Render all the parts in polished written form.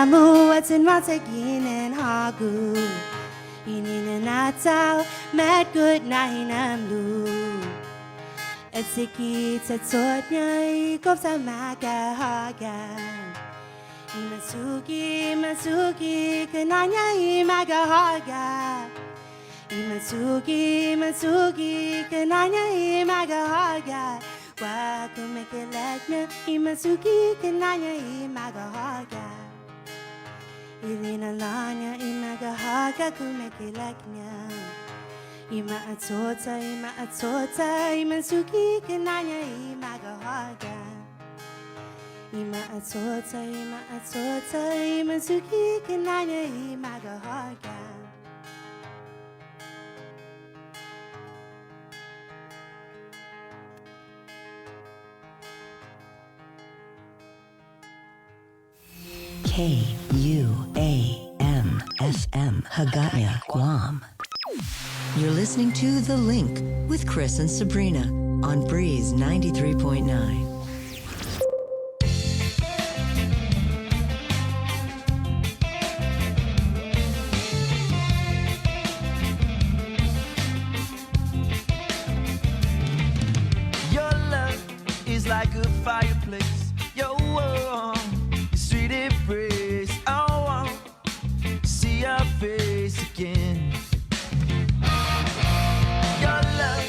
나무 같은 맛에기는 하고 이니는 아차오 맷굿 나이 남루 에스키 차초냐이 곱사마가 하가 이마수기 그나냐이 마가 하가 이마수기 그나냐이 마가 하가 와 kumeke lekna imasuki kananya imaga haga Irina lanya imaga haga kumeke lekna Ima atota imasuki kananya imaga haga Ima atota imasuki kananya imaga haga KUAM-FM Hagaya, Guam. You're listening to The Link with Chris and Sabrina on Breeze 93.9. Your love is like a fireplace. Your warm, sweet embrace. I want to see your face again. Your love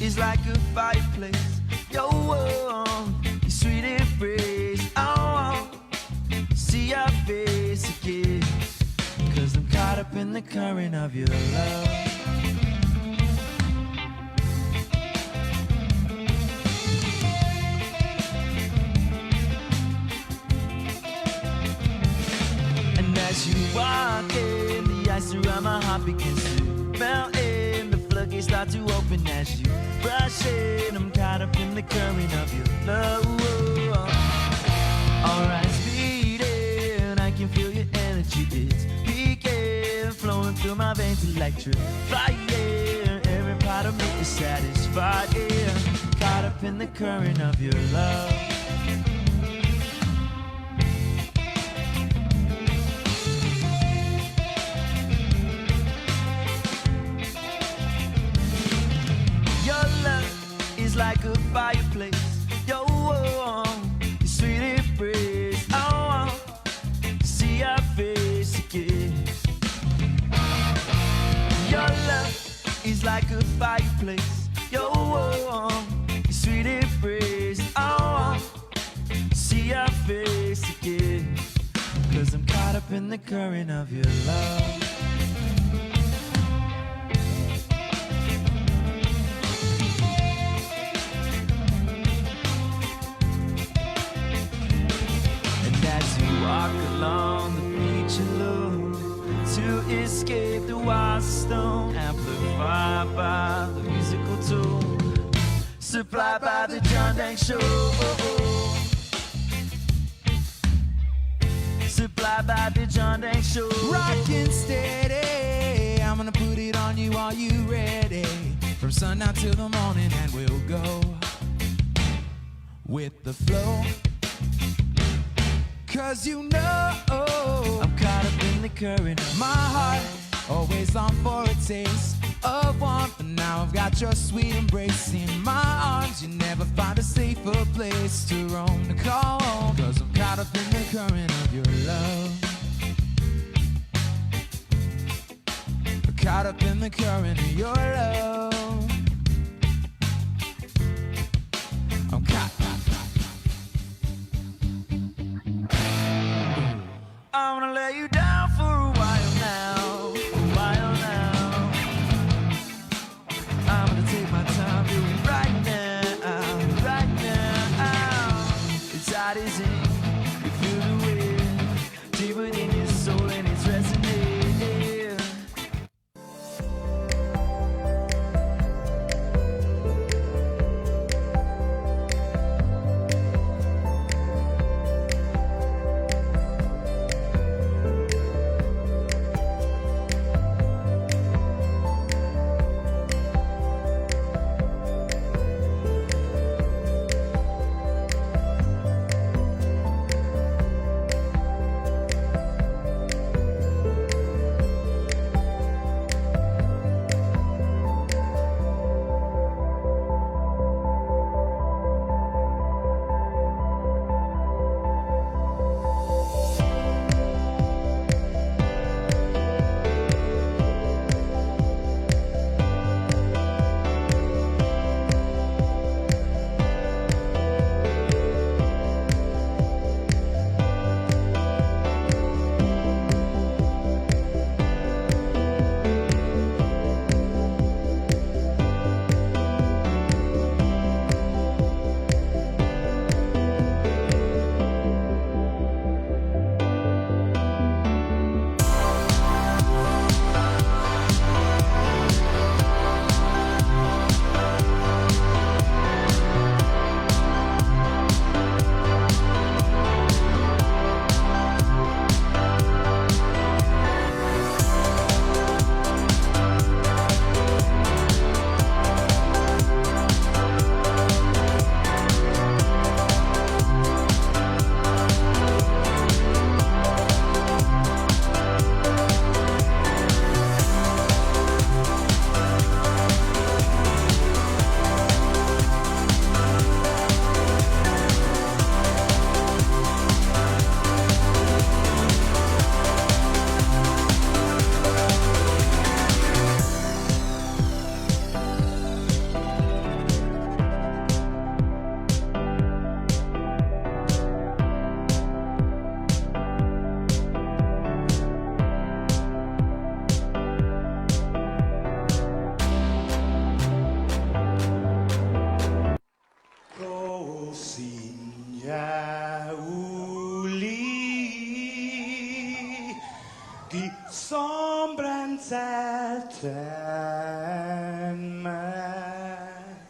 is like a fireplace. Your warm, sweet embrace. I want to see your face again. 'Cause I'm caught up in the current of your love. As you walk in, the ice around my heart begins to melt in. The floodgates start to open as you rush in. I'm caught up in the current of your love. Our eyes beating, I can feel your energy. It's peaking, flowing through my veins, electric fire. Every part of me is satisfied. Caught up in the current of your love. Like a fireplace, your warm, your sweet embrace. I want to see your face again. Your love is like a fireplace, your warm, your sweet embrace. I want to see your face again. 'Cause I'm caught up in the current of your love. Walk along the beach alone to escape the wild stone, amplified by the musical tone, supplied by the John Dank Show. Supplied by the John Dank Show. Rockin' steady, I'm gonna put it on you. Are you ready? From sundown till the morning, and we'll go with the flow. 'Cause you know I'm caught up in the current. My heart always long for a taste of warmth, and now I've got your sweet embrace in my arms. You never find a safer place to roam, to call home. 'Cause I'm caught up in the current of your love. Caught up in the current of your love. I'm caught. I wanna lay you down for a while now, a while now. I'm gonna take my time, do it right now, right now. It's hot as ink, you feel the wind deeper in your soul, and it's resonating. Zeiten mag.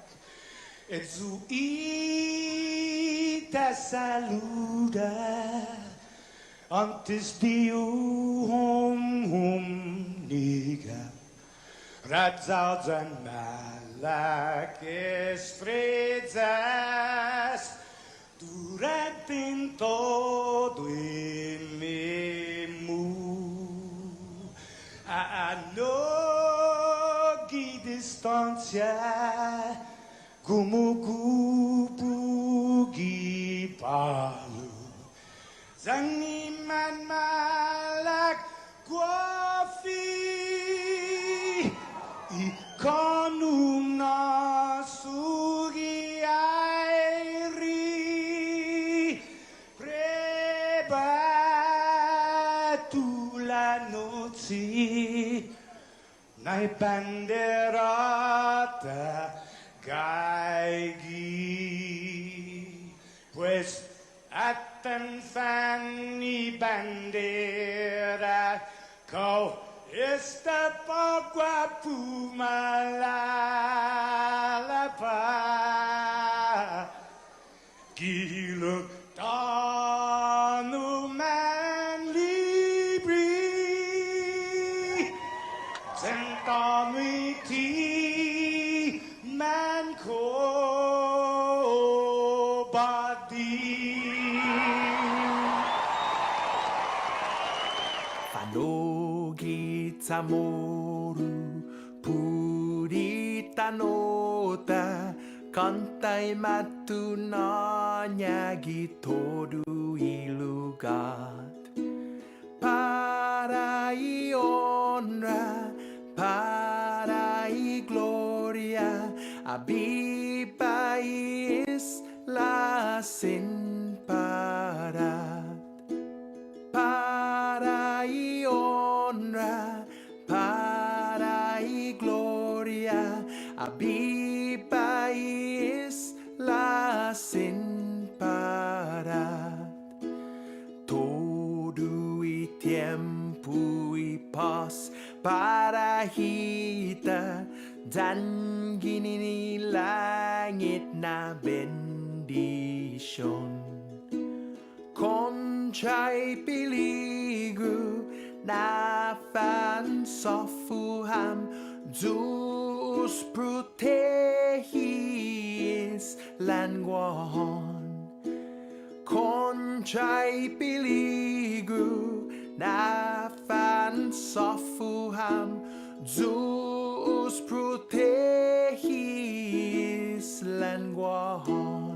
Et zu ita saluda, antes diu hum niga. Radzaudzan malak estrezas, durante em todo a nogi distância, como cupo gipalo, zaniman malak guafi, e con nosso guiairi, prebatu la noci, nai banderata gaigi, pues atan fanni bandera, kau esta pagua pumalapa, gilo tanu man libri, sentanu iti man ko badi. Fanogi tamoru purita nota, kantai matu nanyagi todu ilugat. Para i honra, para i gloria, abiba is la sin parat. Para i honra, para i gloria, abiba is la sin parat. Todo i tiempo y paz para hita, dan gini langit na bendición. Conchay peligro na fan sofuham, Zeus protegis languahon. Conchay peligro na fan sofuham, Zeus protegis languahon.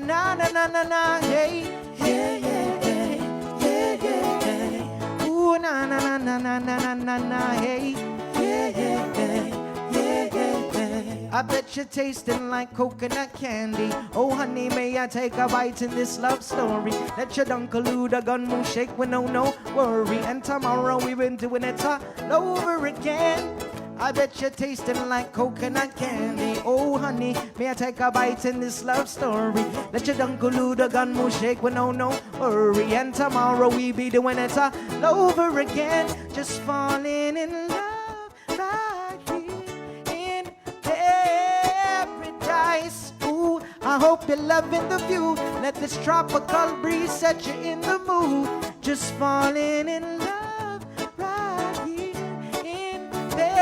na na na na na, hey. Yeah, yeah, yeah, yeah, yeah, yeah. Ooh, na na na na na na na na na, hey. Yeah, yeah, yeah, yeah, yeah, yeah. I bet you're tasting like coconut candy. Oh, honey, may I take a bite in this love story? Let your uncle the gun move shake with no worry. And tomorrow we've been doing it all over again. I bet you're tasting like coconat candy. Oh, honey, may I take a bite in this love story? Let your uncle the gun move shake with no worry. And tomorrow we be doing it all over again. Just falling in love right here in paradise. Ooh, I hope you're loving the view. Let this tropical breeze set you in the mood. Just falling in love right here in paradise.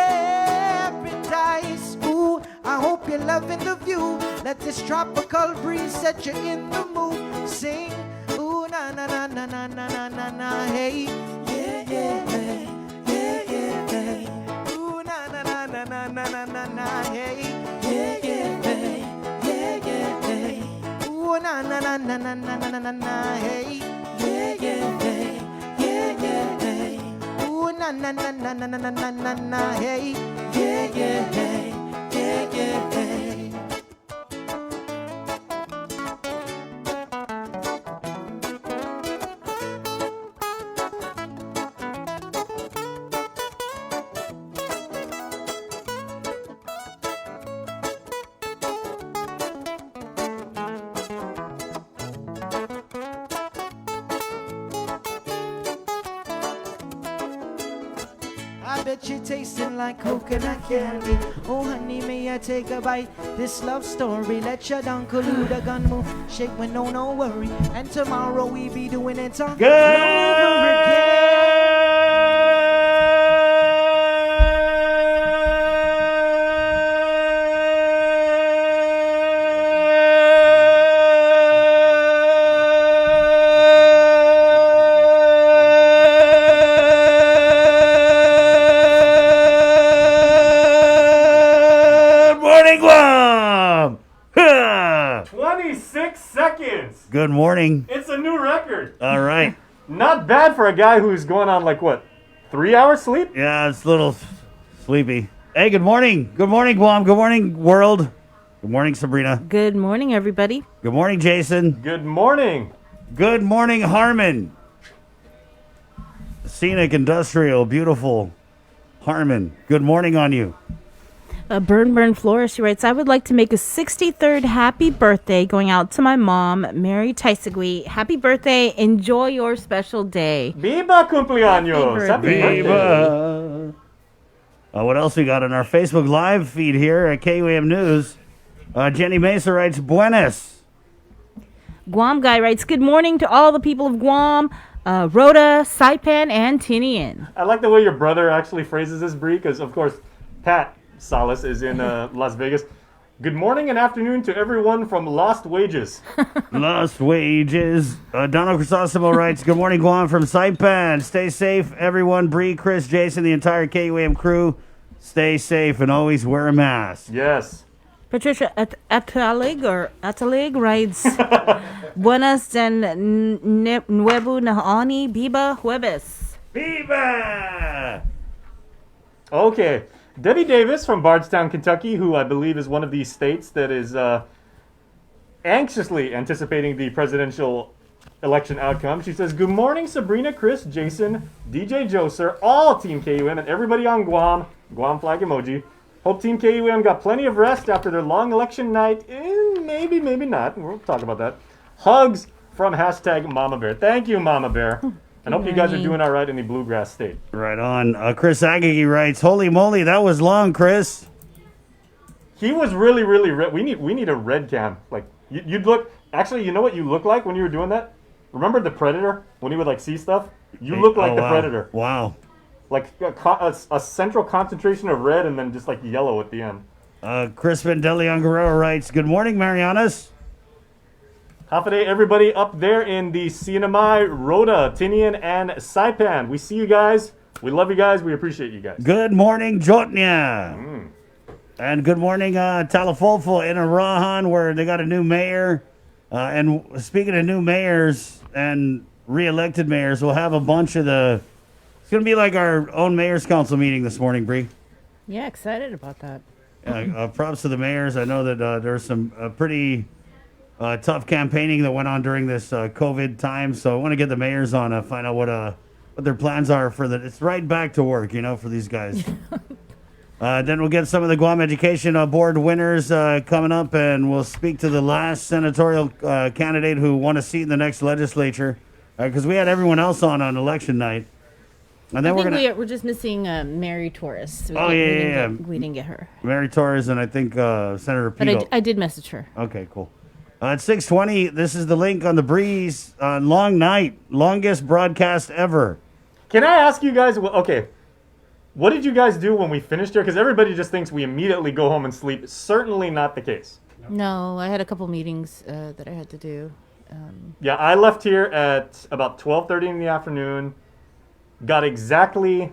Ooh, I hope you're loving the view. Let this tropical breeze set you in the mood. Sing, ooh, na na na na na na na na na, hey. Yeah, yeah, yeah, yeah, yeah, yeah. Ooh, na na na na na na na na na, hey. Yeah, yeah, yeah, yeah, yeah, yeah. Ooh, na na na na na na na na na, hey. Yeah, yeah, yeah, yeah, yeah, yeah. Ooh, na na na na na na na na na na, hey. Yeah, yeah, yeah, yeah, yeah, yeah. I bet you're tasting like coconut candy. Oh, honey, may I take a bite? This love story. Let your uncle the gun move, shake with no worry. And tomorrow we be doing it all over again. Morning, Guam! Ha! 26 seconds. Good morning. It's a new record. All right. Not bad for a guy who's going on like what, 3 hours sleep? Yeah, it's a little sleepy. Hey, good morning. Good morning, Guam. Good morning, world. Good morning, Sabrina. Good morning, everybody. Good morning, Jason. Good morning. Good morning, Harmon. Scenic, industrial, beautiful. Harmon, good morning on you. Burn Flores, she writes, I would like to make a 63rd happy birthday going out to my mom, Mary Taisagui. Happy birthday. Enjoy your special day. Viva cumpleaños. Happy Happy birthday. Viva. What else we got on our Facebook Live feed here at KUAM News? Jenny Mesa writes, Buenas. Guam Guy writes, good morning to all the people of Guam, Rhoda, Saipan, and Tinian. I like the way your brother actually phrases this, Bree, because of course, Pat Salas is in Las Vegas. Good morning and afternoon to everyone from Lost Wages. Lost wages. Donald Crisosimo writes, good morning, Guam from Saipan. Stay safe, everyone. Bree, Chris, Jason, the entire KUAM crew. Stay safe and always wear a mask. Yes. Patricia Atalig writes, Buenas and Nuevo Nahani Biba Jueves. Viva! Okay. Debbie Davis from Bardstown, Kentucky, who I believe is one of these states that is anxiously anticipating the presidential election outcome. She says, good morning, Sabrina, Chris, Jason, DJ Joser, all Team KUM, and everybody on Guam. Guam flag emoji. Hope Team KUM got plenty of rest after their long election night. Maybe, maybe not. We'll talk about that. Hugs from hashtag Mama Bear. Thank you, Mama Bear. And hope you guys are doing all right in the Bluegrass State. Right on. Chris Agagi writes, holy moly, that was long, Chris. He was really, really red. We need a red cam. Like, you'd look... Actually, you know what you look like when you were doing that? Remember the Predator? When he would, like, see stuff? You look like the wow. Predator. Wow. Like a central concentration of red and then just, like, yellow at the end. Crispin De Leon Guerrero writes, good morning, Marianas. Hafa everybody up there in the Sinamai, Rhoda, Tinian, and Saipan. We see you guys. We love you guys. We appreciate you guys. Good morning, Jotnia. And good morning, Talafolfo in Arahan, where they got a new mayor. And speaking of new mayors and re-elected mayors, we'll have a bunch of the. It's gonna be like our own mayor's council meeting this morning, Bree. Yeah, excited about that. Props to the mayors. I know that there's some pretty tough campaigning that went on during this COVID time. So I want to get the mayors on, find out what their plans are for the. It's right back to work, for these guys. Then we'll get some of the Guam Education Board winners coming up, and we'll speak to the last senatorial candidate who won a seat in the next legislature, because we had everyone else on election night. And then we're just missing Mary Torres. We didn't get her. Mary Torres and I think Senator Pito. But I did message her. Okay, cool. At 6:20, this is the link on the Breeze. Long night, longest broadcast ever. Can I ask you guys? Okay, what did you guys do when we finished here? Because everybody just thinks we immediately go home and sleep. Certainly not the case. No, I had a couple meetings that I had to do. Yeah, I left here at about 12:30 in the afternoon. Got exactly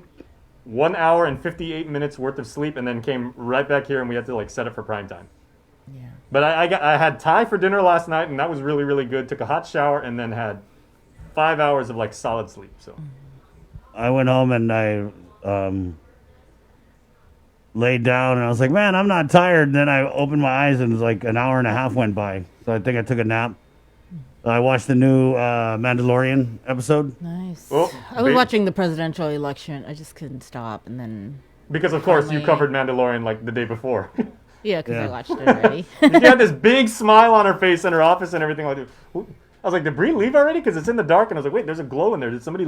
1 hour and 58 minutes worth of sleep, and then came right back here, and we had to set it for prime time. Yeah. But I had Thai for dinner last night, and that was really, really good. Took a hot shower, and then had 5 hours of solid sleep. So I went home and I laid down, and I was like, man, I'm not tired. And then I opened my eyes, and it was an hour and a half went by. So I think I took a nap. I watched the new Mandalorian episode. Nice. Oh, I was watching the presidential election. I just couldn't stop, and then because of course you covered Mandalorian the day before. Yeah, because I watched it already. She had this big smile on her face in her office and everything. I was like, did Bree leave already? Because it's in the dark. And I was like, wait, there's a glow in there. Did somebody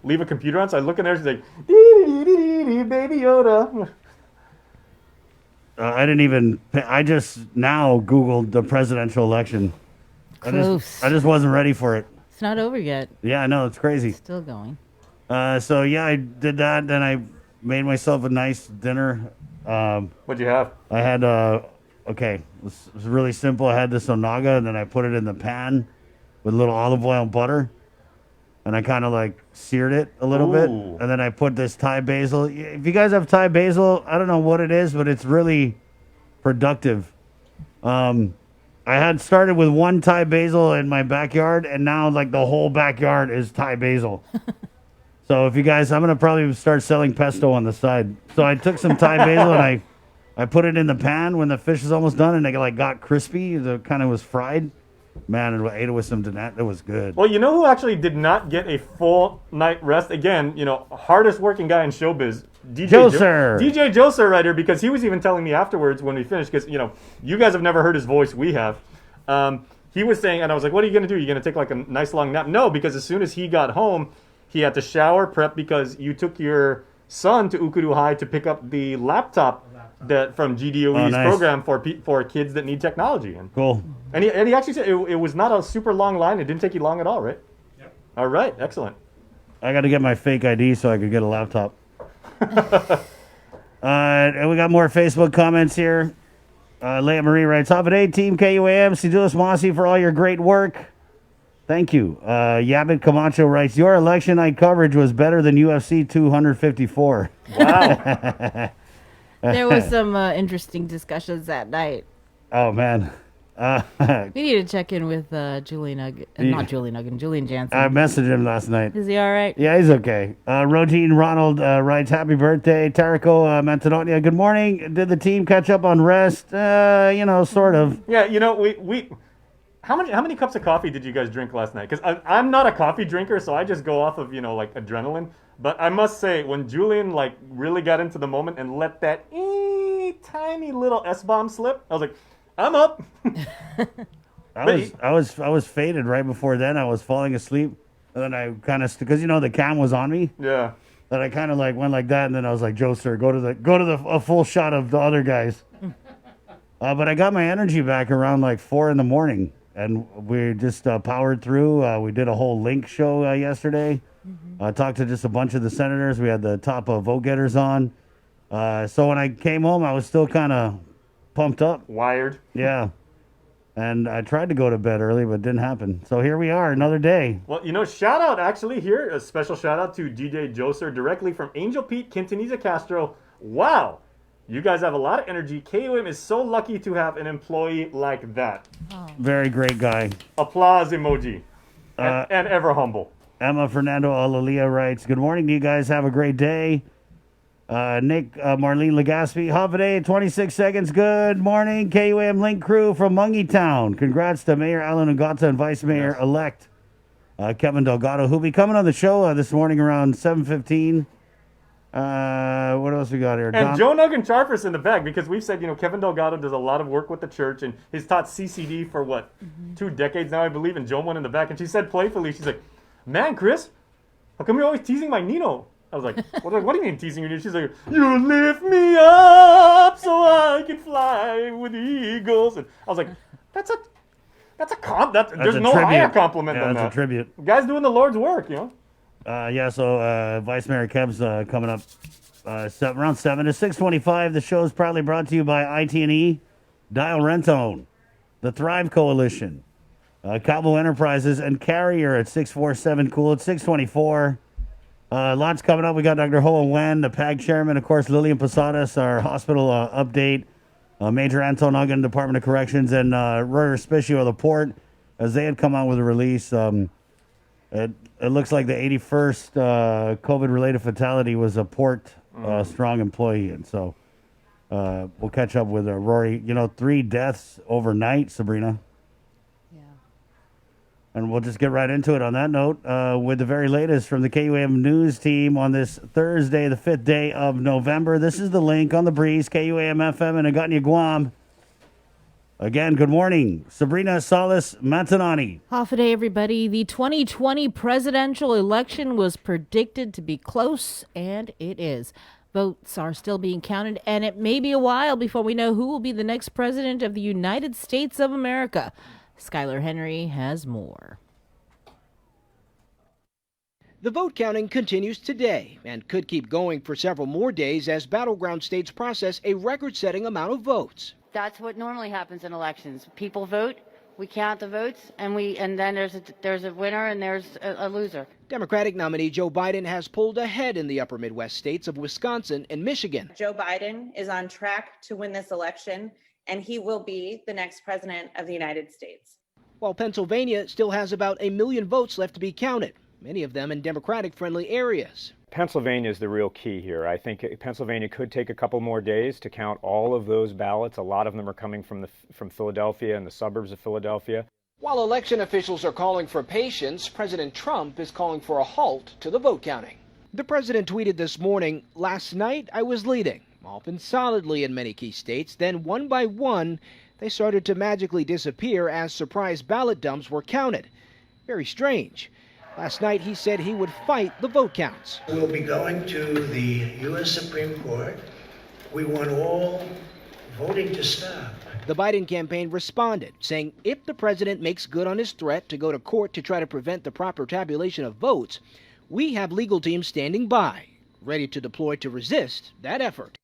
leave a computer on? So I look in there. She's like, dee, Baby Yoda. I didn't even. I just now Googled the presidential election. I just wasn't ready for it. It's not over yet. Yeah, I know. It's crazy. Still going. So, yeah, I did that. Then I made myself a nice dinner. What'd you have? I had, it was really simple. I had this onaga, and then I put it in the pan with a little olive oil and butter. And I kind of, seared it a little bit. And then I put this Thai basil. If you guys have Thai basil, I don't know what it is, but it's really productive. I had started with one Thai basil in my backyard, and now the whole backyard is Thai basil. So if you guys, I'm gonna probably start selling pesto on the side. So I took some Thai basil and I put it in the pan when the fish is almost done, and it got crispy. It kind of was fried. Man, and I ate it with some donut. It was good. Well, you know who actually did not get a full night rest? Again, hardest working guy in showbiz. DJ Joser right here, because he was even telling me afterwards when we finished, because you guys have never heard his voice, we have. He was saying, and I was like, what are you gonna do? You gonna take a nice long nap? No, because as soon as he got home, he had to shower, prep, because you took your son to Ukuru High to pick up the laptop that from GDOE's program for kids that need technology. And cool. And he actually said it was not a super long line. It didn't take you long at all, right? Yep. All right, excellent. I got to get my fake ID so I could get a laptop. And we got more Facebook comments here. Leah Marie writes, "Top of day, Team KUAM. Sidulas Mossy for all your great work. Thank you." Yabit Camacho writes, "Your election night coverage was better than UFC 254. Wow. There was some interesting discussions that night. Oh, man. We need to check in with Julian Jansen. I messaged him last night. Is he all right? Yeah, he's okay. Rodine Ronald writes, "Happy birthday, Tarico Mantanonia. Good morning. Did the team catch up on rest? Sort of." Yeah, we how many cups of coffee did you guys drink last night? Because I'm not a coffee drinker, so I just go off of adrenaline. But I must say, when Julian really got into the moment and let that tiny little S-bomb slip, I was like, I'm up. I was faded right before then. I was falling asleep, and then I kind of because the cam was on me. Yeah. That I kind of went like that, and then I was like, "Joe, sir, go to a full shot of the other guys." But I got my energy back around 4 in the morning, and we just powered through. We did a whole link show yesterday. I talked to just a bunch of the senators. We had the top vote getters on. So when I came home, I was still kind of pumped up. Wired. Yeah. And I tried to go to bed early, but it didn't happen. So here we are, another day. Well, shout out actually here, a special shout out to DJ Joser directly from Angel Pete, Quintanilla Castro. Wow. You guys have a lot of energy. KUM is so lucky to have an employee like that. Very great guy. Applause emoji. And ever humble. Emma Fernando Alalia writes, good morning to you guys. Have a great day. Nick, Marlene Legaspi, Holiday, 26 seconds. Good morning, KUAM Link crew from Mungie Town. Congrats to Mayor Alan Ngata and Vice Mayor-elect Kevin Delgado, who'll be coming on the show this morning around 7:15. What else we got here? And Joe Nuggan Charfus in the back, because we've said, Kevin Delgado does a lot of work with the church, and he's taught CCD for, 2 decades now, I believe, and Joe went in the back, and she said playfully, she's like, man, Chris, how come you're always teasing my Nino? I was like, what do you mean teasing your Nino? She's like, you lift me up so I can fly with eagles. And I was like, there's no higher compliment than that. That's a tribute. Guy's doing the Lord's work, So Vice Mayor Kev's coming up around 7 to 6:25. The show is proudly brought to you by IT&E, Dial Rentone, the Thrive Coalition, Cabo Enterprises, and Carrier at 647 Cool at 624. Lots coming up. We got Dr. Hoa Wen, the PAG chairman, of course, Lillian Posadas, our hospital update, Major Anton Nuggan, Department of Corrections, and Roy Respicio of the Port, as they had come out with a release. It looks like the 81st COVID-related fatality was a Port strong employee. And so we'll catch up with Rory. 3 deaths overnight, Sabrina. And we'll just get right into it on that note with the very latest from the KUAM News team on this Thursday, the 5th day of November. This is the link on the breeze, KUAM FM in Agutnia, Guam. Again, good morning. Sabrina Salas Matanani. Half a day, everybody. The 2020 presidential election was predicted to be close, and it is. Votes are still being counted, and it may be a while before we know who will be the next president of the United States of America. Skylar Henry has more. The vote counting continues today and could keep going for several more days as battleground states process a record-setting amount of votes. That's what normally happens in elections. People vote, we count the votes, and then there's a winner and there's a loser. Democratic nominee Joe Biden has pulled ahead in the upper Midwest states of Wisconsin and Michigan. Joe Biden is on track to win this election, and he will be the next president of the United States. While Pennsylvania still has about 1 million votes left to be counted, many of them in Democratic-friendly areas. Pennsylvania is the real key here. I think Pennsylvania could take a couple more days to count all of those ballots. A lot of them are coming from Philadelphia and the suburbs of Philadelphia. While election officials are calling for patience, President Trump is calling for a halt to the vote counting. The president tweeted this morning, "Last night I was leading, often solidly in many key states. Then one by one, they started to magically disappear as surprise ballot dumps were counted. Very strange." Last night he said he would fight the vote counts. We'll be going to the U.S. Supreme Court. We want all voting to stop. The Biden campaign responded, saying if the president makes good on his threat to go to court to try to prevent the proper tabulation of votes, we have legal teams standing by, ready to deploy to resist that effort.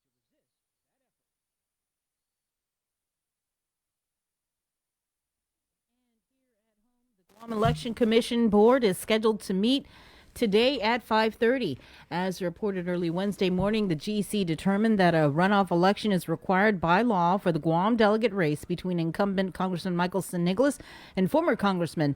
The Election Commission Board is scheduled to meet today at 5:30. As reported early Wednesday morning, the GC determined that a runoff election is required by law for the Guam delegate race between incumbent Congressman Michael San Nicolas and former Congressman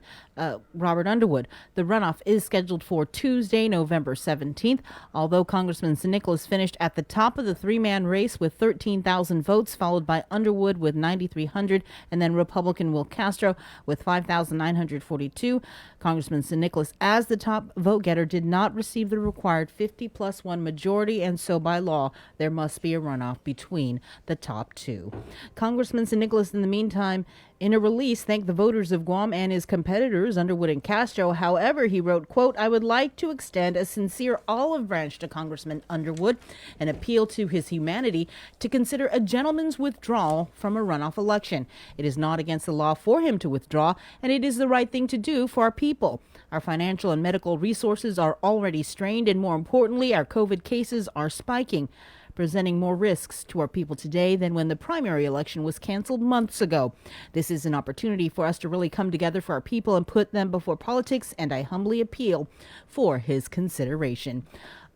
Robert Underwood. The runoff is scheduled for Tuesday, November 17th. Although Congressman San Nicolas finished at the top of the 3-man race with 13,000 votes, followed by Underwood with 9,300, and then Republican Will Castro with 5,942. Congressman San Nicolas, as the top vote getter, did not receive the required 50+1 majority, and so by law there must be a runoff between the top two. Congressman San Nicolas, in the meantime, in a release, thanked the voters of Guam and his competitors, Underwood and Castro. However, he wrote, quote, "I would like to extend a sincere olive branch to Congressman Underwood and appeal to his humanity to consider a gentleman's withdrawal from a runoff election. It is not against the law for him to withdraw, and it is the right thing to do for our people. Our financial and medical resources are already strained, and more importantly, our COVID cases are spiking, presenting more risks to our people today than when the primary election was canceled months ago. This is an opportunity for us to really come together for our people and put them before politics, and I humbly appeal for his consideration."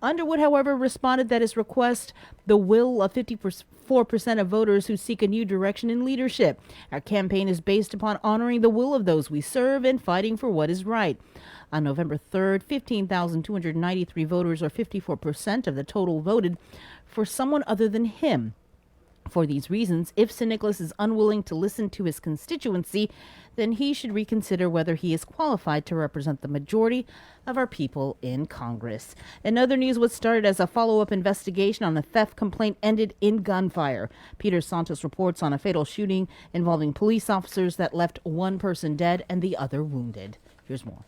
Underwood, however, responded that his request the will of 54% of voters who seek a new direction in leadership. Our campaign is based upon honoring the will of those we serve and fighting for what is right. On November 3rd, 15,293 voters, or 54% of the total, voted for someone other than him. For these reasons, if St. Nicholas is unwilling to listen to his constituency, then he should reconsider whether he is qualified to represent the majority of our people in Congress. In other news, what started as a follow-up investigation on a theft complaint ended in gunfire. Peter Santos reports on a fatal shooting involving police officers that left one person dead and the other wounded. Here's more.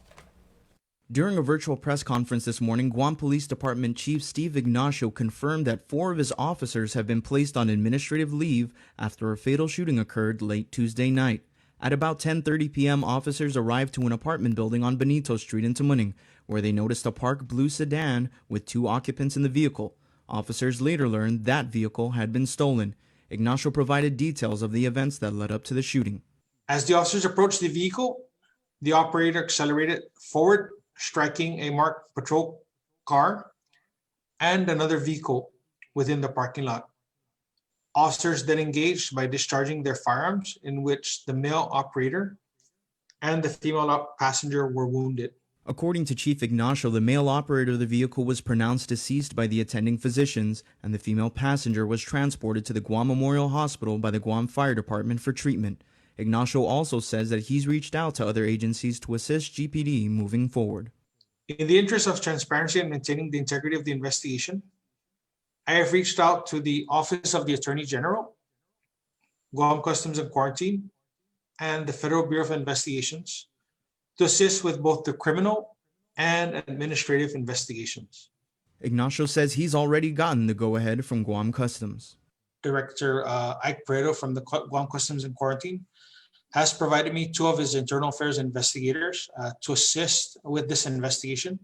During a virtual press conference this morning, Guam Police Department Chief Steve Ignacio confirmed that 4 of his officers have been placed on administrative leave after a fatal shooting occurred late Tuesday night. At about 10:30 p.m., officers arrived to an apartment building on Benito Street in Tamuning, where they noticed a parked blue sedan with 2 occupants in the vehicle. Officers later learned that vehicle had been stolen. Ignacio provided details of the events that led up to the shooting. As the officers approached the vehicle, the operator accelerated forward, striking a marked patrol car and another vehicle within the parking lot. Officers then engaged by discharging their firearms, in which the male operator and the female passenger were wounded. According to Chief Ignacio, the male operator of the vehicle was pronounced deceased by the attending physicians, and the female passenger was transported to the Guam Memorial Hospital by the Guam Fire Department for treatment. Ignacio also says that he's reached out to other agencies to assist GPD moving forward. In the interest of transparency and maintaining the integrity of the investigation, I have reached out to the Office of the Attorney General, Guam Customs and Quarantine, and the Federal Bureau of Investigations to assist with both the criminal and administrative investigations. Ignacio says he's already gotten the go-ahead from Guam Customs. Director Ike Pareto from the Guam Customs and Quarantine has provided me 2 of his internal affairs investigators to assist with this investigation.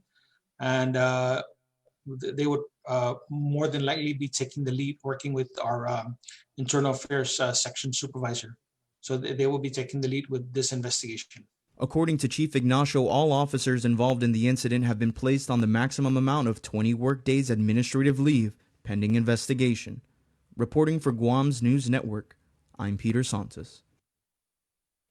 And they would more than likely be taking the lead, working with our internal affairs section supervisor. So they will be taking the lead with this investigation. According to Chief Ignacio, all officers involved in the incident have been placed on the maximum amount of 20 workdays administrative leave, pending investigation. Reporting for Guam's News Network, I'm Peter Santos.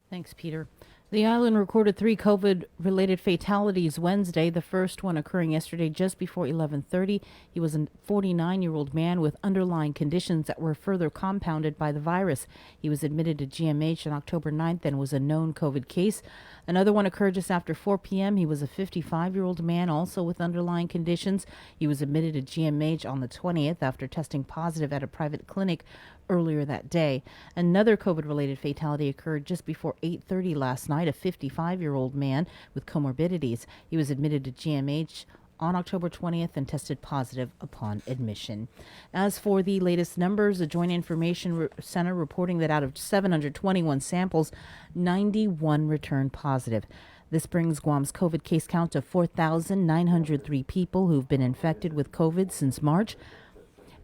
Thanks, Peter. The island recorded 3 COVID-related fatalities Wednesday, the first one occurring yesterday just before 11:30. He was a 49-year-old man with underlying conditions that were further compounded by the virus. He was admitted to GMH on October 9th and was a known COVID case. Another one occurred just after 4 p.m. He was a 55-year-old man also with underlying conditions. He was admitted to GMH on the 20th after testing positive at a private clinic earlier that day. Another COVID-related fatality occurred just before 8:30 last night, a 55-year-old man with comorbidities. He was admitted to GMH on October 20th and tested positive upon admission. As for the latest numbers, the Joint Information Center reporting that out of 721 samples, 91 returned positive. This brings Guam's COVID case count to 4,903 people who've been infected with COVID since March.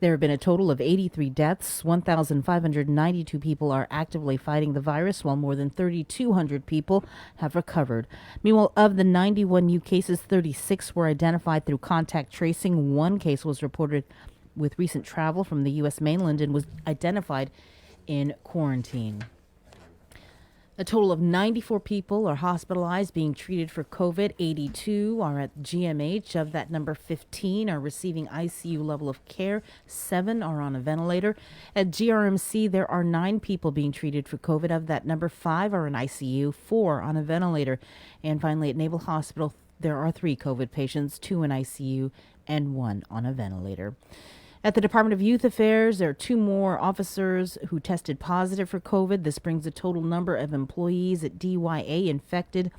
There have been a total of 83 deaths. 1,592 people are actively fighting the virus, while more than 3,200 people have recovered. Meanwhile, of the 91 new cases, 36 were identified through contact tracing. 1 case was reported with recent travel from the U.S. mainland and was identified in quarantine. A total of 94 people are hospitalized being treated for COVID. 82 are at GMH. Of that number, 15 are receiving ICU level of care. 7 are on a ventilator. At GRMC, there are 9 people being treated for COVID. Of that number, 5 are in ICU, 4 on a ventilator. And finally, at Naval Hospital, there are 3 COVID patients, 2 in ICU and 1 on a ventilator. At the Department of Youth Affairs, there are 2 more officers who tested positive for COVID. This brings the total number of employees at DYA infected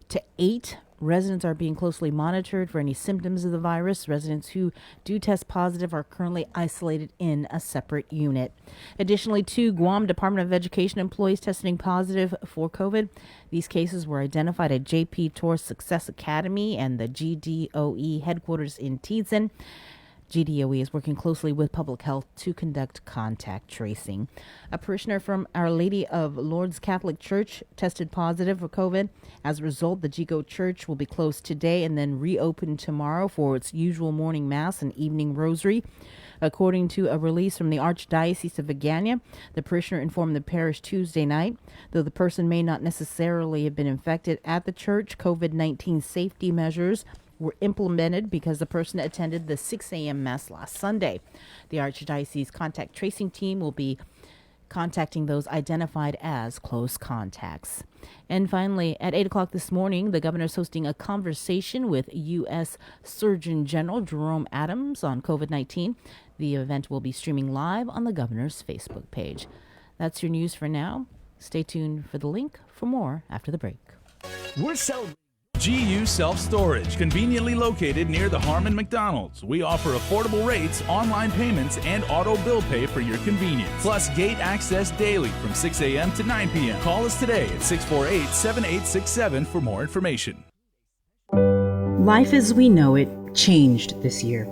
to 8. Residents are being closely monitored for any symptoms of the virus. Residents who do test positive are currently isolated in a separate unit. Additionally, 2 Guam Department of Education employees testing positive for COVID. These cases were identified at JP Torres Success Academy and the GDOE headquarters in Tientsin. GDOE is working closely with public health to conduct contact tracing. A parishioner from Our Lady of Lourdes Catholic Church tested positive for COVID. As a result, the GCO Church will be closed today and then reopen tomorrow for its usual morning mass and evening rosary. According to a release from the Archdiocese of Vigaña, the parishioner informed the parish Tuesday night, though the person may not necessarily have been infected at the church, COVID-19 safety measures were implemented because the person attended the 6 a.m. Mass last Sunday. The Archdiocese contact tracing team will be contacting those identified as close contacts. And finally, at 8 o'clock this morning, the governor is hosting a conversation with U.S. Surgeon General Jerome Adams on COVID-19. The event will be streaming live on the governor's Facebook page. That's your news for now. Stay tuned for the link for more after the break. We're celebrating GU Self-Storage, conveniently located near the Harmon McDonald's. We offer affordable rates, online payments, and auto bill pay for your convenience. Plus gate access daily from 6 a.m. to 9 p.m. Call us today at 648-7867 for more information. Life as we know it changed this year.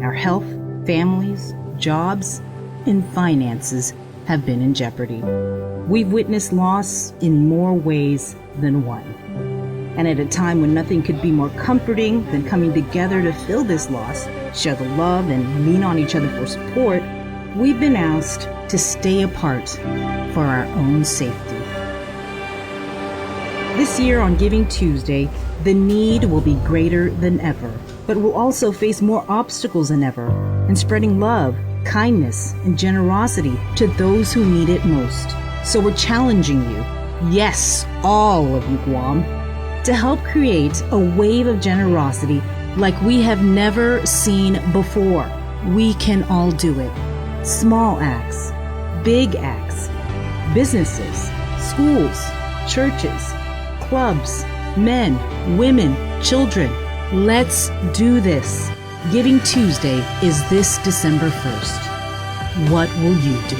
Our health, families, jobs, and finances have been in jeopardy. We've witnessed loss in more ways than one. And at a time when nothing could be more comforting than coming together to fill this loss, share the love, and lean on each other for support, we've been asked to stay apart for our own safety. This year on Giving Tuesday, the need will be greater than ever, but we'll also face more obstacles than ever in spreading love, kindness, and generosity to those who need it most. So we're challenging you, yes, all of you Guam, to help create a wave of generosity like we have never seen before. We can all do it. Small acts, big acts, businesses, schools, churches, clubs, men, women, children. Let's do this. Giving Tuesday is this December 1st. What will you do?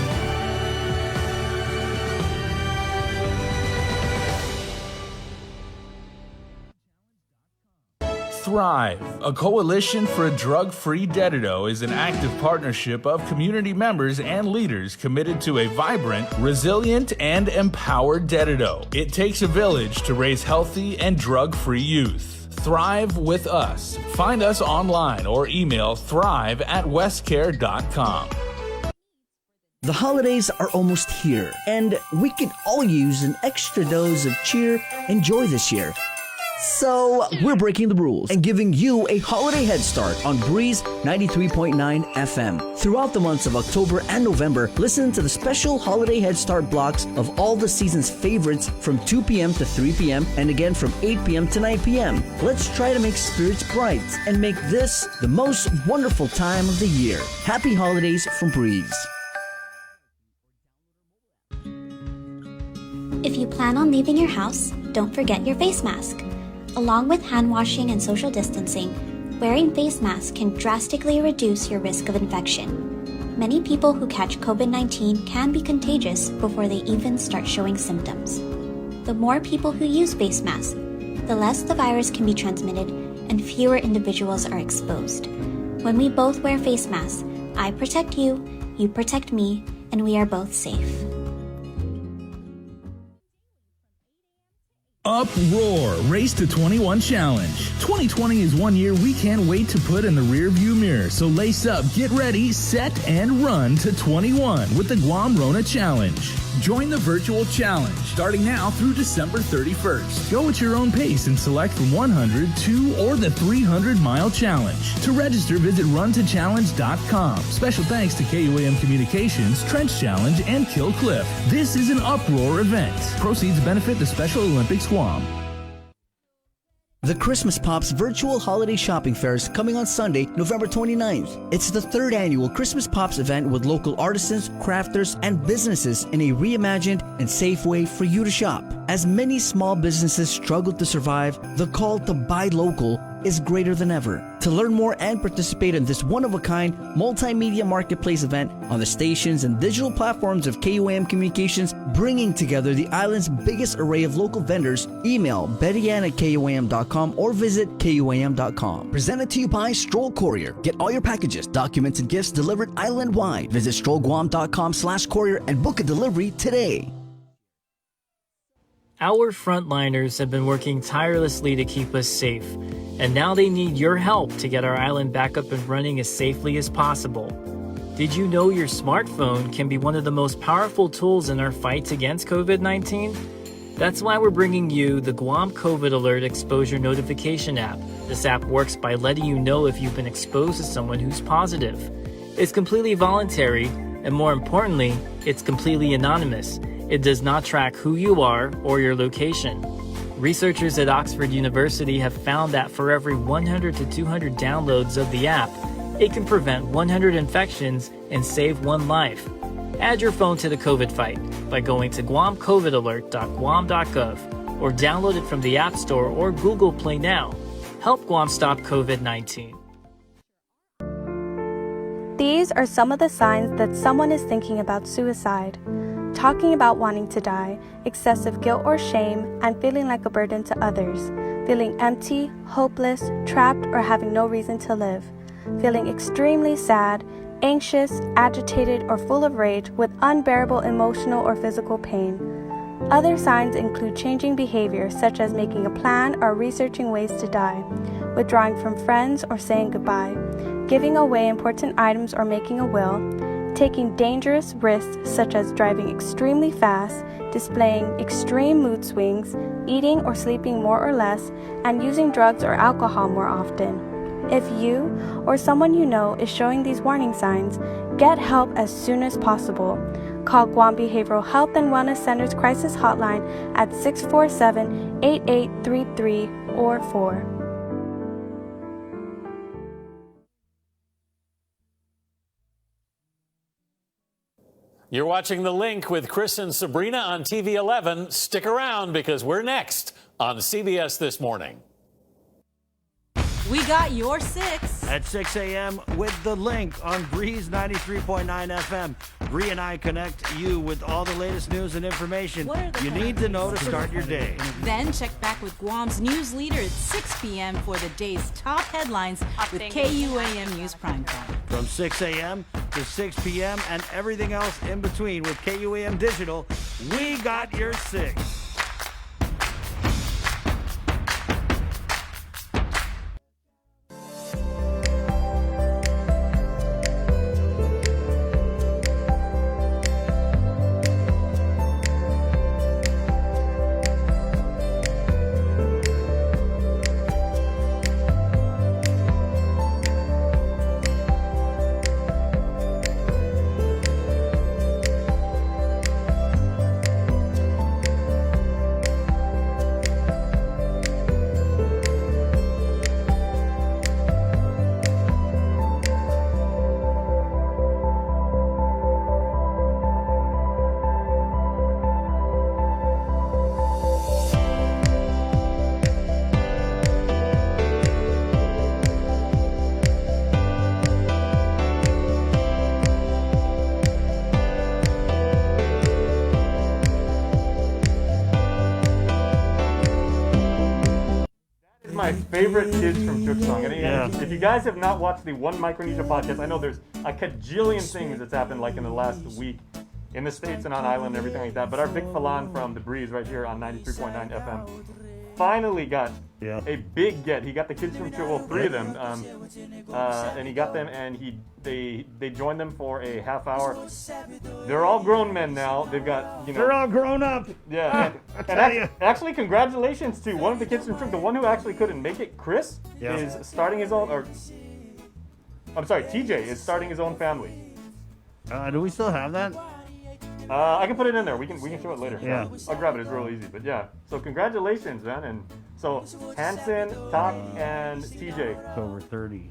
Thrive, a coalition for a drug-free Dededo, is an active partnership of community members and leaders committed to a vibrant, resilient, and empowered Dededo. It takes a village to raise healthy and drug-free youth. Thrive with us. Find us online or email thrive@westcare.com. The holidays are almost here, and we could all use an extra dose of cheer and joy this year. So, we're breaking the rules and giving you a holiday head start on Breeze 93.9 FM. Throughout the months of October and November, listen to the special holiday head start blocks of all the season's favorites from 2 p.m. to 3 p.m. and again from 8 p.m. to 9 p.m. Let's try to make spirits bright and make this the most wonderful time of the year. Happy holidays from Breeze. If you plan on leaving your house, don't forget your face mask. Along with hand washing and social distancing, wearing face masks can drastically reduce your risk of infection. Many people who catch COVID-19 can be contagious before they even start showing symptoms. The more people who use face masks, the less the virus can be transmitted and fewer individuals are exposed. When we both wear face masks, I protect you, you protect me, and we are both safe. Uproar Race to 21 Challenge. 2020 is one year we can't wait to put in the rearview mirror. So lace up, get ready, set, and run to 21 with the Guam Rona Challenge. Join the virtual challenge starting now through December 31st. Go at your own pace and select from 100, 2, or the 300-mile challenge. To register, visit runtochallenge.com. Special thanks to KUAM Communications, Trench Challenge, and Kill Cliff. This is an Uproar event. Proceeds benefit the Special Olympics Guam. The Christmas Pops Virtual Holiday Shopping Fair is coming on Sunday, November 29th. It's the third annual Christmas Pops event with local artisans, crafters, and businesses in a reimagined and safe way for you to shop. As many small businesses struggle to survive, the call to buy local is greater than ever. To learn more and participate in this one-of-a-kind multimedia marketplace event on the stations and digital platforms of KUAM Communications, bringing together the island's biggest array of local vendors, email bettyann@kuam.com or visit kuam.com. Presented to you by Stroll Courier. Get all your packages, documents, and gifts delivered island-wide. Visit strollguam.com/courier and book a delivery today. Our frontliners have been working tirelessly to keep us safe, and now they need your help to get our island back up and running as safely as possible. Did you know your smartphone can be one of the most powerful tools in our fight against COVID-19? That's why we're bringing you the Guam COVID Alert Exposure Notification app. This app works by letting you know if you've been exposed to someone who's positive. It's completely voluntary, and more importantly, it's completely anonymous. It does not track who you are or your location. Researchers at Oxford University have found that for every 100 to 200 downloads of the app, it can prevent 100 infections and save one life. Add your phone to the COVID fight by going to guamcovidalert.guam.gov or download it from the App Store or Google Play now. Help Guam stop COVID-19. These are some of the signs that someone is thinking about suicide. Talking about wanting to die, excessive guilt or shame, and feeling like a burden to others. Feeling empty, hopeless, trapped, or having no reason to live. Feeling extremely sad, anxious, agitated, or full of rage with unbearable emotional or physical pain. Other signs include changing behavior, such as making a plan or researching ways to die, withdrawing from friends or saying goodbye, giving away important items or making a will, taking dangerous risks such as driving extremely fast, displaying extreme mood swings, eating or sleeping more or less, and using drugs or alcohol more often. If you or someone you know is showing these warning signs, get help as soon as possible. Call Guam Behavioral Health and Wellness Center's crisis hotline at 647-8833 or 4. You're watching The Link with Chris and Sabrina on TV 11. Stick around because we're next on CBS This Morning. We got your 6. At 6 a.m. with The Link on Breeze 93.9 FM. Bree and I connect you with all the latest news and information you need to know to start your day. Then check back with Guam's news leader at 6 p.m. for the day's top headlines with KUAM News Primetime. From 6 a.m. to 6 p.m. and everything else in between with KUAM Digital, we got your 6. My favorite Kids from Chook song. And if you guys have not watched the One Micronesia podcast, I know there's a cajillion things that's happened like in the last week in the States and on island and everything like that. But our Vic Falan from The Breeze right here on 93.9 FM finally got a big get. He got the Kids from Chook, well, 3 of them, and he got them, and they joined them for a half hour. They're all grown men now. They've got, They're all grown up. Yeah. Actually, congratulations to one of the Kids from Chook. The one who actually couldn't make it, Chris, is starting his own, TJ is starting his own family. Do we still have that? I can put it in there. We can show it later. Yeah. I'll grab it. It's real easy. But yeah. So congratulations, man. And so Hanson, Tak, and TJ. October 30.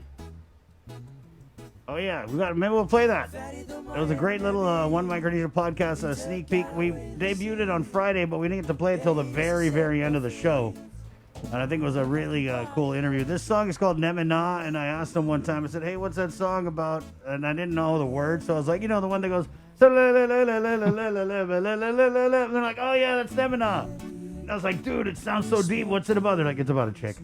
Oh yeah, maybe we'll play that. It was a great little One Micronesia podcast sneak peek. We debuted it on Friday, but we didn't get to play it till the very, very end of the show. And I think it was a really cool interview. This song is called Nemina, and I asked him one time, I said, hey, what's that song about? And I didn't know the words, so I was like, you know, the one that goes, and they're like, oh yeah, that's Nemina. And I was like, dude, it sounds so deep. What's it about? They're like, it's about a chick.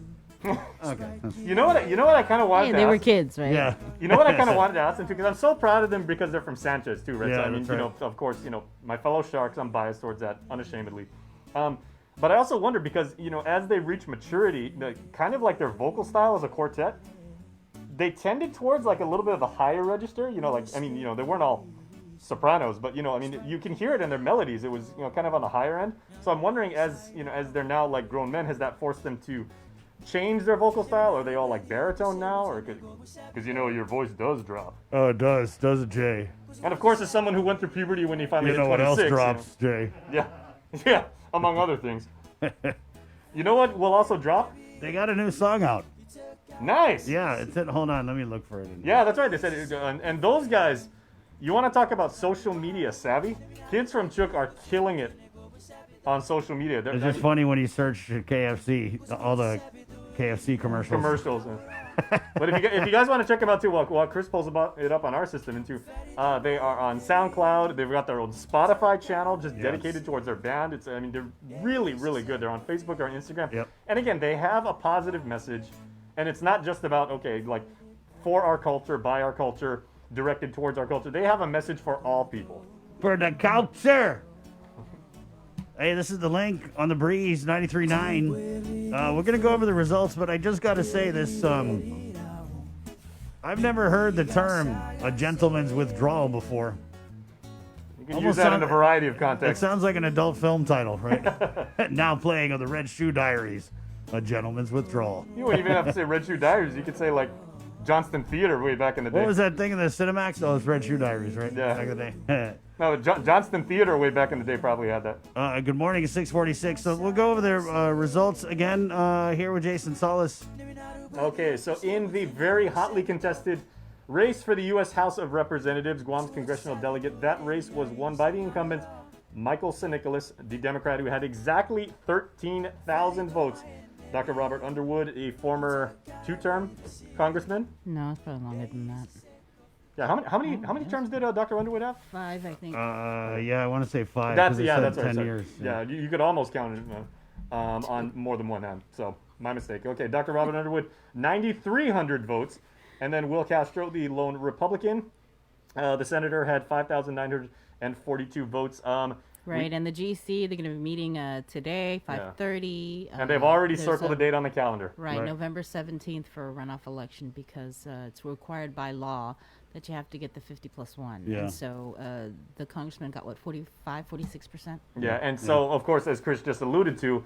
Okay. You know what I kind of wanted Hey, to they ask? were kids, right? Yeah. You know what I kind of wanted to ask them too, because I'm so proud of them because they're from Sanchez too, right? Yeah, So, I mean, that's you know, right. of course, you know, my fellow Sharks, I'm biased towards that unashamedly. But I also wonder because, you know, as they reach maturity, kind of like their vocal style as a quartet, they tended towards like a little bit of the higher register, you know, like, I mean, you know, they weren't all sopranos, but, you know, I mean, you can hear it in their melodies. It was, you know, kind of on the higher end. So I'm wondering, as, you know, as they're now like grown men, has that forced them to change their vocal style? Are they all like baritone now? Or because, you know, your voice does drop. Oh, it does it, Jay? And of course, as someone who went through puberty when he finally You hit know what 26, else drops, Jay? Yeah, yeah, among other things. You know what will also drop? They got a new song out. Nice. Yeah, it's it. Hold on, let me look for it. Yeah, that's right. They said, and those guys, you want to talk about social media savvy? Kids from Chook are killing it on social media. It's just funny when you search KFC, all the KFC commercials. But if you guys want to check them out too, while Chris pulls it up on our system, and too, they are on SoundCloud. They've got their own Spotify channel just dedicated towards their band. I mean, they're really, really good. They're on Facebook or on Instagram. Yep. And again, they have a positive message, and it's not just about like for our culture, by our culture, directed towards our culture. They have a message for all people. For the culture. Hey, this is the link on the Breeze 93.9. We're going to go over the results, but I just got to say this. I've never heard the term a gentleman's withdrawal before. You can use that in a variety of contexts. It sounds like an adult film title, right? Now playing on the Red Shoe Diaries, a gentleman's withdrawal. You wouldn't even have to say Red Shoe Diaries. You could say like Johnston Theater way back in the day. What was that thing in the Cinemax? Oh, it's Red Shoe Diaries, right? Yeah. Back in the day. No, Johnston Theater way back in the day probably had that. Good morning, it's 6:46. So we'll go over the results again here with Jason Solis. Okay, so in the very hotly contested race for the U.S. House of Representatives, Guam's congressional delegate, that race was won by the incumbent Michael San Nicolas, the Democrat who had exactly 13,000 votes. Dr. Robert Underwood, a former two-term congressman. No, it's probably longer than that. Yeah, how many terms did Dr. Underwood have? 5, I think. Yeah, I want to say 5. That's 'cause it yeah, said that's right. 10 sorry. years. Yeah, you could almost count it on more than one hand. So my mistake. Okay, Dr. Robert Underwood, 9,300 votes, and then Will Castro, the lone Republican, the senator, had 5,942 votes. Right, and the GC, they're going to be meeting today, 5:30. And they've already there's circled a date on the calendar. Right, November 17th for a runoff election because it's required by law that you have to get the 50+1. Yeah. And so the congressman got, 46%? Yeah, and so, of course, as Chris just alluded to,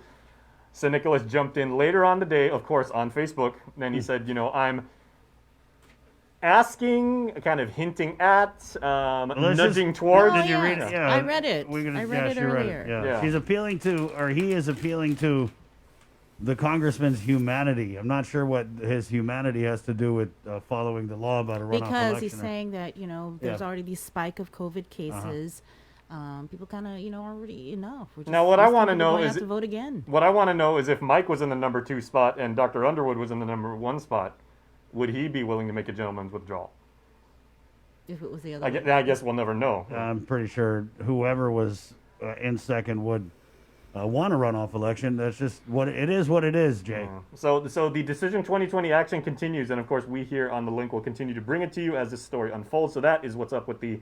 San Nicolas jumped in later on the day, of course, on Facebook, and he said, you know, I'm asking, kind of hinting at, nudging toward. Did you read it? Yeah, I read it. I read it earlier. Yeah. She's appealing to, or he is appealing to, the congressman's humanity. I'm not sure what his humanity has to do with following the law about a runoff election. Because he's saying that, you know, there's already these spike of COVID cases. People kind of, you know, already enough. Now, what I want to know is is to vote again. What I want to know is if Mike was in the number 2 spot and Dr. Underwood was in the number 1 spot, would he be willing to make a gentleman's withdrawal? If it was the other I guess we'll never know. I'm pretty sure whoever was in second would want a runoff election. That's just what it is. What it is, Jay. So the Decision 2020 action continues, and of course we here on the link will continue to bring it to you as this story unfolds. So that is what's up with the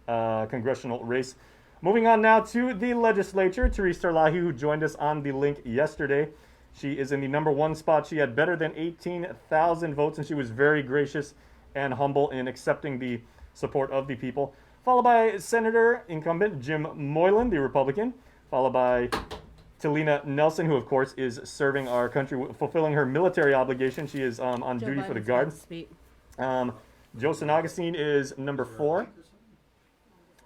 congressional race. Moving on now to the legislature. Therese Terlahi, who joined us on the link yesterday. She is in the number 1 spot. She had better than 18,000 votes, and she was very gracious and humble in accepting the support of the people. Followed by Senator incumbent Jim Moylan, the Republican. Followed by Talina Nelson, who of course is serving our country, fulfilling her military obligation. She is on Joe duty for the Biden's Guard. about to speak. Joe San Augustine is number 4.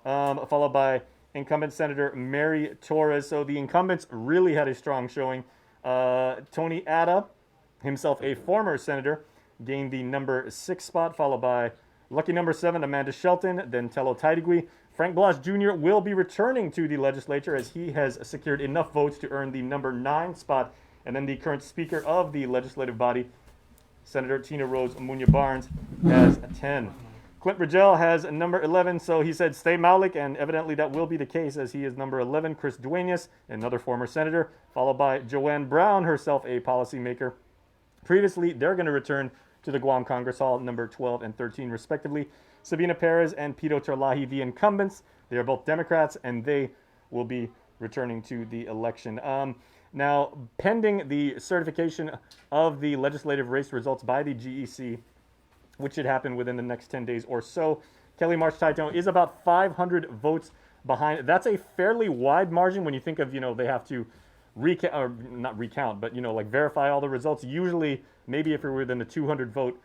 Followed by incumbent Senator Mary Torres. So the incumbents really had a strong showing. Tony Atta, himself a former senator, gained the number 6 spot, followed by lucky number 7, Amanda Shelton, then Tello Taitigui. Frank Blas Jr. will be returning to the legislature as he has secured enough votes to earn the number 9 spot And then the current Speaker of the legislative body, Senator Tina Rose Munya Barnes, has 10. Clint Bridgell has number 11, so he said stay Maulik, and evidently that will be the case as he is number 11. Chris Duenas, another former senator, followed by Joanne Brown, herself a policymaker. Previously, they're going to return to the Guam Congress Hall, number 12 and 13, respectively. Sabina Perez and Pito Terlahi, the incumbents. They are both Democrats, and they will be returning to the election. Now, pending the certification of the legislative race results by the GEC, which should happen within the next 10 days or so, Kelly March Taitone is about 500 votes behind. That's a fairly wide margin when you think of, they have to recount, or not recount, but, like verify all the results. Usually, maybe if you're within the 200 vote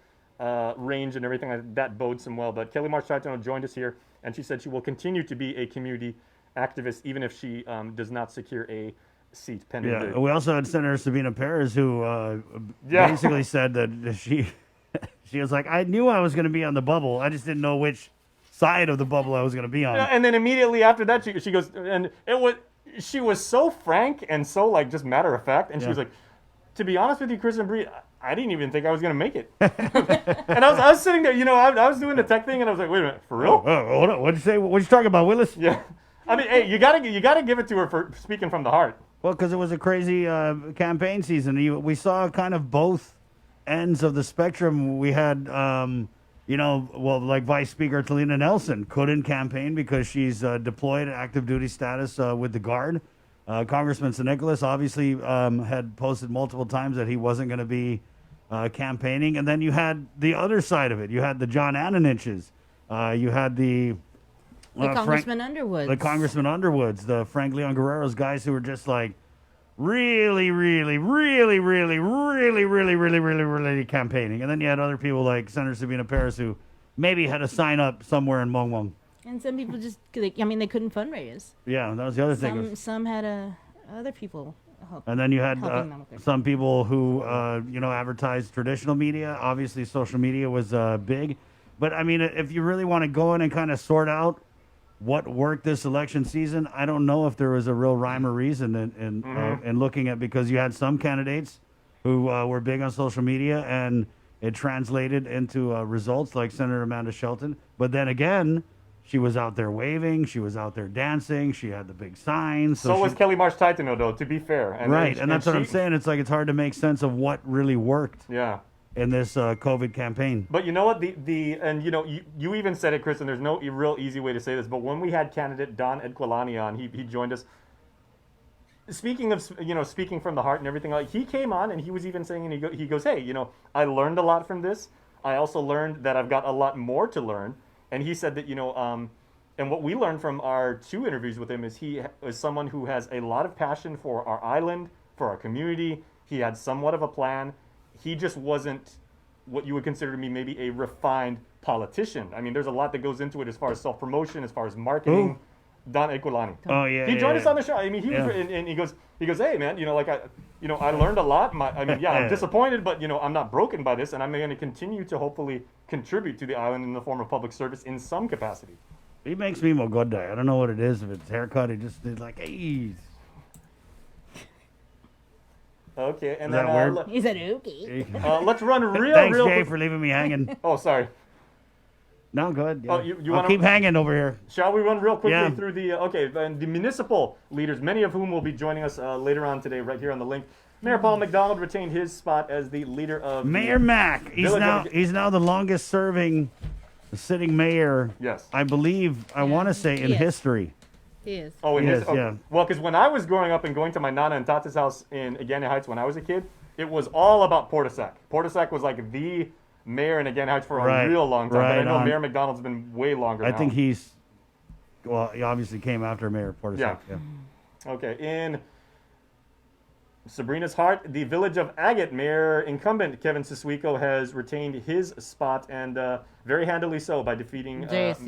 range and everything, that bodes some well. But Kelly March Taitone joined us here, and she said she will continue to be a community activist even if she does not secure a seat pending. Yeah, we also had Senator Sabina Perez who basically said that she was like, I knew I was going to be on the bubble. I just didn't know which side of the bubble I was going to be on. And then immediately after that, she goes, and she was so frank and so just matter of fact. And she was like, to be honest with you, Chris and Bree, I didn't even think I was going to make it. And I was sitting there, I was doing the tech thing and I was like, wait a minute, for real? Hold on. What'd you say? What'd you talking about, Willis? Yeah. I mean, hey, you gotta give it to her for speaking from the heart. Well, because it was a crazy campaign season. We saw kind of both ends of the spectrum. We had, like Vice Speaker Talina Nelson couldn't campaign because she's deployed active duty status with the Guard. Congressman San Nicolas obviously had posted multiple times that he wasn't going to be campaigning. And then you had the other side of it. You had the John Annaniches. You had the Congressman Underwoods. The Congressman Underwoods, the Frank Leon Guerrero's guys who were just like really campaigning. And then you had other people like Senator Sabina Perez who maybe had to sign up somewhere in Mongmong. And some people just, they couldn't fundraise. Yeah, that was the other thing. Some had other people help. And then you had helping them with their some people who, advertised traditional media. Obviously, social media was big. But, I mean, if you really want to go in and kind of sort out what worked this election season, I don't know if there was a real rhyme or reason in looking at, because you had some candidates who were big on social media and it translated into results like Senator Amanda Shelton. But then again, she was out there waving, she was out there dancing, she had the big signs. So was Kelly March Taitone, though, to be fair. And that's what I'm saying. It's like it's hard to make sense of what really worked. Yeah. In this COVID campaign. But you know what? You even said it, Chris, and there's no real easy way to say this, but when we had candidate Don Edquilani on, he joined us. Speaking of, speaking from the heart and everything, he came on and he was even saying, and he goes, hey, I learned a lot from this. I also learned that I've got a lot more to learn. And he said that, and what we learned from our 2 interviews with him is he is someone who has a lot of passion for our island, for our community. He had somewhat of a plan. He just wasn't what you would consider to be maybe a refined politician. I mean, there's a lot that goes into it as far as self-promotion, as far as marketing. Don Edquilani. Oh yeah. He joined us on the show. I mean, he was, and he goes, hey man, I learned a lot. I'm disappointed, but I'm not broken by this, and I'm going to continue to hopefully contribute to the island in the form of public service in some capacity. He makes me Mogodai. I don't know what it is. If it's haircut, he just did like, hey. Okay, and is then that weird? He said, okay. Let's run real. Thanks, real Jay, quick. for leaving me hanging. Oh, sorry. No, good. Yeah. Oh, you I'll keep hanging over here. Shall we run real quickly through the the municipal leaders, many of whom will be joining us later on today, right here on the link. Mayor Paul McDonald retained his spot as the leader of Mayor Mac. He's now the longest serving sitting mayor. Yes, I believe. I want to say in history. He is. Oh, he is. Yeah. Well, because when I was growing up and going to my Nana and Tata's house in Agana Heights when I was a kid, it was all about Portasac. Portasac was like the mayor in Agana Heights for a real long time. But I know Mayor McDonald's been way longer now. I think he obviously came after Mayor Portasac. Yeah. Okay. In Sabrina's heart, the village of Agate, Mayor incumbent Kevin Siswico has retained his spot, and very handily so by defeating. Jace,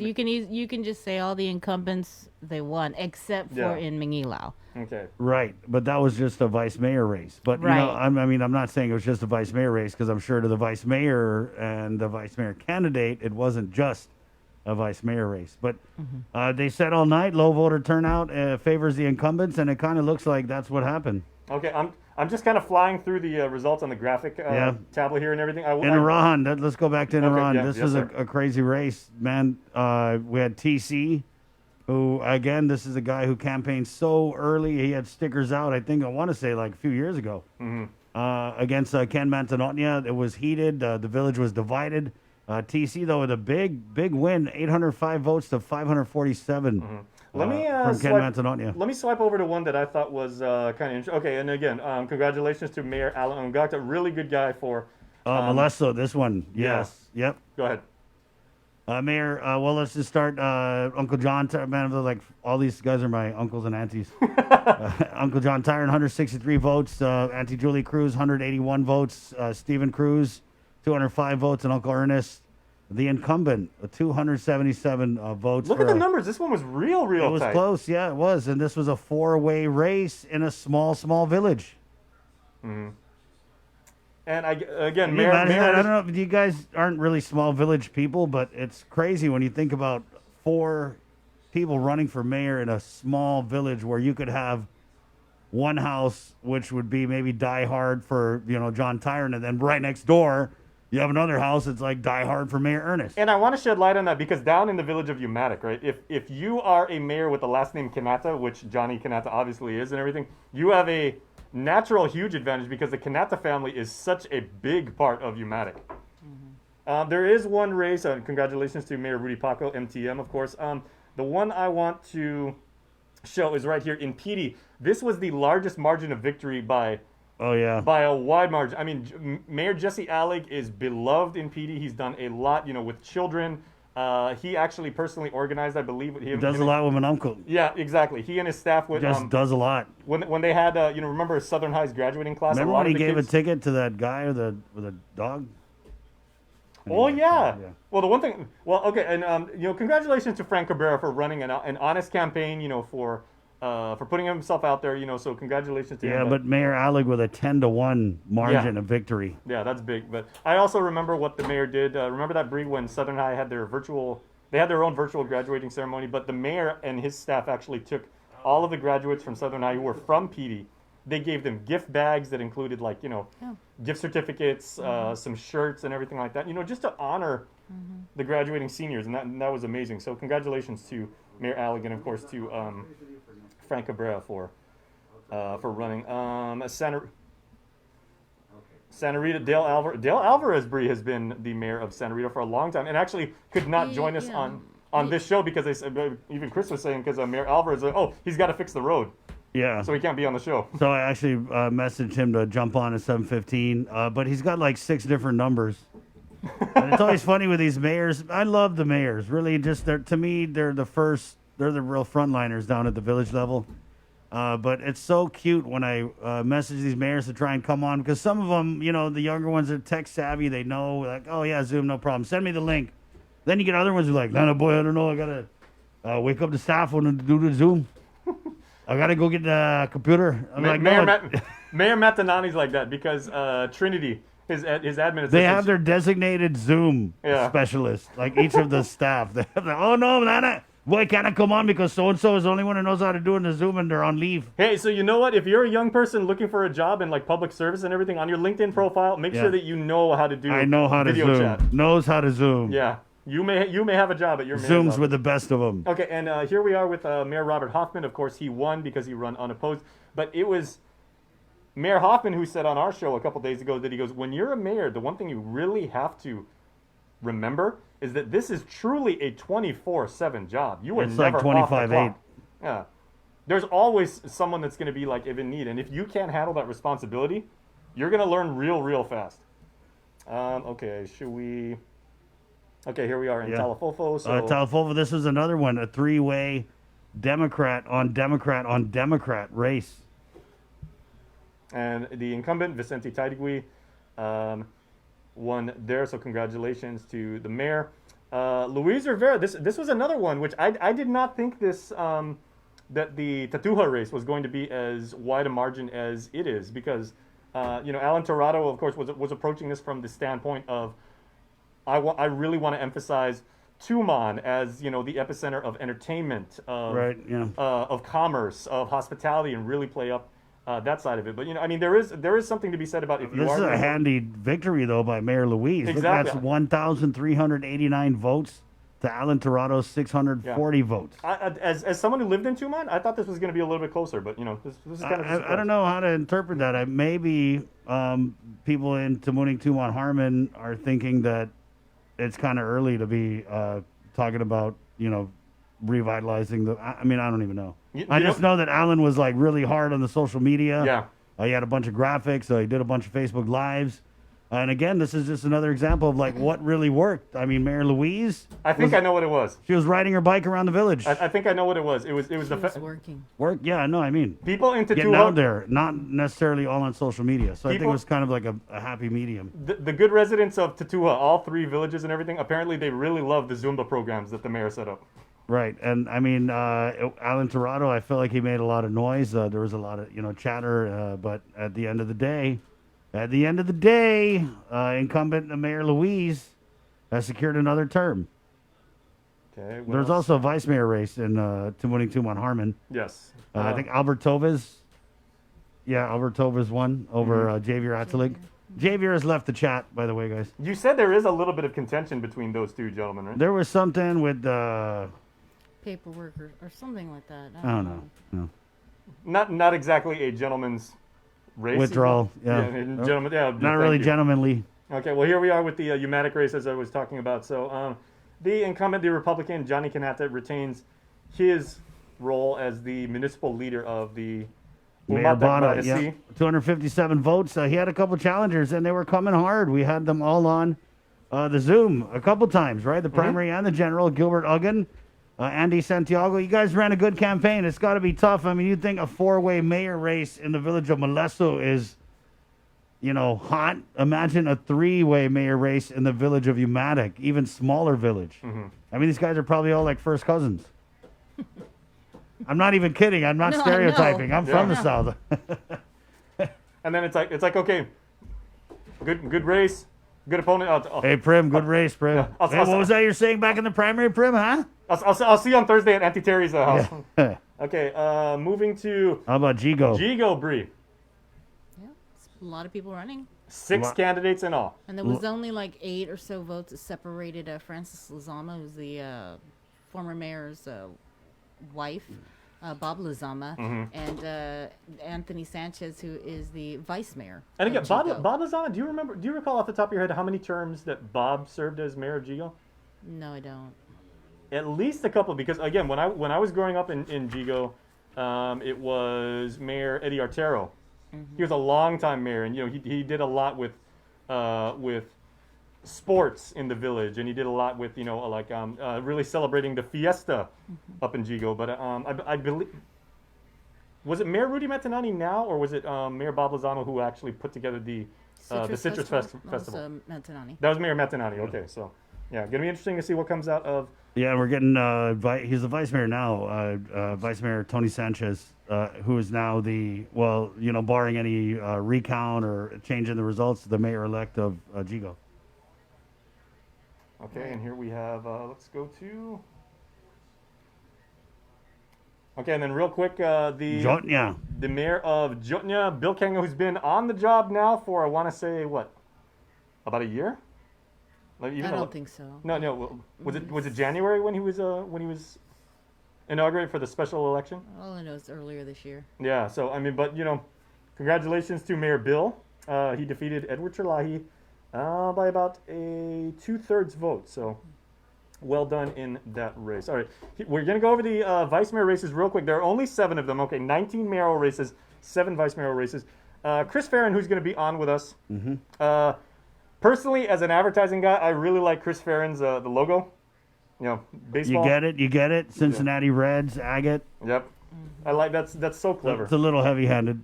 you can just say all the incumbents they won, except for in Mangilao. Okay. Right, but that was just a vice mayor race. But I'm not saying it was just a vice mayor race, because I'm sure to the vice mayor and the vice mayor candidate, it wasn't just a vice mayor race. But they said all night low voter turnout favors the incumbents, and it kind of looks like that's what happened. Okay, I'm just kind of flying through the results on the graphic tablet here and everything. In Iran, let's go back to Iran. yeah, This yes, was sir. a crazy race, man. We had TC, who, again, this is a guy who campaigned so early. He had stickers out, I want to say, like a few years ago. Against Ken Mantanotnia. It was heated. The village was divided. TC, though, with a big win, 805 votes to 547 Let me from Ken Mantanotnia. Let me swipe over to one that I thought was kind of interesting. Okay, and again, congratulations to Mayor Alan Ongata. Really good guy for... Molesto, this one. Yes. Yep. Go ahead. Mayor, well, let's just start. Uncle John, man, like all these guys are my uncles and aunties. Uncle John Tyron, 163 votes. Auntie Julie Cruz, 181 votes. Stephen Cruz, 205 votes. And Uncle Ernest, the incumbent, 277 votes. Look at the numbers. This one was real It was tight. close. Yeah, it was. And this was a four-way race in a small village. And again, Can you imagine that? I don't know if you guys aren't really small village people, but it's crazy when you think about 4 people running for mayor in a small village where you could have one house, which would be maybe Die Hard for John Tyron, and then right next door you have another house that's like Die Hard for Mayor Ernest. And I want to shed light on that because down in the village of Umatic, right? If you are a mayor with the last name Kanata, which Johnny Kanata obviously is and everything, you have a natural huge advantage because the Kanata family is such a big part of Umatic. There is one race, congratulations to Mayor Rudy Paco, MTM, of course. The one I want to show is right here in PD. This was the largest margin of victory by a wide margin. I mean, Mayor Jesse Allig is beloved in PD. He's done a lot, with children. He actually personally organized, I believe. He does a lot with an uncle. Yeah, exactly. He and his staff would does a lot. When they had, remember Southern High's graduating class? Remember a lot when he of the gave kids, a ticket to that guy with a dog? Oh yeah. Well, the one thing. Well, okay, and congratulations to Frank Cabrera for running an honest campaign. For putting himself out there. So congratulations to him. Yeah, but Mayor Allig with a 10-1 margin of victory. Yeah, that's big. But I also remember what the mayor did. Remember that, Bree, when Southern High had their own virtual graduating ceremony, but the mayor and his staff actually took all of the graduates from Southern High who were from PD. They gave them gift bags that included gift certificates, some shirts and everything like that, just to honor the graduating seniors. And that was amazing. So congratulations to Mayor Allig and, of course, to Frank Cabrera for running. Santa Rita, Dale Alvarez, Bree, has been the mayor of Santa Rita for a long time and actually could not join us on this show because they said, even Chris was saying, because Mayor Alvarez, he's got to fix the road. Yeah. So he can't be on the show. So I actually messaged him to jump on at 7:15, but he's got like 6 different numbers. And it's always funny with these mayors. I love the mayors. Really, to me, they're the real frontliners down at the village level. But it's so cute when I message these mayors to try and come on because some of them, the younger ones are tech savvy. They know, like, oh yeah, Zoom, no problem. Send me the link. Then you get other ones who are like, no, boy, I don't know. I gotta wake up the staff and do the Zoom. I gotta go get the computer. I'm like, Mayor Matanani's like that because Trinity, his admin. They have their designated Zoom specialist, like each of the staff. They have oh no, Nana, boy, can't I come on because so and so is the only one who knows how to do it in the Zoom and they're on leave. Hey, so you know what? If you're a young person looking for a job in like public service and everything, on your LinkedIn profile, make sure that you know how to do. I know how video to Zoom. chat. Knows how to Zoom. Yeah. You may have a job at your mayor's Zooms office. with the best of them. Okay, and here we are with Mayor Robert Hoffman. Of course, he won because he ran unopposed. But it was Mayor Hoffman who said on our show a couple days ago that he goes, when you're a mayor, the one thing you really have to remember is that this is truly a 24/7 job. You are It's never like off the 25/8. clock. Yeah. There's always someone that's going to be like in need. And if you can't handle that responsibility, you're going to learn real fast. Okay, should we... Okay, here we are in Talafofo. So Talafofo, this was another one, a 3-way Democrat on Democrat race. And the incumbent, Vicente Taidigui, won there, so congratulations to the mayor. Luis Rivera, this was another one, which I did not think this that the Tatuha race was going to be as wide a margin as it is, because Alan Torado, of course, was approaching this from the standpoint of I really want to emphasize Tuman as the epicenter of entertainment, of commerce, of hospitality, and really play up that side of it. But I mean, there is something to be said about if you This are is a gonna vote. handy victory, though, by Mayor Louise. Exactly. Look, that's 1,389 votes to Alan Toronto's 640 votes. As someone who lived in Tumon, I thought this was going to be a little bit closer, but this is kind of. I don't know how to interpret that. Maybe people in Tamuning Tumon Harmon are thinking that it's kind of early to be talking about revitalizing the. I mean, I don't even know. I just know that Alan was like really hard on the social media. Yeah. He had a bunch of graphics. He did a bunch of Facebook Lives. And again, this is just another example of like what really worked. I mean, Mayor Louise. I think I know what it was. She was riding her bike around the village. I think I know what it was. It was the working. Work, yeah, no, I mean people in getting Tatua out there, not necessarily all on social media. So I think it People- was kind of like a happy medium. The good residents of Tatua, all 3 villages and everything. Apparently, they really love the Zumba programs that the mayor set up. Right, and I mean, Alan Toronto, I feel like he made a lot of noise. There was a lot of chatter, but at the end of the day, incumbent Mayor Louise has secured another term. Okay. There's also a vice mayor race in Tamuning Tumon Harmon. Yes. I think Albert Tova's won over Javier Atzalig. Javier has left the chat, by the way, guys. You said there is a little bit of contention between those 2 gentlemen, right? There was something with Paperwork or something like that. I don't know. No. Not exactly a gentleman's race. Withdrawal, yeah. Gentlemen, yeah. Not thank really you. gentlemanly. Okay, well, here we are with the Umatic race, as I was talking about. So, the incumbent, the Republican, Johnny Kanata, retains his role as the municipal leader of the Mayor Umatak Bada, Badasi. yeah. 257 votes. He had a couple challengers, and they were coming hard. We had them all on the Zoom a couple times, right? The primary and the general. Gilbert Uggan, Andy Santiago. You guys ran a good campaign. It's got to be tough. I mean, you'd think a 4-way mayor race in the village of Molesto is, hot. Imagine a 3-way mayor race in the village of Umatic, even smaller village. I mean, these guys are probably all like first cousins. I'm not even kidding. I'm not No, I stereotyping. know. I'm from the Yeah. South. And then it's like okay, good race, good opponent. Hey, Prim, good race, Prim. Yeah, Hey, what was that you're saying back in the primary, Prim, huh? I'll see you on Thursday at Auntie Terry's house. Yeah. Okay, moving to How about Jigo? Jigo Bree. A lot of people running. 6 candidates in all. And there was only like 8 or so votes that separated Francis Lizama, who's the former mayor's wife, Bob Lizama, and Anthony Sanchez, who is the vice mayor. And again, of Bob Jigo. Lozana, do you recall off the top of your head how many terms that Bob served as mayor of Jigo? No, I don't. At least a couple, because again, when I was growing up in Jigo, it was Mayor Eddie Artero. He was a long-time mayor, and he did a lot with sports in the village, and he did a lot with really celebrating the fiesta up in Jigo. But I believe, was it Mayor Rudy Metanani now, or was it Mayor Bob Lozano who actually put together the Citrus Festival? That was, Metanani. That was Mayor Metanani. Okay, so yeah, gonna be interesting to see what comes out of. Yeah, we're getting, he's the vice mayor now, Vice Mayor Tony Sanchez, who is now barring any recount or change in the results, the mayor-elect of Jigo. Okay, and here we have, let's go to... Okay, and then real quick, Jotnya. The mayor of Jotnya, Bill Kanga, who's been on the job now for, I want to say, what, about a year? I don't think so. No. Was it January when he was inaugurated for the special election? All I know is earlier this year. Yeah. So I mean, but congratulations to Mayor Bill. He defeated Edward Terlahi by about a 2/3 vote. So well done in that race. All right, we're gonna go over the vice mayor races real quick. There are only 7 of them. Okay, 19 mayoral races, 7 vice mayoral races. Chris Farron, who's gonna be on with us. Personally, as an advertising guy, I really like Chris Farron's the logo. Baseball. You get it. Cincinnati Reds, agate. Yep. I like that's so clever. It's a little heavy-handed.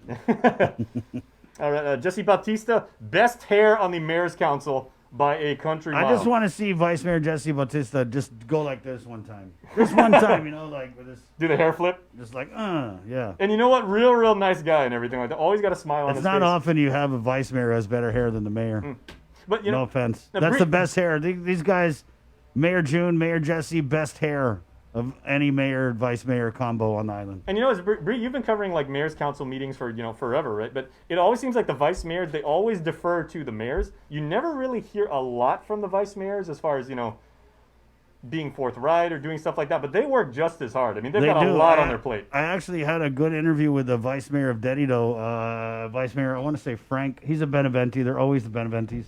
All right, Jesse Bautista, best hair on the mayor's council by a country mile. I just want to see Vice Mayor Jesse Bautista just go like this one time. Just one time, like with this. Do the hair flip? Just like, yeah. And you know what? Real nice guy and everything like that. Always got a smile on his face. It's not often you have a vice mayor who has better hair than the mayor. But no offense. That's the best hair. These guys, Mayor June, Mayor Jesse, best hair of any mayor, vice mayor combo on the island. And you know, Bree, you've been covering like mayor's council meetings for forever, right? But it always seems like the vice mayor, they always defer to the mayors. You never really hear a lot from the vice mayors as far as being forthright or doing stuff like that. But they work just as hard. I mean, they've got a lot on their plate. I actually had a good interview with the vice mayor of Dedido, vice mayor. I want to say Frank. He's a Beneventi. They're always the Beneventis.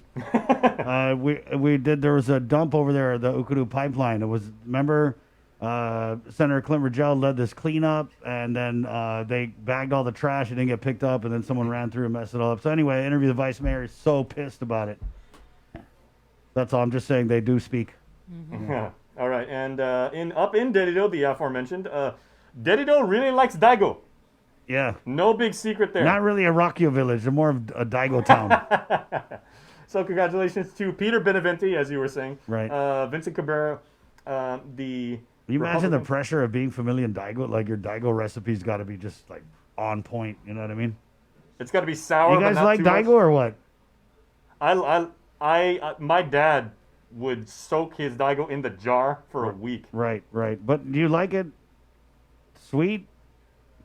There was a dump over there, the Ukuru pipeline. It was, remember. Senator Clint Rigel led this cleanup, and then they bagged all the trash. It didn't get picked up, and then someone ran through and messed it all up. So anyway, I interviewed the vice mayor. He's so pissed about it. That's all. I'm just saying they do speak. Yeah. All right. And up in Dedido, the aforementioned, Dedido really likes Daigo. Yeah. No big secret there. Not really a Rockio village. They're more of a Daigo town. So congratulations to Peter Beneventi, as you were saying. Right. Vincent Cabrera, the... Can you imagine the pressure of being familiar in Daigo? Like, your Daigo recipe's got to be just, like, on point. You know what I mean? It's got to be sour, You guys but not like too Daigo much. or what? My dad would soak his Daigo in the jar for a week. Right. But do you like it sweet,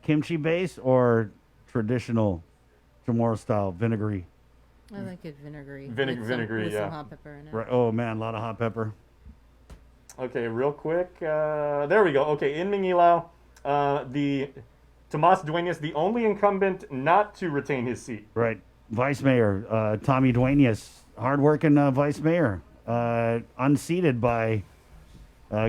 kimchi base, or traditional Chamorro style, vinegary? I like it vinegary. Vinegary, with yeah. some hot pepper in it. Right. Oh, man, a lot of hot pepper. Okay, real quick. There we go. Okay, in Mingilao, the Tomas Duenas, the only incumbent not to retain his seat. Right. Vice Mayor Tommy Duenas, hardworking vice mayor, unseated by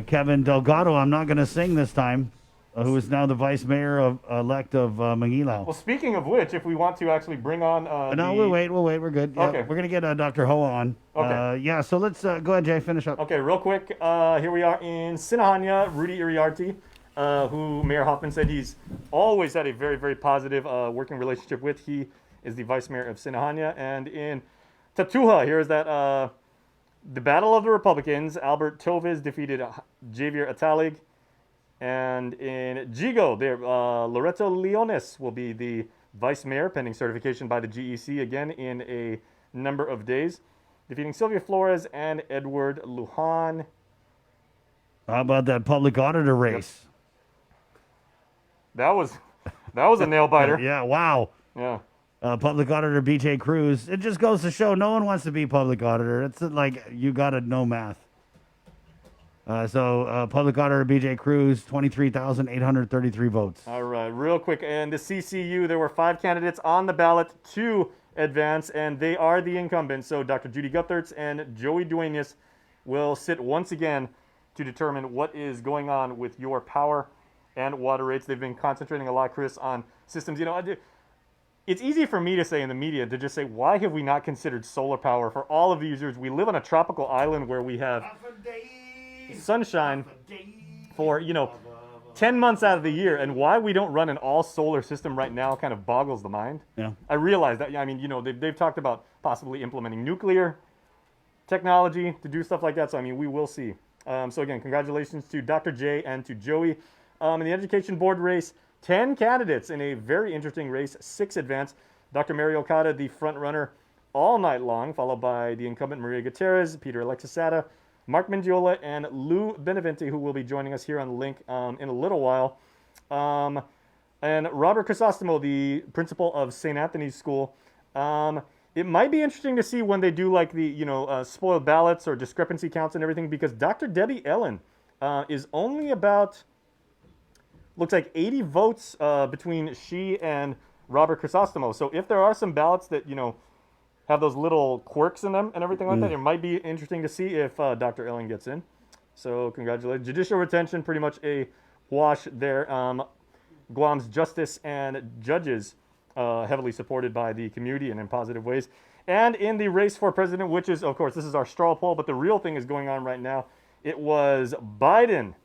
Kevin Delgado. I'm not going to sing this time, who is now the vice mayor elect of Mangilao. Well, speaking of which, if we want to actually bring on... We'll wait. We're good. Yeah, Okay. We're going to get Dr. Hoa on. Okay. So let's go ahead, Jay, finish up. Okay, real quick. Here we are in Sinahanya, Rudy Iriarte, who Mayor Hoffman said he's always had a very, very positive working relationship with. He is the vice mayor of Sinahanya. And in Tatuha, here is that the Battle of the Republicans. Albert Toves defeated Javier Atalig. And in Jigo, there, Loreto Leones will be the vice mayor, pending certification by the GEC again in a number of days, defeating Sylvia Flores and Edward Lujan. How about that public auditor race? That was a nail biter. Yeah, wow. Yeah. Public auditor BJ Cruz. It just goes to show no one wants to be public auditor. It's like you got to know math. Public auditor BJ Cruz, 23,833 votes. All right, real quick. And the CCU, there were 5 candidates on the ballot to advance, and they are the incumbents. So Dr. Judy Guthertz and Joey Duenas will sit once again to determine what is going on with your power and water rates. They've been concentrating a lot, Chris, on systems. It's easy for me to say in the media to just say, why have we not considered solar power for all of the users? We live on a tropical island where we have sunshine for 10 months out of the year, and why we don't run an all solar system right now kind of boggles the mind. Yeah. I realize that. I mean, they've talked about possibly implementing nuclear technology to do stuff like that. So I mean, we will see. So again, congratulations to Dr. J and to Joey. In the education board race, 10 candidates in a very interesting race, 6 advance. Dr. Mary Okada, the front runner all night long, followed by the incumbent Maria Gutierrez, Peter Alexisada, Mark Mendiola, and Lou Beneventi, who will be joining us here on the link in a little while. And Robert Crisostomo, the principal of St. Anthony's School. It might be interesting to see when they do like the spoiled ballots or discrepancy counts and everything, because Dr. Debbie Ellen is only about, looks like 80 votes between she and Robert Crisostomo. So if there are some ballots that, have those little quirks in them and everything like that, it might be interesting to see if Dr. Ellen gets in. So congratulations. Judicial retention, pretty much a wash there. Guam's justice and judges heavily supported by the community and in positive ways. And in the race for president, which is, of course, this is our straw poll, but the real thing is going on right now. It was Biden,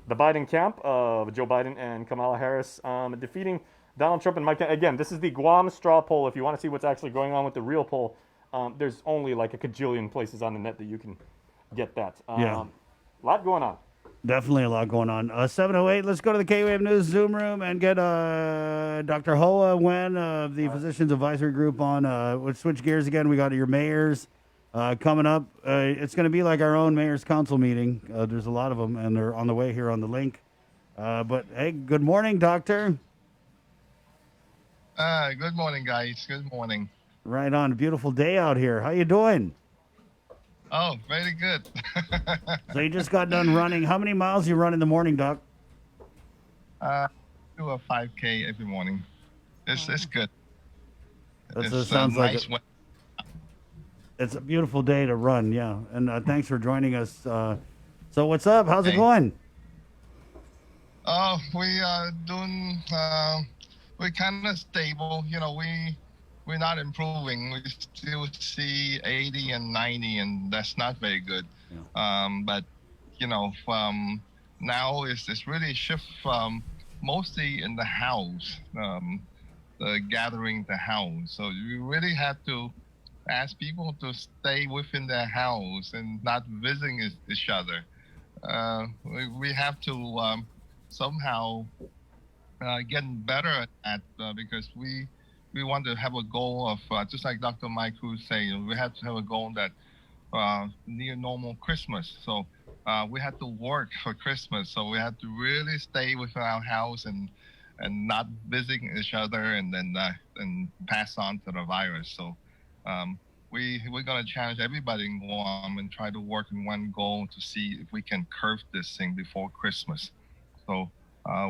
the Biden camp of Joe Biden and Kamala Harris defeating Donald Trump and Mike. Again, this is the Guam straw poll. If you want to see what's actually going on with the real poll, there's only like a cajillion places on the net that you can get that. Yeah. A lot going on. Definitely a lot going on. 708, let's go to the KWAM News Zoom room and get Dr. Hoa Nguyen of the Physicians Advisory Group on. Let's switch gears again. We got your mayors coming up. It's going to be like our own mayor's council meeting. There's a lot of them, and they're on the way here on the link. But hey, good morning, Doctor. Good morning, guys. Good morning. Right on. A beautiful day out here. How you doing? Oh, very good. So you just got done running. How many miles you run in the morning, Doc? Do a 5K every morning. It's good. That sounds like nice it's a beautiful day to run, yeah. And thanks for joining us. So what's up? How's it going? Oh, we are doing. We're kind of stable. You know, we're not improving. We still see 80 and 90, and that's not very good. Yeah. But you know, now it's really shift mostly in the house, the gathering the house. So you really have to ask people to stay within their house and not visiting each other. We have to somehow getting better at because we want to have a goal of just like Dr. Mike Cruz saying, we have to have a goal that near normal Christmas. So we have to work for Christmas. So we have to really stay within our house and not visiting each other and then and pass on to the virus. So we're going to challenge everybody in Guam and try to work in one goal to see if we can curb this thing before Christmas. So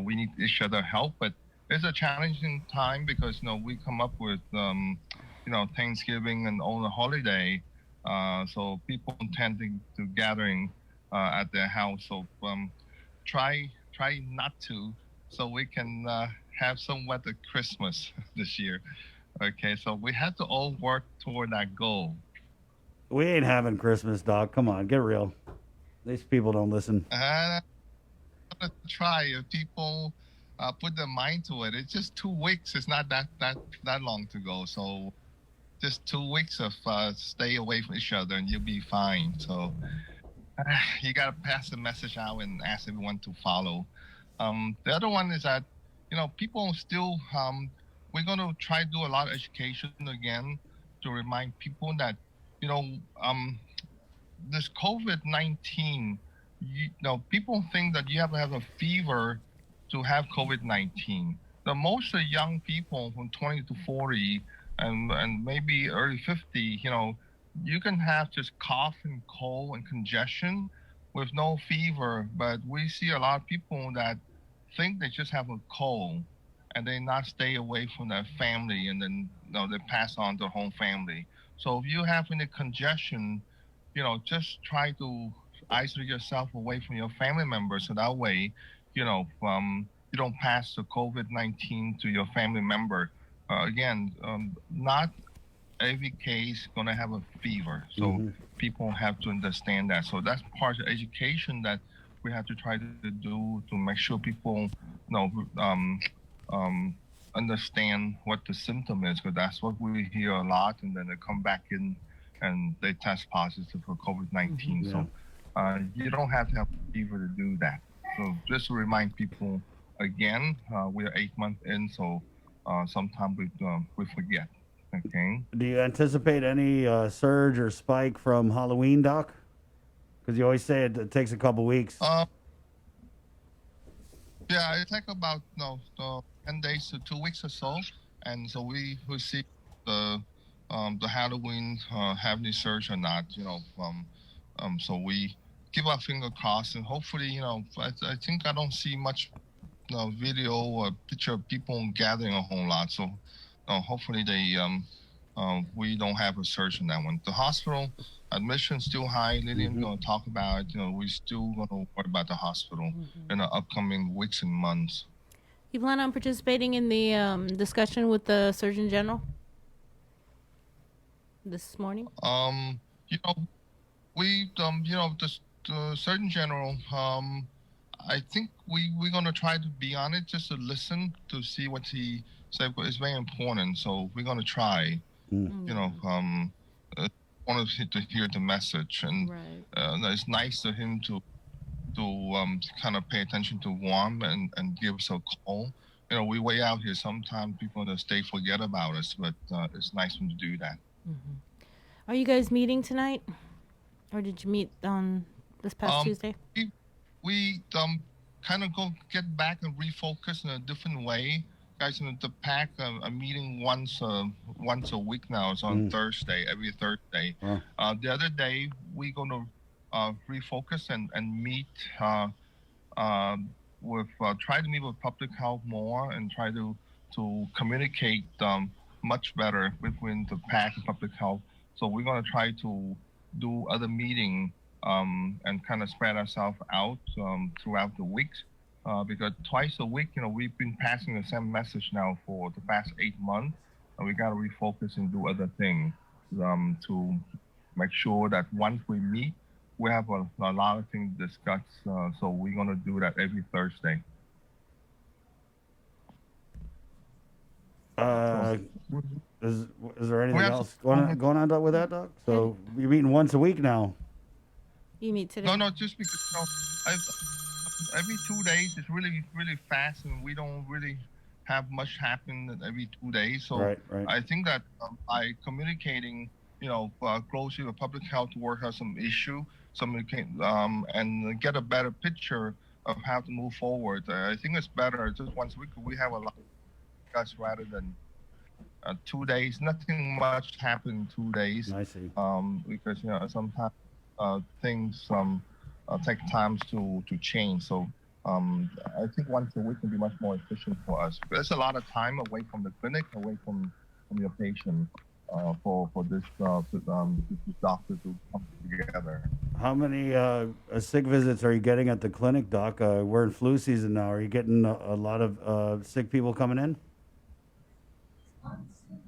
we need each other help, but it's a challenging time because we come up with Thanksgiving and all the holiday, so people intending to gathering at their house. So try not to, so we can have somewhat a Christmas this year. Okay, so we have to all work toward that goal. We ain't having Christmas, Doc. Come on, get real. These people don't listen. I'm gonna try if people put their mind to it. It's just 2 weeks. It's not that long to go. So just 2 weeks of stay away from each other and you'll be fine. So you got to pass the message out and ask everyone to follow. The other one is that, people still, we're going to try to do a lot of education again to remind people that, this COVID-19, people think that you have to have a fever to have COVID-19. The most of young people from 20 to 40 and maybe early 50, you can have just cough and cold and congestion with no fever, but we see a lot of people that think they just have a cold and they not stay away from their family and then they pass on to their whole family. So if you have any congestion, just try to isolate yourself away from your family members so that way, you don't pass the COVID-19 to your family member. Again, not every case going to have a fever. So people have to understand that. So that's part of education that we have to try to do to make sure people understand what the symptom is, because that's what we hear a lot, and then they come back in and they test positive for COVID-19. So you don't have to have a fever to do that. So just to remind people again, we're 8 months in, so sometimes we forget. Okay. Do you anticipate any surge or spike from Halloween, Doc? Because you always say it takes a couple weeks. Yeah, it takes about 10 days to 2 weeks or so, and so we will see the Halloween have any surge or not. So we keep our finger crossed, and hopefully, I think I don't see much video or picture of people gathering a whole lot. So hopefully we don't have a surge in that one. The hospital admission still high. Lillian's going to talk about it. We're still going to worry about the hospital in the upcoming weeks and months. You plan on participating in the discussion with the Surgeon General this morning? The Surgeon General, I think we're going to try to be on it just to listen to see what he said. It's very important, so we're going to try. Wanted to hear the message, and it's nice to him to kind of pay attention to Guam and give us a call. We way out here. Sometimes people in the state forget about us, but it's nice of him to do that. Are you guys meeting tonight? Or did you meet on this past Tuesday? We kind of get back and refocus in a different way. Guys, the PAC are meeting once a week now. It's on Thursday, every Thursday. The other day, we're going to refocus and meet try to meet with public health more and try to communicate much better between the PAC and public health. So we're going to try to do other meeting and kind of spread ourselves out throughout the weeks. Because twice a week, we've been passing the same message now for the past 8 months, and we got to refocus and do other things to make sure that once we meet, we have a lot of things discussed. So we're going to do that every Thursday. Is there anything else going on with that, Doc? So you're meeting once a week now. You meet today? No, just because every 2 days is really, really fast, and we don't really have much happen every 2 days. So right. I think that by communicating, closely with public health to work out some issue, and get a better picture of how to move forward. I think it's better just once a week. We have a lot of discuss rather than 2 days. Nothing much happened in 2 days. I see. Because sometimes things take time to change. So I think once a week can be much more efficient for us. There's a lot of time away from the clinic, away from your patient for this doctor to come together. How many sick visits are you getting at the clinic, Doc? We're in flu season now. Are you getting a lot of sick people coming in?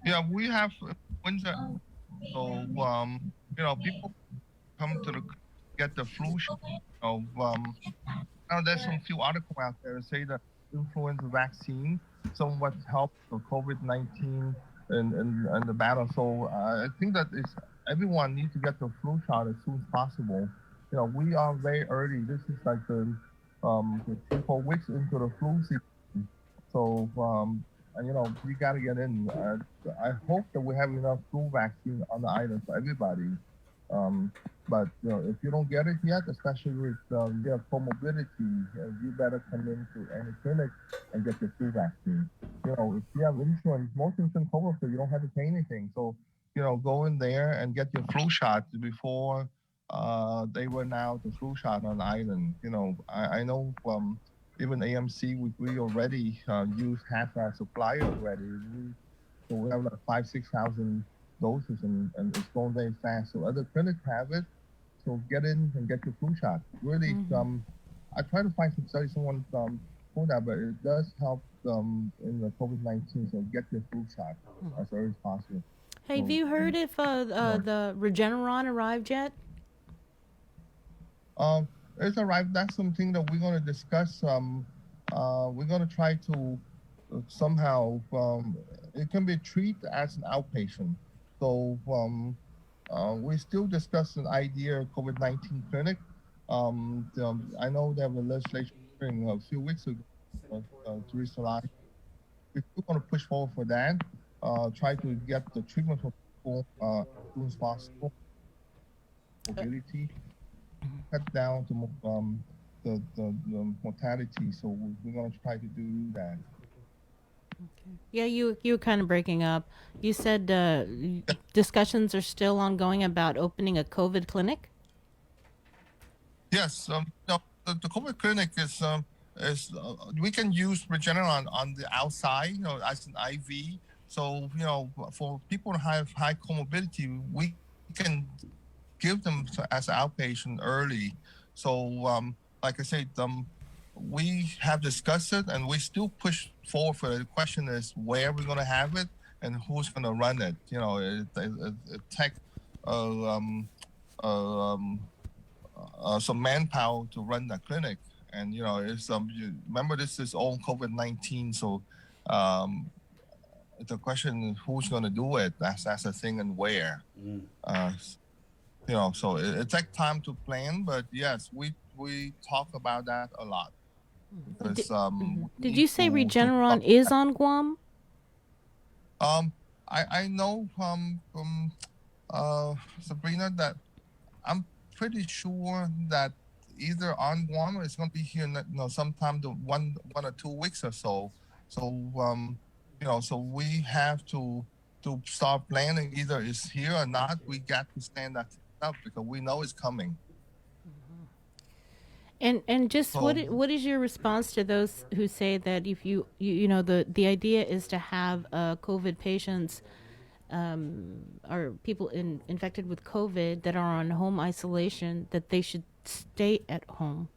Yeah, we have influenza. So people come to get the flu shot. Now there's some few articles out there that say that influenza vaccine somewhat helped the COVID-19 and the battle. So I think that everyone needs to get the flu shot as soon as possible. We are very early. This is like the 3-4 weeks into the flu season. So we got to get in. I hope that we have enough flu vaccine on the island for everybody. But if you don't get it yet, especially with your comorbidity, you better come into any clinic and get your flu vaccine. If you have insurance, most insurance covers so you don't have to pay anything. So go in there and get your flu shot before they run out the flu shot on the island. I know even AMC we already use half our supply already. So we have like 5,000-6,000 doses, and it's going very fast. So other clinics have it. So get in and get your flu shot. Really, I try to find some studies, someone for that, but it does help in the COVID-19. So get your flu shot as early as possible. Hey, have you heard if the Regeneron arrived yet? It's arrived. That's something that we're going to discuss. We're going to try to somehow, it can be treated as an outpatient. So we still discuss an idea of COVID-19 clinic. I know there was legislation a few weeks ago, Theresa Lai. We're still going to push forward for that. Try to get the treatment for people as soon as possible. Mobility, cut down the mortality. So we're going to try to do that. Okay. Yeah, you were kind of breaking up. You said discussions are still ongoing about opening a COVID clinic? Yes. The COVID clinic is we can use Regeneron on the outside, as an IV. So, for people who have high comorbidity, we can give them as outpatient early. So, like I said, we have discussed it, and we still push forward for it. The question is where we're going to have it and who's going to run it. It takes some manpower to run the clinic. And, it's remember, this is all COVID-19, so the question is who's going to do it. That's the thing, and where. So it takes time to plan, but yes, we talk about that a lot. Because, did you say Regeneron is on Guam? I know Sabrina, that I'm pretty sure that either on Guam or it's going to be here, sometime the 1 or 2 weeks or so. So, so we have to start planning. Either it's here or not. We got to stand that up because we know it's coming. And just So- what is your response to those who say that if you know the idea is to have COVID patients or people infected with COVID that are on home isolation, that they should stay at home,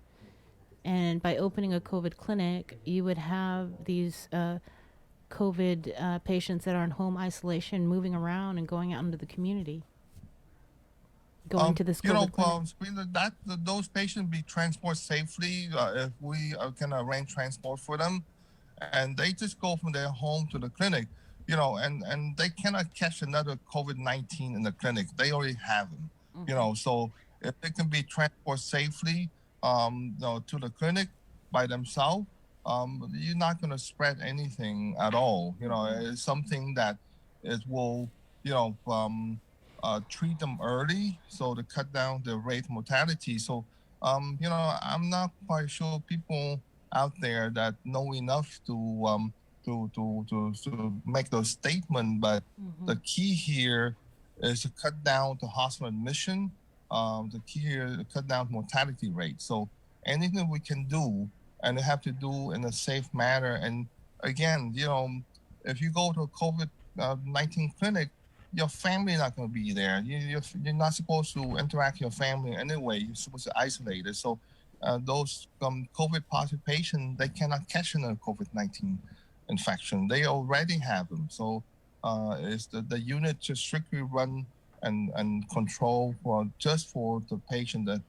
and by opening a COVID clinic, you would have these COVID patients that are in home isolation moving around and going out into the community, going to this COVID clinic. Sabrina, those patients be transported safely if we can arrange transport for them, and they just go from their home to the clinic, and they cannot catch another COVID-19 in the clinic. They already have them, so if they can be transported safely, to the clinic by themselves, you're not going to spread anything at all. It's something that it will, treat them early, so to cut down the rate of mortality. So, I'm not quite sure people out there that know enough to make those statements. But the key here is to cut down the hospital admission. The key here is to cut down mortality rate. So anything we can do, and we have to do in a safe manner. And again, if you go to a COVID-19 clinic, your family not going to be there. You're not supposed to interact with your family anyway. You're supposed to isolate it. So those COVID positive patients, they cannot catch another COVID-19 infection. They already have them. So it's the unit to strictly run and control just for the patient that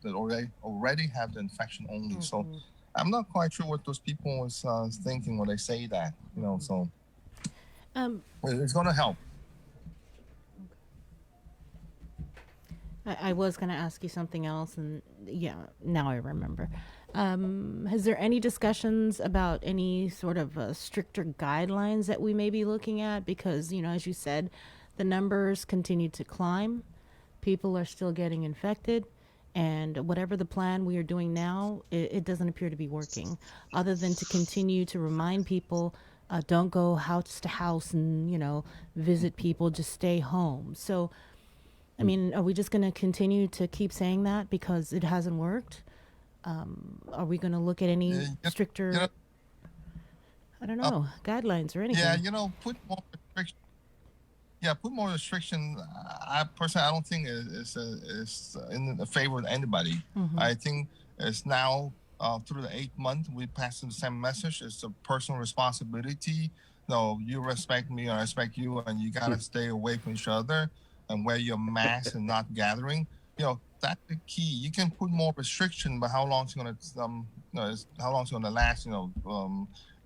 already have the infection only. So I'm not quite sure what those people is thinking when they say that. So it's going to help. I was going to ask you something else, and now I remember. Has there any discussions about any sort of stricter guidelines that we may be looking at? Because, as you said, the numbers continue to climb. People are still getting infected. And whatever the plan we are doing now, it doesn't appear to be working, other than to continue to remind people, don't go house to house and, visit people, just stay home. So, I mean, are we just going to continue to keep saying that because it hasn't worked? Are we going to look at any stricter, I don't know, guidelines or anything? Yeah, put more restrictions. Yeah, put more restriction. I personally, I don't think is in the favor of anybody. I think it's now through the 8 months we passed the same message. It's a personal responsibility. You respect me, I respect you, and you gotta stay away from each other and wear your mask and not gathering. That's the key. You can put more restriction, but how long it's gonna last?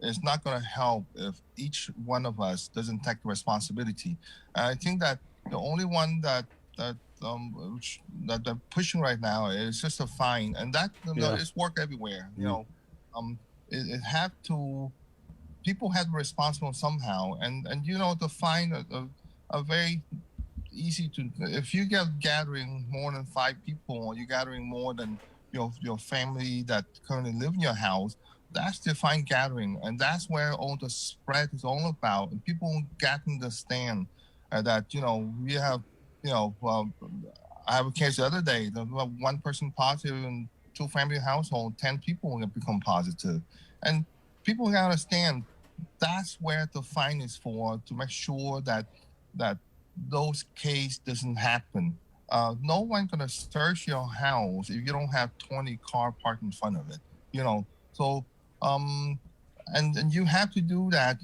It's not going to help if each one of us doesn't take the responsibility. I think that the only one that they're pushing right now is just a fine, and that it's work everywhere. It have to. People have to be responsible somehow, and the fine are very easy to. If you get gathering more than 5 people, or you're gathering more than your family that currently live in your house, that's the fine gathering, and that's where all the spread is all about. And people get to understand that we have I have a case the other day. One person positive in 2 family household, 10 people will become positive, and people gotta understand that's where the fine is for, to make sure that those cases doesn't happen. No one gonna search your house if you don't have 20 car parked in front of it. So. And you have to do that.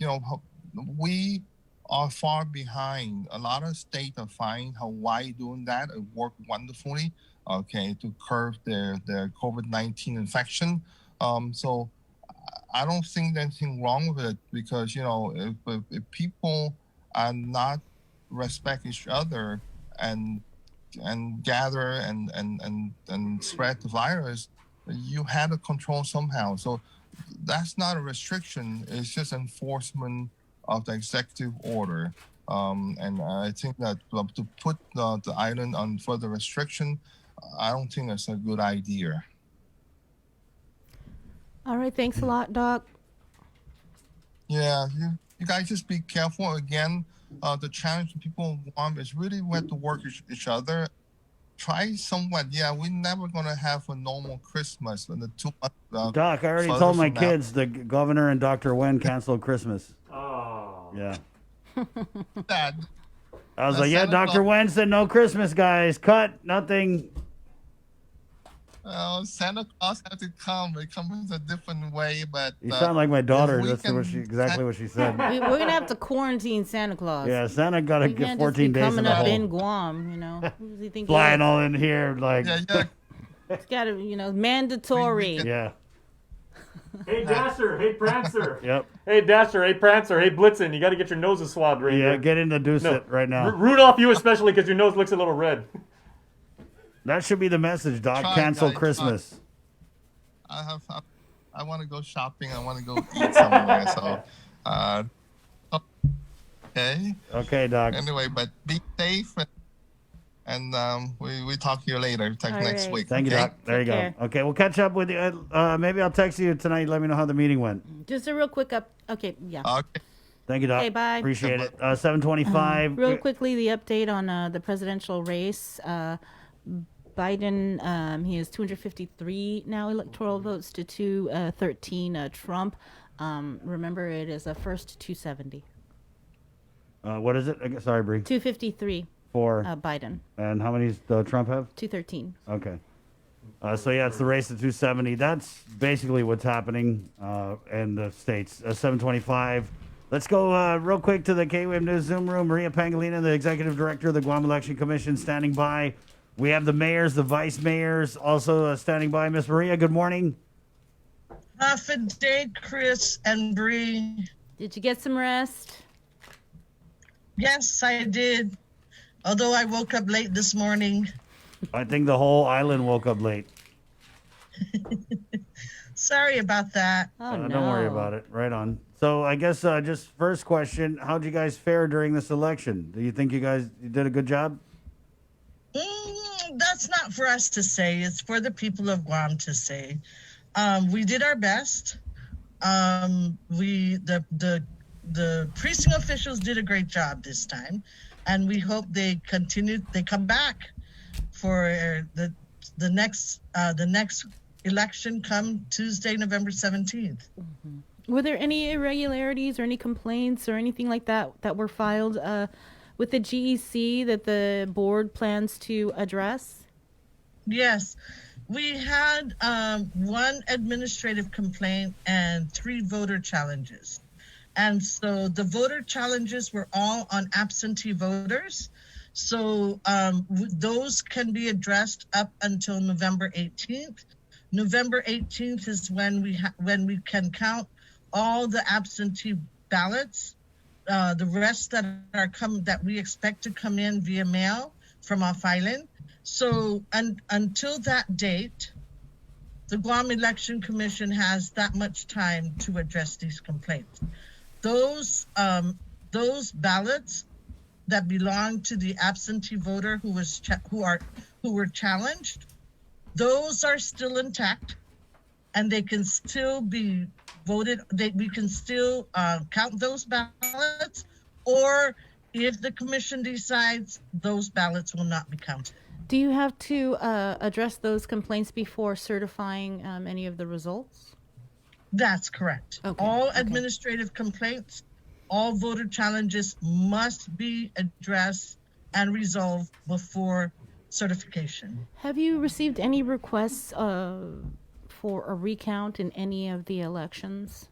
We are far behind. A lot of states are fine. Hawaii doing that. It worked wonderfully. To curb their COVID-19 infection. So I don't think there's anything wrong with it, because if people are not respect each other and gather and spread the virus, you have to control somehow. So that's not a restriction. It's just enforcement of the executive order. And I think that to put the island on further restriction, I don't think that's a good idea. All right, thanks a lot, Doc. Yeah, you guys just be careful. Again, the challenge to people in Guam is really we have to work each other. Try somewhat. Yeah, we're never going to have a normal Christmas in the 2 months. Doc, I already further told my from now. kids the governor and Dr. Wen canceled Christmas. Oh. Yeah. Dad. I was That's like, yeah, Santa Dr. Claus. Wen said no Christmas, guys. Cut. Nothing. Santa Claus had to come. It comes a different way, but You sound like my daughter. if we That's can- exactly what she said. We're going to have to quarantine Santa Claus. Yeah, Santa got to He get can't 14 just be days in coming the up hole. in Guam, you know. Who does he think he Flying is? all in here, like. It's got to, mandatory. Yeah. Hey Dasher, hey Prancer. Yep. Hey Dasher, hey Prancer, hey Blitzen. You got to get your noses swabbed right Yeah, here. get in the deuce it right now. Rudolph, you especially, because your nose looks a little red. That should be the message, Doc. Try, Cancel guys, Christmas. I want to go shopping. I want to go eat somewhere. So, okay. Okay, Doc. Anyway, but be safe, and we talk to you later. Talk All next right. week. Thank you, okay? Doc. There you Take go. care. Okay, we'll catch up with you. Maybe I'll text you tonight. Let me know how the meeting went. Just a real quick okay, yeah. Okay. Thank you, Doc. Okay, bye. Appreciate it. 7:25. Real quickly, the update on the presidential race. Biden, he has 253 now electoral votes to 213 Trump. Remember, it is a first 270. What is it? Sorry, Bree. 253 For Biden. And how many does Trump have? 213. Okay. So yeah, it's the race to 270. That's basically what's happening in the states. 7:25. Let's go real quick to the KWM News Zoom room. Maria Pangolina, the executive director of the Guam Election Commission, standing by. We have the mayors, the vice mayors, also standing by. Miss Maria, good morning. Half a day, Chris and Bree. Did you get some rest? Yes, I did. Although I woke up late this morning. I think the whole island woke up late. Sorry about that. Don't worry about it. Right on. So I guess just first question, how'd you guys fare during this election? Do you think you did a good job? That's not for us to say. It's for the people of Guam to say. We did our best. The precinct officials did a great job this time, and we hope they come back for the next election come Tuesday, November 17th. Were there any irregularities or any complaints or anything like that that were filed with the GEC that the board plans to address? Yes, we had one administrative complaint and 3 voter challenges. And so the voter challenges were all on absentee voters. So those can be addressed up until November 18th. November 18th is when we can count all the absentee ballots. The rest that we expect to come in via mail from off island. So until that date, the Guam Election Commission has that much time to address these complaints. Those ballots that belong to the absentee voter who were challenged, those are still intact, and they can still be voted. We can still count those ballots, or if the commission decides, those ballots will not be counted. Do you have to address those complaints before certifying any of the results? That's correct. Okay. All administrative complaints, all voter challenges must be addressed and resolved before certification. Have you received any requests for a recount in any of the elections?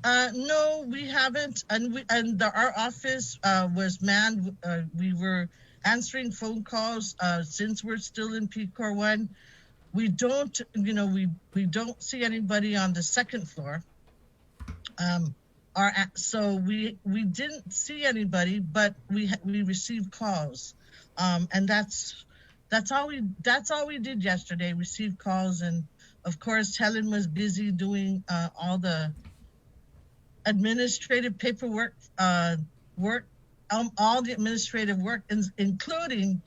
No, we haven't, and our office was manned. We were answering phone calls since we're still in PCOR 1. We don't, we don't see anybody on the second floor. So we didn't see anybody, but we received calls, and that's all we did yesterday. Received calls, and of course Helen was busy doing all the administrative paperwork all the administrative work, including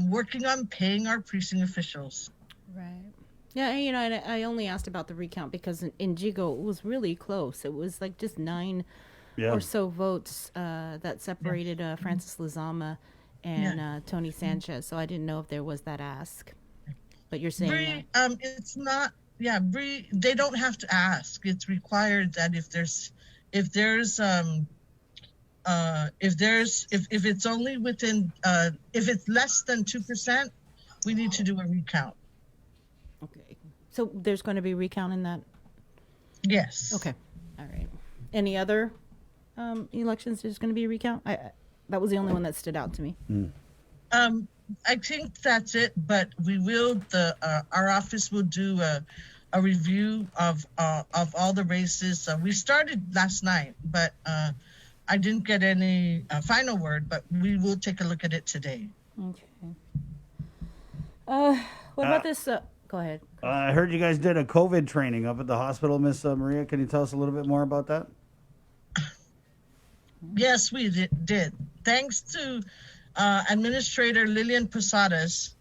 working on paying our precinct officials. Right. Yeah, and, you know, and I only asked about the recount because in Jigo it was really close. It was like just 9 or so votes that separated Francis Lizama and Tony Sanchez. So I didn't know if there was that ask. But you're saying Bree, it's not. Yeah, Bree, they don't have to ask. It's required that if it's only within if it's less than 2%, we need to do a recount. Okay. So there's going to be recount in that? Yes. Okay. All right. Any other elections there's going to be a recount? That was the only one that stood out to me. I think that's it, but we will. Our office will do a review of all the races. We started last night, but I didn't get any final word. But we will take a look at it today. Okay. What about this? Go ahead. I heard you guys did a COVID training up at the hospital, Miss Maria. Can you tell us a little bit more about that? Yes, we did. Thanks to Administrator Lillian Posadas.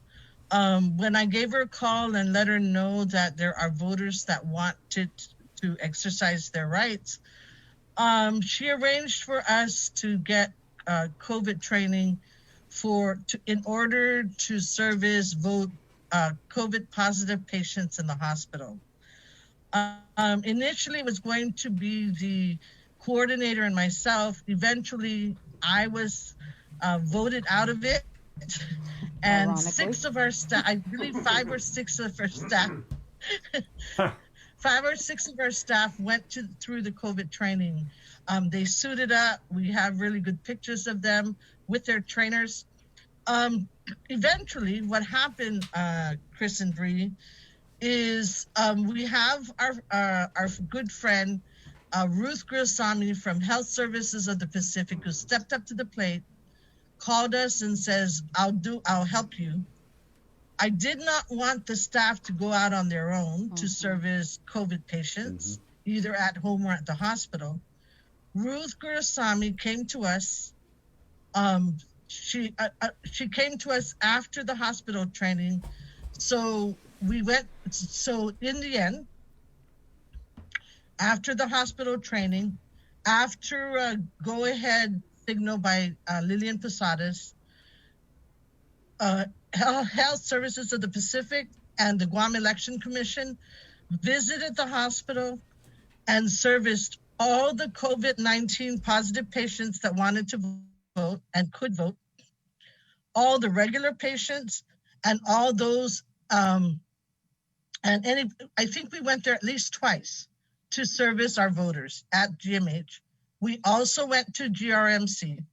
When I gave her a call and let her know that there are voters that wanted to exercise their rights, she arranged for us to get COVID training in order to service COVID positive patients in the hospital. Initially, it was going to be the coordinator and myself. Eventually, I was voted out of it, and 6 of our staff, I believe 5 or 6 of our staff, 5 or 6 of our staff went through the COVID training. They suited up. We have really good pictures of them with their trainers. Eventually, what happened, Chris and Bree, is we have our good friend Ruth Gurusamy from Health Services of the Pacific, who stepped up to the plate, called us and says, I'll help you. I did not want the staff to go out on their own to service COVID patients, either at home or at the hospital. Ruth Gurusamy came to us. She came to us after the hospital training. So we went, so in the end, after the hospital training, after a go-ahead signal by Lillian Posadas, Health Services of the Pacific and the Guam Election Commission visited the hospital and serviced all the COVID-19 positive patients that wanted to vote and could vote, all the regular patients, and all those, I think we went there at least twice to service our voters at GMH. We also went to GRMC.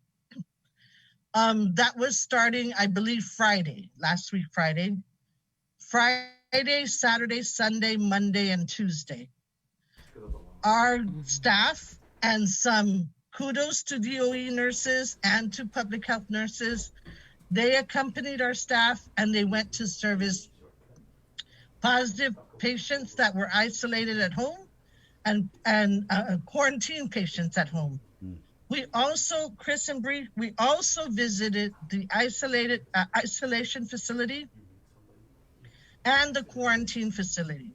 That was starting, I believe, last week, Friday, Saturday, Sunday, Monday, and Tuesday. Our staff, and some kudos to DOE nurses and to public health nurses, they accompanied our staff and they went to service positive patients that were isolated at home and quarantine patients at home. We also, Chris and Bree, we also visited the isolation facility and the quarantine facility.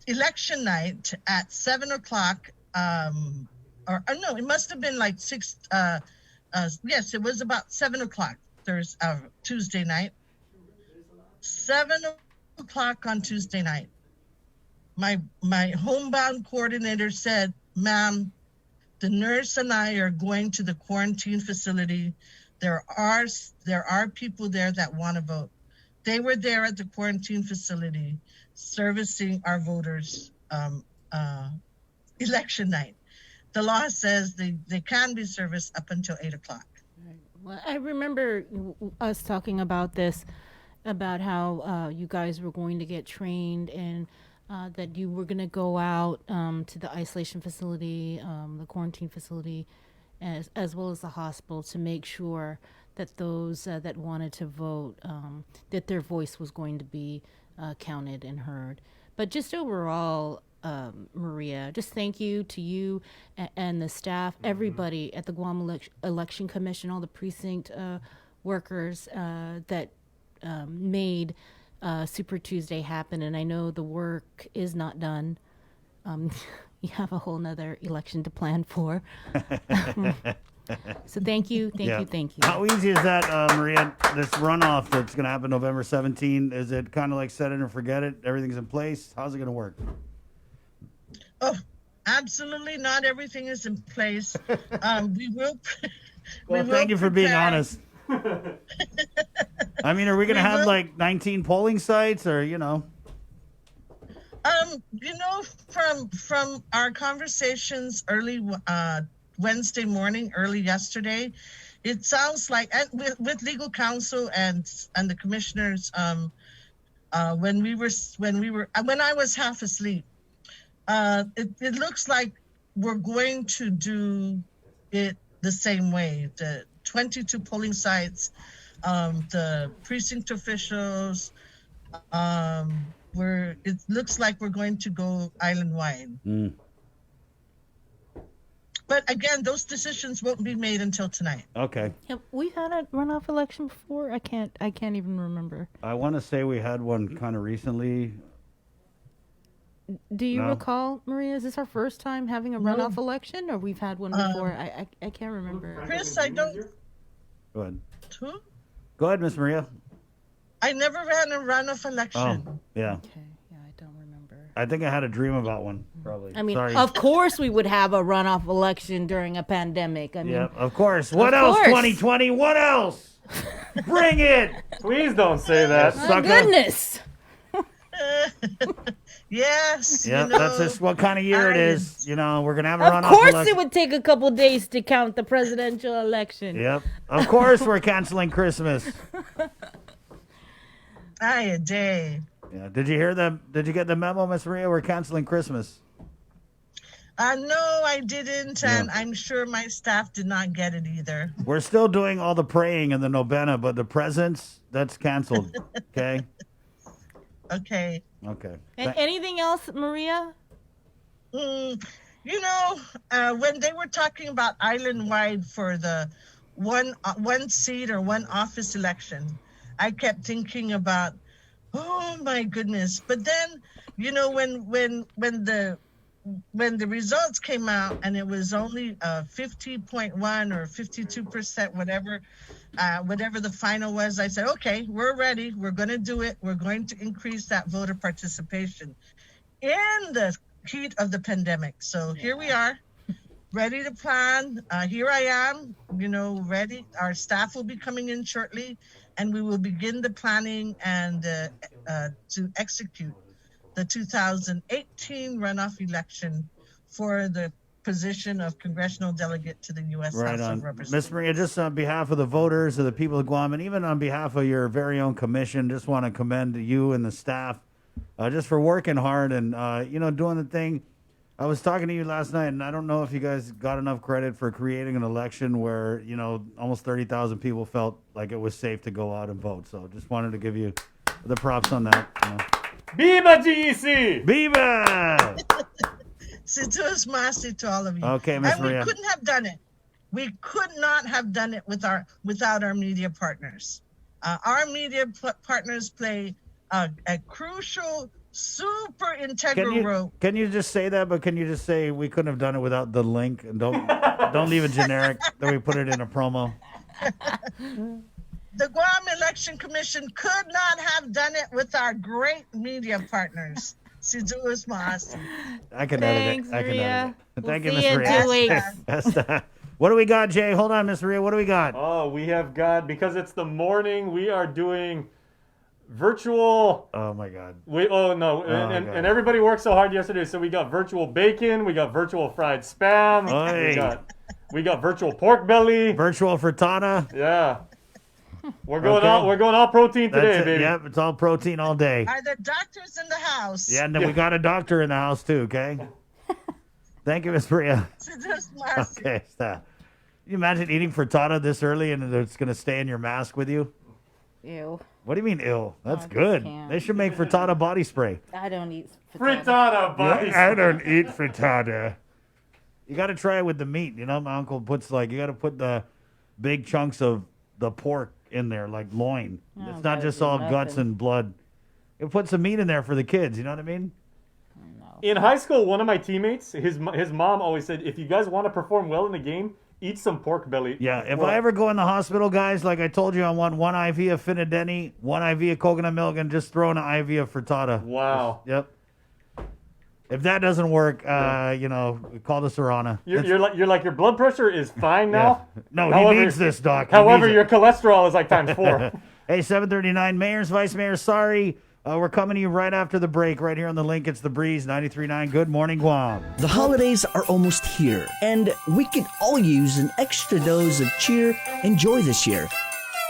Election night at 7 o'clock, or no, it must have been like 6. Yes, it was about 7 o'clock. There's Tuesday night. 7 o'clock on Tuesday night. My homebound coordinator said, "Ma'am, the nurse and I are going to the quarantine facility. There are people there that want to vote." They were there at the quarantine facility servicing our voters election night. The law says they can be serviced up until 8 o'clock. Well, I remember us talking about this, about how you guys were going to get trained and that you were going to go out to the isolation facility, the quarantine facility, as well as the hospital, to make sure that those that wanted to vote, that their voice was going to be counted and heard. But just overall, Maria. Just thank you to you and the staff, everybody at the Guam Election Commission, all the precinct workers that made Super Tuesday happen. And I know the work is not done. You have a whole nother election to plan for. So thank you. How easy is that, Maria, this runoff that's going to happen November 17th? Is it kind of like set it and forget it? Everything's in place? How's it going to work? Oh, absolutely not everything is in place. We will. Well, thank you for being honest. I mean, are we going to have like 19 polling sites or, From our conversations early Wednesday morning, early yesterday, it sounds like with legal counsel and the commissioners, when I was half asleep, it looks like we're going to do it the same way. The 22 polling sites, the precinct officials, it looks like we're going to go island-wide. But again, those decisions won't be made until tonight. Okay. Have we had a runoff election before? I can't even remember. I want to say we had one kind of recently. Do you recall, Maria? Is this our first time having a runoff election, or we've had one before? I can't remember. Chris, I don't. Go ahead. Who? Go ahead, Miss Maria. I never ran a runoff election. Oh, yeah. Okay. Yeah, I don't remember. I think I had a dream about one, probably. I mean, Sorry. of course we would have a runoff election during a pandemic. I mean, yeah, of course. What else, 2020? What else? Bring it! Please don't say that. My goodness. Yes. Yeah, that's just what kind of year it is. We're going to have a runoff Of course election. it would take a couple days to count the presidential election. Yep. Of course we're canceling Christmas. Aye, a day. Yeah. Did you hear that? Did you get the memo, Miss Maria? We're canceling Christmas. No, I didn't, and I'm sure my staff did not get it either. We're still doing all the praying and the novena, but the presents, that's canceled. Okay? Okay. Okay. And anything else, Maria? When they were talking about island-wide for the one seat or one office election, I kept thinking about, oh my goodness. But then, when the results came out and it was only 50.1 or 52%, whatever the final was, I said, okay, we're ready. We're going to do it. We're going to increase that voter participation in the heat of the pandemic. So here we are, ready to plan. Here I am, ready. Our staff will be coming in shortly, and we will begin the planning and to execute the 2018 runoff election for the position of congressional delegate to the U.S. House of Representatives. Ms. Maria, just on behalf of the voters, of the people of Guam, and even on behalf of your very own commission, just want to commend you and the staff just for working hard and, doing the thing. I was talking to you last night, and I don't know if you guys got enough credit for creating an election where, almost 30,000 people felt like it was safe to go out and vote. So just wanted to give you the props on that. Viva GEC! Viva! Situas Masi to all of you. Okay, Ms. And Maria. we couldn't have done it. We could not have done it without our media partners. Our media partners play a crucial, super integral role. Can you just say that? But can you just say we couldn't have done it without the link, and don't leave it generic that we put it in a promo. The Guam Election Commission could not have done it with our great media partners. Situas Masi. I can edit it. I can edit it. Thank you, Miss Maria. Maria. What do we got, Jay? Hold on, Miss Maria. What do we got? Oh, we have got, because it's the morning, we are doing virtual. Oh my God. And everybody worked so hard yesterday. So we got virtual bacon, we got virtual fried spam, we got virtual pork belly, virtual frittata. Yeah. We're going all protein today, baby. Yep, it's all protein all day. Are there doctors in the house? Yeah, and then we got a doctor in the house too, okay? Thank you, Miss Maria. Okay, stop. Can you imagine eating frittata this early and it's going to stay in your mask with you? Ew. What do you mean ill? That's good. They should make frittata body spray. I don't eat Frittata body I don't eat frittata. You got to try it with the meat. You know, my uncle puts you got to put the big chunks of the pork in there, like loin. Oh, It's not just all guts and blood. You put some meat in there for the kids. You know what I mean? In high school, one of my teammates, his mom always said, if you guys want to perform well in the game, eat some pork belly. Yeah, if I ever go in the hospital, guys, like I told you, I want 1 IV of Finadeni, 1 IV of coconut milk, and just throw in an IV of frittata. Wow. Yep. If that doesn't work, you know, call the Serrana. You're like your blood pressure is fine now. Yeah. No, However, he needs this, doc. He However, needs your it. cholesterol is like times 4. Hey, 739 mayors, vice mayors, sorry. We're coming to you right after the break, right here on the link. It's The Breeze, 93.9. Good morning, Guam. The holidays are almost here, and we could all use an extra dose of cheer and joy this year.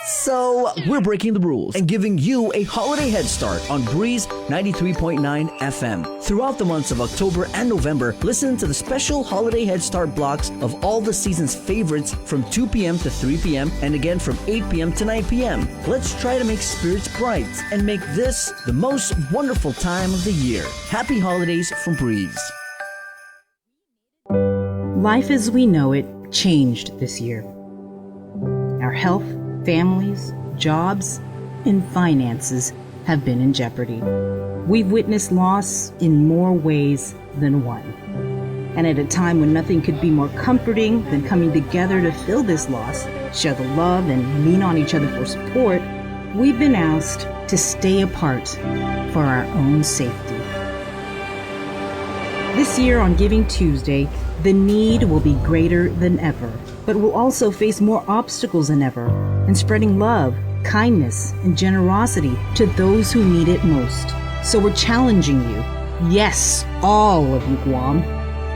So, we're breaking the rules and giving you a holiday head start on Breeze 93.9 FM. Throughout the months of October and November, listen to the special holiday head start blocks of all the season's favorites from 2 p.m. to 3 p.m. and again from 8 p.m. to 9 p.m. Let's try to make spirits bright and make this the most wonderful time of the year. Happy holidays from Breeze. Life as we know it changed this year. Our health, families, jobs, and finances have been in jeopardy. We've witnessed loss in more ways than one. And at a time when nothing could be more comforting than coming together to fill this loss, share the love, and lean on each other for support, we've been asked to stay apart for our own safety. This year on Giving Tuesday, the need will be greater than ever, but we'll also face more obstacles than ever in spreading love, kindness, and generosity to those who need it most. So we're challenging you, yes, all of you Guam,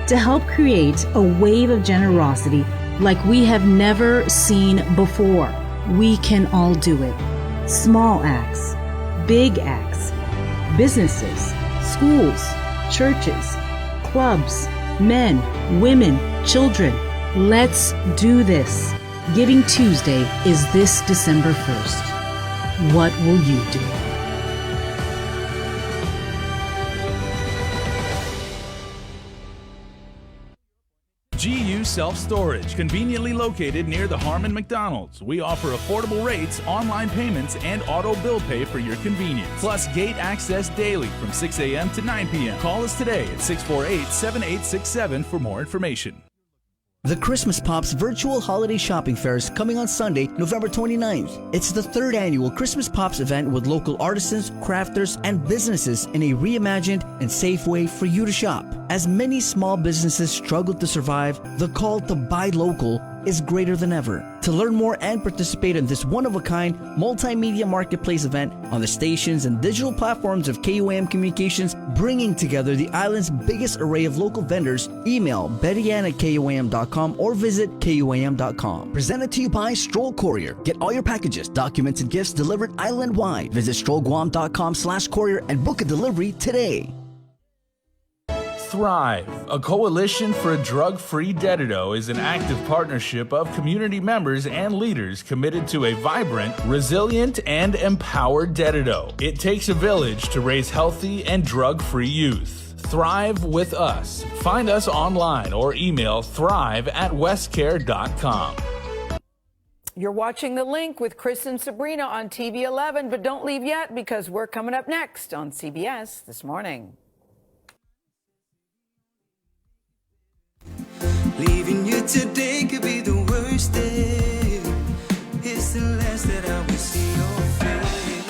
to help create a wave of generosity like we have never seen before. We can all do it. Small acts, big acts, businesses, schools, churches, clubs, men, women, children. Let's do this. Giving Tuesday is this December 1st. What will you do? GU Self-Storage, conveniently located near the Harmon McDonald's. We offer affordable rates, online payments, and auto bill pay for your convenience. Plus gate access daily from 6 a.m. to 9 p.m. Call us today at 648-7867 for more information. The Christmas Pops Virtual Holiday Shopping Fair is coming on Sunday, November 29th. It's the 3rd annual Christmas Pops event with local artisans, crafters, and businesses in a reimagined and safe way for you to shop. As many small businesses struggle to survive, the call to buy local is greater than ever. To learn more and participate in this one-of-a-kind multimedia marketplace event on the stations and digital platforms of KUAM Communications, bringing together the island's biggest array of local vendors, email bettyann@kuam.com or visit kuam.com. Presented to you by Stroll Courier. Get all your packages, documents, and gifts delivered island-wide. Visit strollguam.com/courier and book a delivery today. Thrive, a coalition for a drug-free Dededo, is an active partnership of community members and leaders committed to a vibrant, resilient, and empowered Dededo. It takes a village to raise healthy and drug-free youth. Thrive with us. Find us online or email thrive@westcare.com. You're watching The Link with Chris and Sabrina on TV 11, but don't leave yet because we're coming up next on CBS This Morning. Leaving you today could be the worst day. It's the last that I will see your face.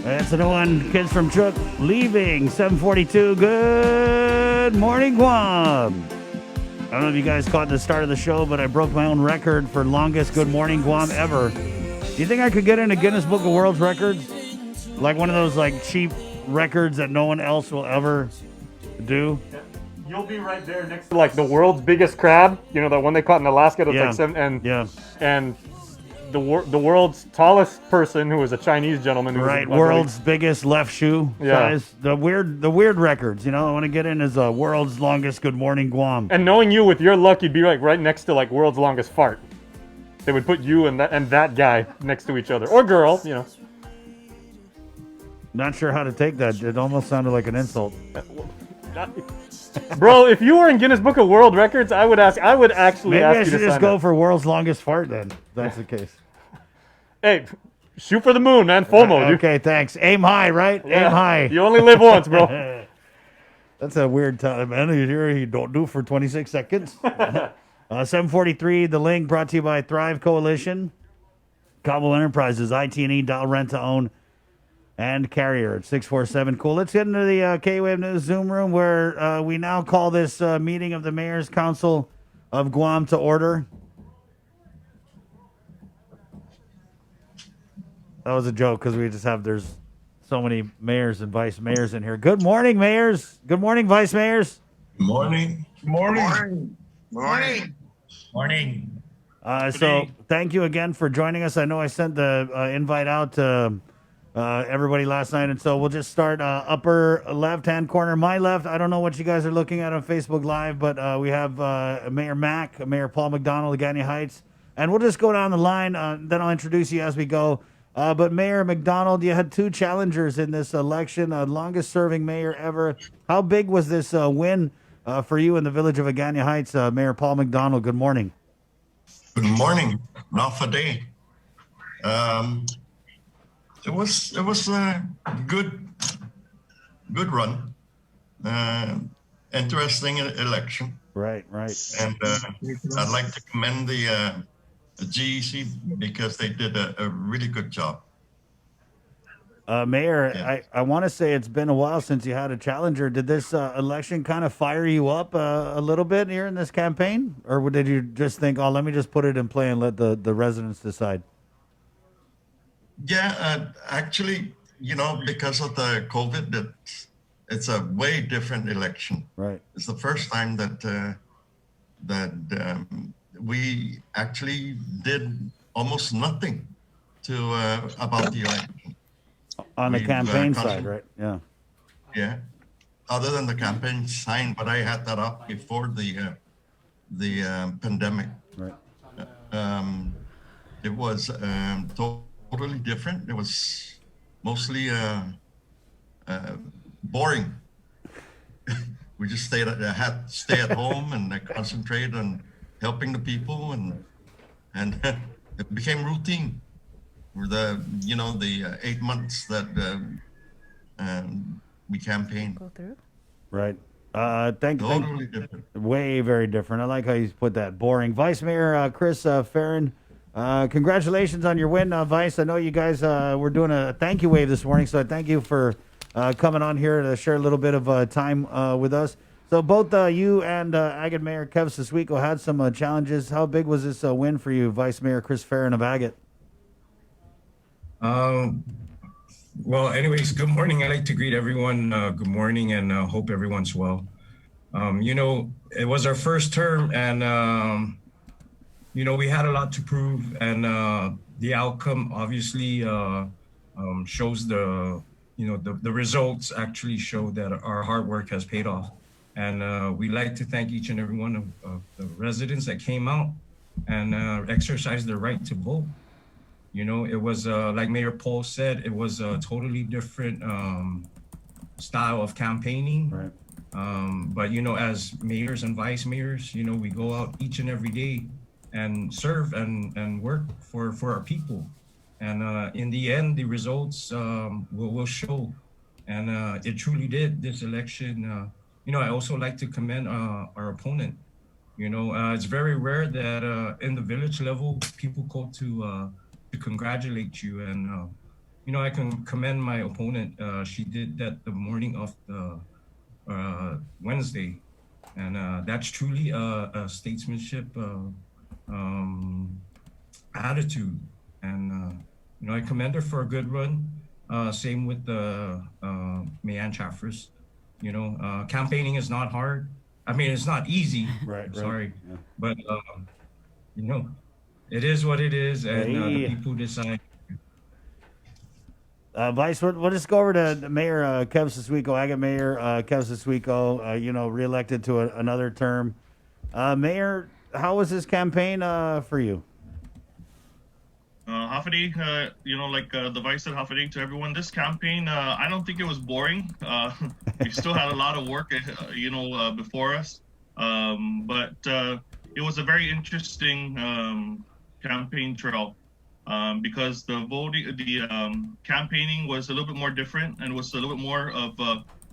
That's the one, Kids from Chook, leaving, 7:42. Good morning, Guam. I don't know if you guys caught the start of the show, but I broke my own record for longest Good Morning Guam ever. Do you think I could get into Guinness Book of World Records? Like one of those like cheap records that no one else will ever do? You'll be right there next to like the world's biggest crab. You know, the one they caught in Alaska. That's like 7, and the world's tallest person, who was a Chinese gentleman. Who Right, was world's biggest left shoe size. The weird records. You know, I want to get in as a world's longest Good Morning Guam. And knowing you, with your luck, you'd be like right next to like world's longest fart. They would put you and that guy next to each other, or girl, you know. Not sure how to take that. It almost sounded like an insult. Bro, if you were in Guinness Book of World Records, I would actually Maybe ask I you should to just sign go up. for world's longest fart then. If that's the case. Hey, shoot for the moon, man. FOMO, dude. Okay, thanks. Aim high, right? Yeah. Aim high. You only live once, bro. That's a weird time, man. You don't do for 26 seconds. 743, The Link, brought to you by Thrive Coalition, Cobble Enterprises, IT&E, Dial Rent to Own, and Carrier at 647. Cool. Let's get into the K-Wave News Zoom room where we now call this meeting of the Mayor's Council of Guam to order. That was a joke because there's so many mayors and vice mayors in here. Good morning, mayors. Good morning, vice mayors. Good morning. Morning. So thank you again for joining us. I know I sent the invite out to everybody last night, and so we'll just start upper left-hand corner. My left, I don't know what you guys are looking at on Facebook Live, but we have Mayor Mack, Mayor Paul McDonald, Agania Heights, and we'll just go down the line. Then I'll introduce you as we go. But Mayor McDonald, you had two challengers in this election, longest-serving mayor ever. How big was this win for you in the village of Agania Heights, Mayor Paul McDonald? Good morning. Good morning. Nafa day. It was a good run. Interesting election. Right. And I'd like to commend the GEC because they did a really good job. Mayor, Yeah. I want to say it's been a while since you had a challenger. Did this election kind of fire you up a little bit here in this campaign? Or did you just think, let me just put it in play and let the residents decide? Yeah, actually, because of the COVID, it's a way different election. Right. It's the first time that we actually did almost nothing about the election. On the campaign side, constantly- right? Yeah. Yeah. Other than the campaign sign, but I had that up before the pandemic. Right. It was totally different. It was mostly boring. We just had to stay at home and concentrate on helping the people, and it became routine. For the 8 months that we campaigned. Go through. Right. Totally different. Way very different. I like how you put that. Boring. Vice Mayor Chris Farron, congratulations on your win, Vice. I know you guys were doing a thank you wave this morning, so I thank you for coming on here to share a little bit of time with us. So both you and Agate Mayor Kev Siswico had some challenges. How big was this win for you, Vice Mayor Chris Farron of Agate? Well, anyways, good morning. I'd like to greet everyone. Good morning, and hope everyone's well. It was our first term, and we had a lot to prove, and the outcome obviously shows the results actually show that our hard work has paid off. And we'd like to thank each and every one of the residents that came out and exercised their right to vote. It was like Mayor Paul said, it was a totally different style of campaigning. Right. But as mayors and vice mayors, we go out each and every day and serve and work for our people. And in the end, the results will show. And it truly did this election. I also like to commend our opponent. It's very rare that in the village level, people go to congratulate you. And, I can commend my opponent. She did that the morning of the Wednesday. And that's truly a statesmanship attitude. And, I commend her for a good run. Same with Mayan Chaffers. Campaigning is not hard. I mean, it's not easy. Right. Sorry. Yeah. But, it is what it is, and the people decide. Vice, we'll just go over to Mayor Kev Siswico, Agate Mayor Kev Siswico, reelected to another term. Mayor, how was this campaign for you? Hafide, the vice said Hafide to everyone, this campaign, I don't think it was boring. We still had a lot of work, before us. But it was a very interesting campaign trail because the campaigning was a little bit more different and was a little bit more of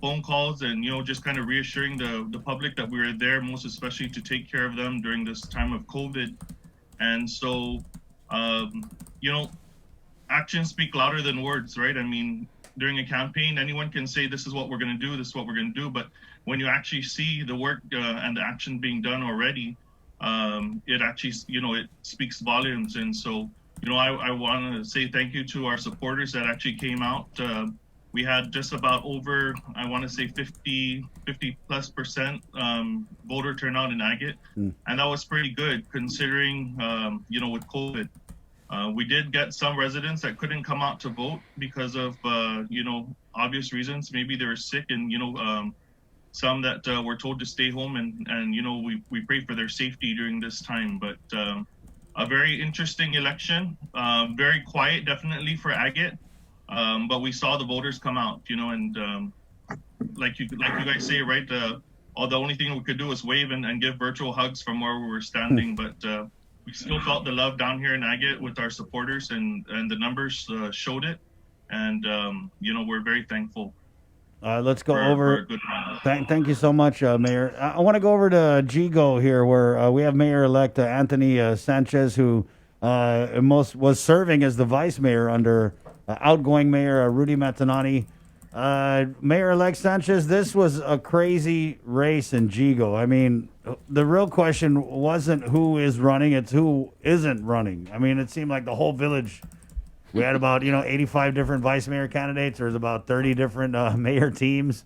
phone calls and, just kind of reassuring the public that we were there, most especially to take care of them during this time of COVID. And so, actions speak louder than words, right? I mean, during a campaign, anyone can say, this is what we're going to do, this is what we're going to do. But when you actually see the work and the action being done already, it actually, it speaks volumes. And so, I want to say thank you to our supporters that actually came out. We had just about over, I want to say 50+% voter turnout in Agate. And that was pretty good considering, with COVID. We did get some residents that couldn't come out to vote because of, obvious reasons. Maybe they were sick and, some that were told to stay home and we pray for their safety during this time. But a very interesting election, very quiet, definitely for Agate. But we saw the voters come out, and like you guys say, right? The only thing we could do was wave and give virtual hugs from where we were standing. But we still felt the love down here in Agate with our supporters, and the numbers showed it. And we're very thankful. Let's go over. Thank you so much, Mayor. I want to go over to Jigo here, where we have Mayor-elect Anthony Sanchez, who was serving as the vice mayor under outgoing Mayor Rudy Matanani. Mayor-elect Sanchez, this was a crazy race in Jigo. I mean, the real question wasn't who is running, it's who isn't running. I mean, it seemed like the whole village, we had about, 85 different vice mayor candidates. There's about 30 different mayor teams.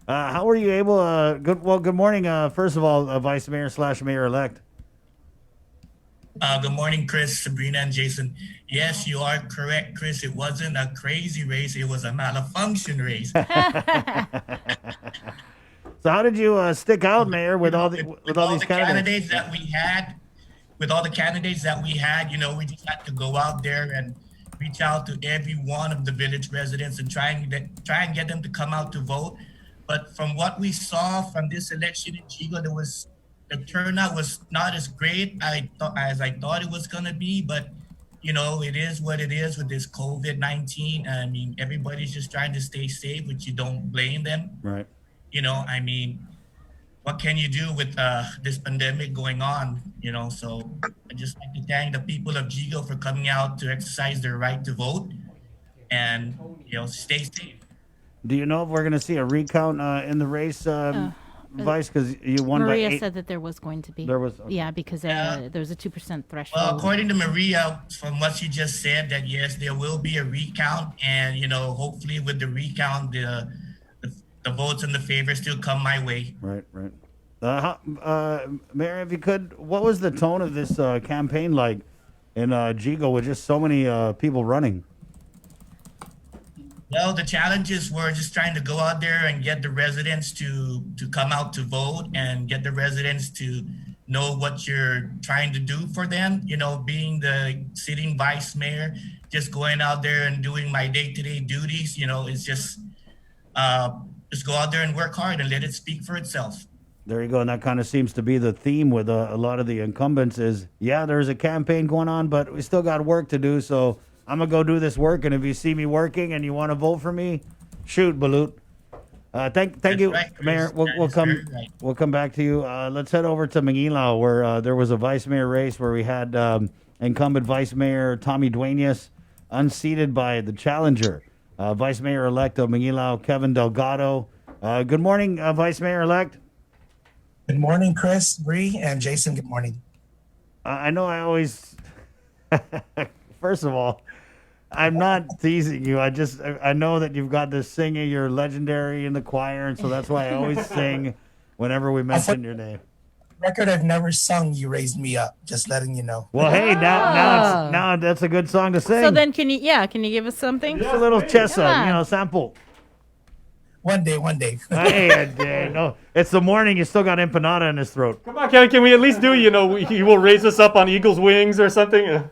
How were you able, good morning, first of all, Vice Mayor / Mayor-elect. Good morning, Chris, Sabrina, and Jason. Yes, you are correct, Chris. It wasn't a crazy race. It was a malfunction race. So how did you stick out, Mayor, with all these candidates that we had? With all the candidates that we had, we just had to go out there and reach out to every one of the village residents and try and get them to come out to vote. But from what we saw from this election in Jigo, the turnout was not as great as I thought it was going to be, but it is what it is with this COVID-19. I mean, everybody's just trying to stay safe, which you don't blame them. Right. I mean, what can you do with this pandemic going on? So I just like to thank the people of Jigo for coming out to exercise their right to vote and, stay safe. Do you know if we're going to see a recount in the race? Vice, because you won Maria by 8. said that there was going to be. There was, okay. Yeah, because there was a 2% threshold. Well, according to Maria, from what she just said, that yes, there will be a recount, and hopefully with the recount, the votes in the favor still come my way. Right. Mayor, if you could, what was the tone of this campaign like in Jigo with just so many people running? Well, the challenges were just trying to go out there and get the residents to come out to vote and get the residents to know what you're trying to do for them. Being the sitting vice mayor, just going out there and doing my day-to-day duties, it's just go out there and work hard and let it speak for itself. There you go. And that kind of seems to be the theme with a lot of the incumbents is, there's a campaign going on, but we still got work to do. So I'm going to go do this work, and if you see me working and you want to vote for me, shoot, Balut. Thank you, right, Mayor. We'll come back to you. Let's head over to Mangilao, where there was a vice mayor race where we had incumbent Vice Mayor Tommy Duenas unseated by the challenger, Vice Mayor-elect of Mangilao, Kevin Delgado. Good morning, Vice Mayor-elect. Good morning, Chris, Bree, and Jason. Good morning. I know I always... First of all, I'm not teasing you. I know that you've got this singing. You're legendary in the choir, and so that's why I always sing whenever we mention your name. Record I've never sung. You Raised Me Up. Just letting you know. Well, hey, now that's a good song to sing. So then, can you give us something? Just a little Chessa, sample. One day. Hey, no, it's the morning. You still got empanada in his throat. Come on, can we at least do? He will raise us up on eagle's wings or something.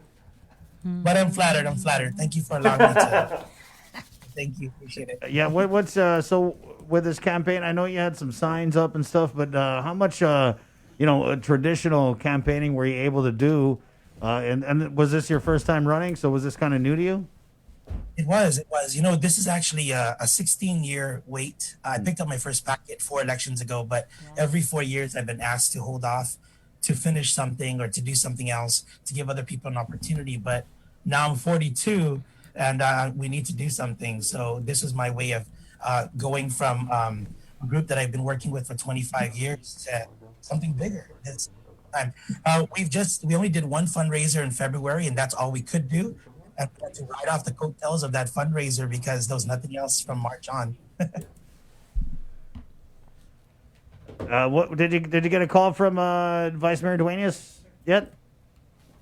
But I'm flattered. I'm flattered. Thank you for allowing me to. Thank you. Appreciate it. Yeah, what's so with this campaign? I know you had some signs up and stuff, but how much traditional campaigning were you able to do? And was this your first time running? So was this kind of new to you? It was. It was. You know, this is actually a 16-year wait. I picked up my first packet 4 elections ago, but every 4 years I've been asked to hold off to finish something or to do something else to give other people an opportunity. But now I'm 42 and we need to do something. So this is my way of going from a group that I've been working with for 25 years to something bigger this time. We only did one fundraiser in February, and that's all we could do. And we had to ride off the coattails of that fundraiser because there was nothing else from March on. What did you get a call from Vice Mayor Duenas yet?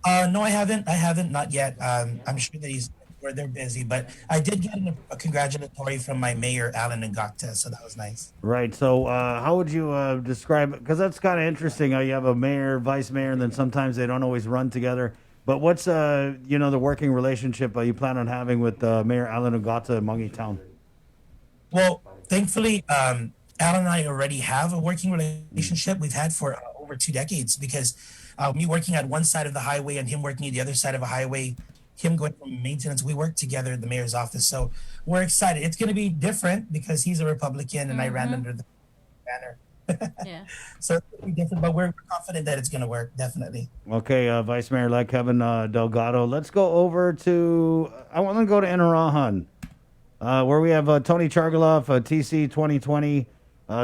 No, I haven't, not yet. I'm sure that they're busy, but I did get a congratulatory from my mayor, Alan Ngata, so that was nice. Right. So how would you describe it? Because that's kind of interesting how you have a mayor, vice mayor, and then sometimes they don't always run together. But what's the working relationship you plan on having with Mayor Alan Ngata in Mogi Town? Well, thankfully, Alan and I already have a working relationship we've had for over 2 decades because me working at one side of the highway and him working at the other side of a highway, him going from maintenance, we work together in the mayor's office. So we're excited. It's going to be different because he's a Republican and I ran under the banner. Yeah. So it's going to be different, but we're confident that it's going to work, definitely. Okay, Vice Mayor-elect Kevin Delgado. Let's go over to, I want to go to Inarajan, where we have Tony Chargaloff, TC 2020.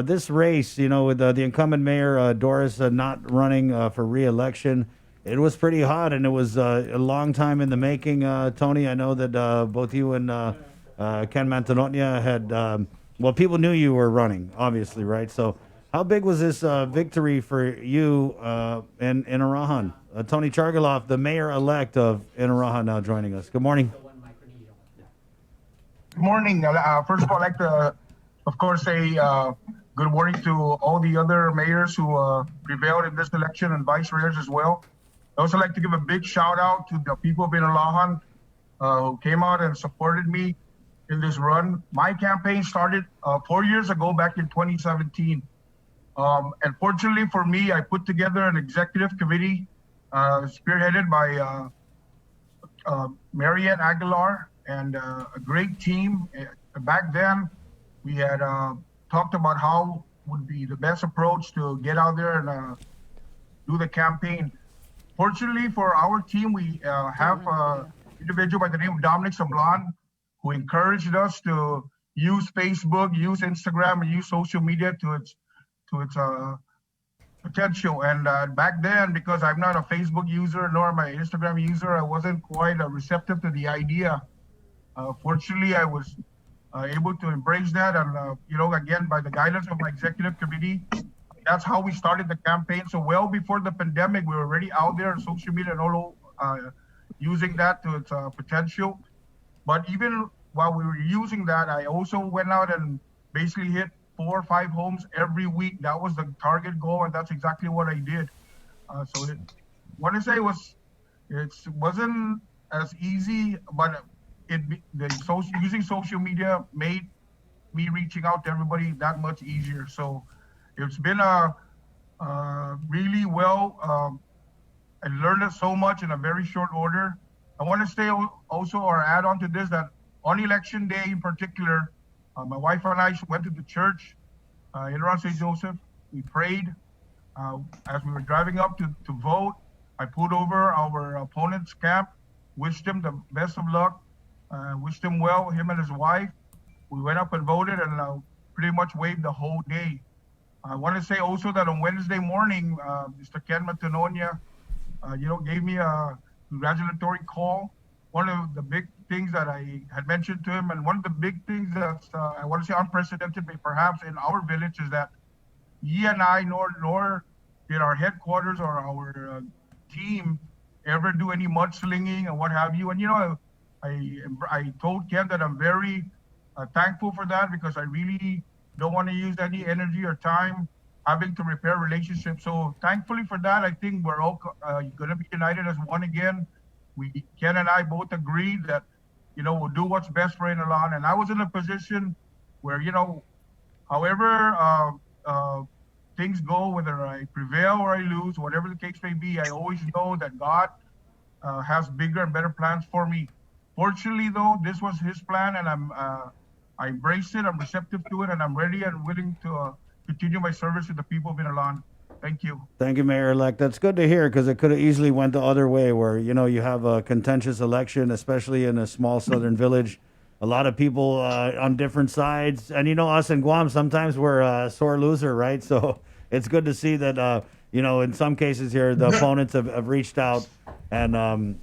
This race, with the incumbent mayor, Doris, not running for re-election, it was pretty hot, and it was a long time in the making, Tony. I know that both you and Ken Mantanotnia had, people knew you were running, obviously, right? So how big was this victory for you in Inarajan? Tony Chargaloff, the mayor-elect of Inarajan, now joining us. Good morning. Good morning. First of all, I'd like to, of course, say good morning to all the other mayors who prevailed in this election and vice mayors as well. I also like to give a big shout out to the people of Inarajan who came out and supported me in this run. My campaign started 4 years ago, back in 2017. And fortunately for me, I put together an executive committee spearheaded by Mariette Aguilar and a great team. Back then, we had talked about how would be the best approach to get out there and do the campaign. Fortunately for our team, we have an individual by the name of Dominic Sablan who encouraged us to use Facebook, use Instagram, and use social media to its potential. And back then, because I'm not a Facebook user nor am I an Instagram user, I wasn't quite receptive to the idea. Fortunately, I was able to embrace that. And, again, by the guidance of my executive committee, that's how we started the campaign. So well before the pandemic, we were already out there on social media and all using that to its potential. But even while we were using that, I also went out and basically hit 4 or 5 homes every week. That was the target goal, and that's exactly what I did. What I say it wasn't as easy, but using social media made me reaching out to everybody that much easier. So it's been really well. I learned so much in a very short order. I want to say also, or add on to this, that on election day in particular, my wife and I went to the church in around St. Joseph. We prayed. As we were driving up to vote, I pulled over our opponent's camp, wished him the best of luck, wished him well, him and his wife. We went up and voted and pretty much waved the whole day. I want to say also that on Wednesday morning, Mr. Ken Mantanotnia, gave me a congratulatory call. One of the big things that I had mentioned to him, and one of the big things that I want to say unprecedented, perhaps in our village, is that he and I, nor did our headquarters or our team ever do any mudslinging and what have you. And I told Ken that I'm very thankful for that, because I really don't want to use any energy or time having to repair relationships. So thankfully for that, I think we're all going to be united as one again. Ken and I both agreed that, we'll do what's best for Inalon. And I was in a position where, however things go, whether I prevail or I lose, whatever the case may be, I always know that God has bigger and better plans for me. Fortunately, though, this was His plan, and I embraced it. I'm receptive to it, and I'm ready and willing to continue my service to the people of Inalon. Thank you. Thank you, Mayor-elect. That's good to hear, because it could have easily went the other way, where you have a contentious election, especially in a small southern village. A lot of people on different sides, and us in Guam, sometimes we're a sore loser, right? So it's good to see that in some cases here the opponents have reached out and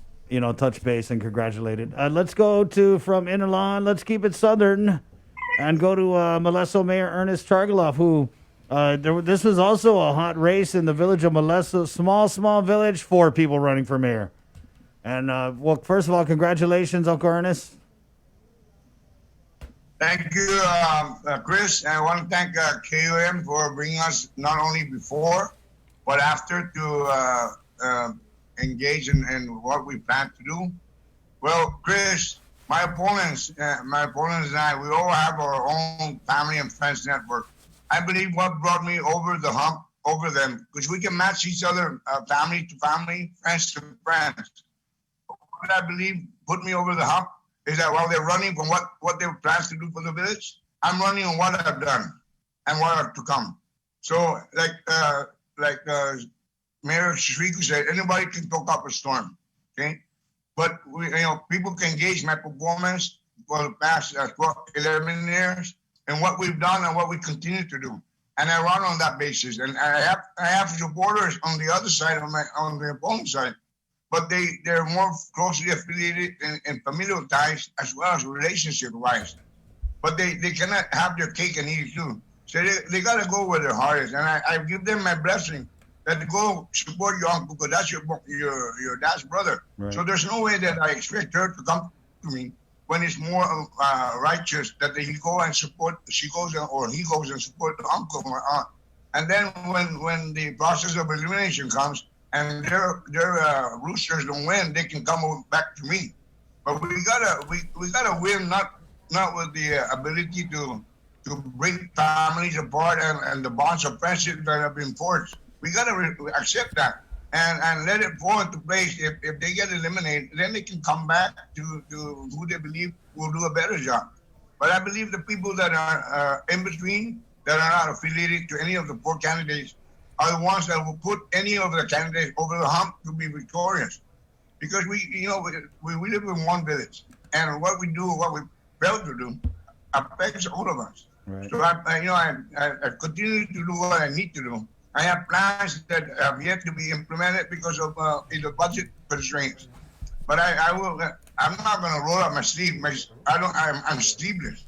touch base and congratulated. Let's go from Inalon. Let's keep it southern and go to Moleso Mayor Ernest Chargaloff, who. This was also a hot race in the village of Moleso, small village, 4 people running for mayor. And, first of all, congratulations, Uncle Ernest. Thank you, Chris. I want to thank KUM for bringing us not only before, but after to engage in what we plan to do. Well, Chris, my opponents and I, we all have our own family and friends network. I believe what brought me over the hump over them, because we can match each other, family to family, friends to friends. What I believe put me over the hump is that while they're running from what they plans to do for the village, I'm running on what I've done and what are to come. So, like Mayor Shriko said, anybody can talk up a storm, okay? But people can gauge my performance for the past 11 years. And what we've done and what we continue to do, and I run on that basis. And I have supporters on the other side on the opponent side, but they're more closely affiliated in familial ties as well as relationship wise. But they cannot have their cake and eat it too. So they gotta go where their heart is, and I give them my blessing that to go support your uncle because that's your dad's brother. Right. So there's no way that I expect her to come to me when it's more righteous that he goes and support the uncle or aunt. And then when the process of elimination comes and their roosters don't win, they can come back to me. But we gotta win not with the ability to break families apart and the bonds of friendship that have been forged. We gotta accept that. And let it fall into place. If they get eliminated, then they can come back to who they believe will do a better job. But I believe the people that are in between, that are not affiliated to any of the 4 candidates, are the ones that will put any of the candidates over the hump to be victorious. Because we live in one village, and what we do, what we fail to do, affects all of us. Right. So I continue to do what I need to do. I have plans that have yet to be implemented because of the budget constraints. But I'm not going to roll up my sleeve. I'm sleeveless.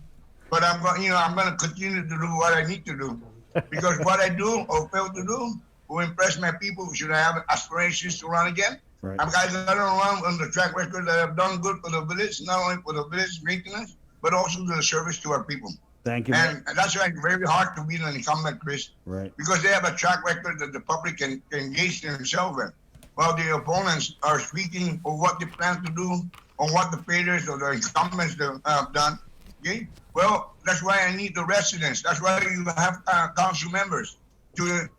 But I'm going to continue to do what I need to do, because what I do or fail to do will impress my people. Should I have aspirations to run again? Right. I'm guys that don't run on the track record that have done good for the village, not only for the village maintenance, but also the service to our people. Thank you. And that's why it's very hard to be an incumbent, Chris. Right. Because they have a track record that the public can engage themselves in. While the opponents are speaking of what they plan to do, or what the failures or the incumbents have done. Okay? Well, that's why I need the residents. That's why you have council members to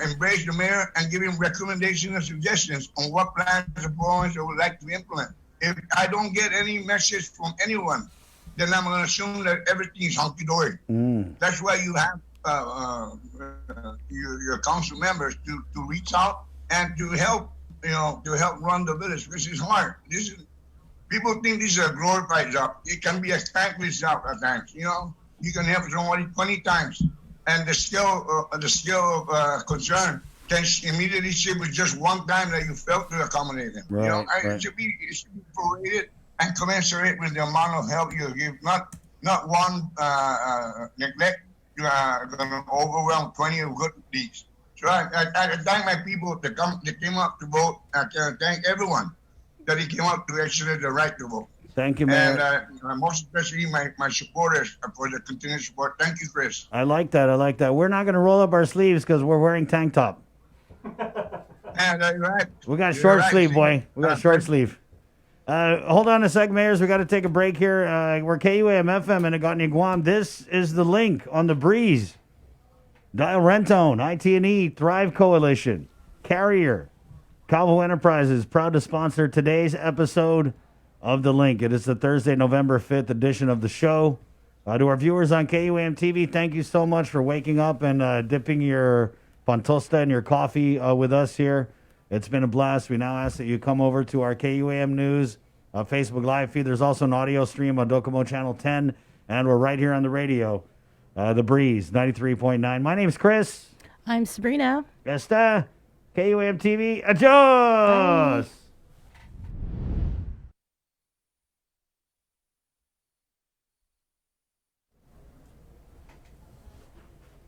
embrace the mayor and give him recommendations and suggestions on what plans the opponents would like to implement. If I don't get any message from anyone, then I'm going to assume that everything is hunky-dory. That's why you have your council members to reach out and to help run the village, which is hard. People think this is a glorified job. It can be a thankless job at times. You can help somebody 20 times, and the scale of concern can immediately shift with just one time that you failed to accommodate them. Right, It should be prorated and commensurate with the amount of help you give. Not one neglect going to overwhelm 20 of good deeds. So I thank my people that came up to vote. I thank everyone that he came up to exercise the right to vote. Thank you, Mayor. And most especially my supporters for the continued support. Thank you, Chris. I like that. We're not going to roll up our sleeves because we're wearing tank top. Yeah, that's right. We got short sleeve, boy. We got short sleeve. Hold on a sec, Mayors. We got to take a break here. We're KUAM-FM and Agotni, Guam. This is the link on the breeze. Dial Rentone, IT&E, Thrive Coalition, Carrier, Calvo Enterprises, proud to sponsor today's episode of The Link. It is the Thursday, November 5th edition of the show. To our viewers on KUAM TV, thank you so much for waking up and dipping your pantosta and your coffee with us here. It's been a blast. We now ask that you come over to our KUAM News Facebook Live feed. There's also an audio stream on Docomo Channel 10, and we're right here on the radio, The Breeze, 93.9. My name's Chris. I'm Sabrina. Esta, KUAM TV, adios! Bye.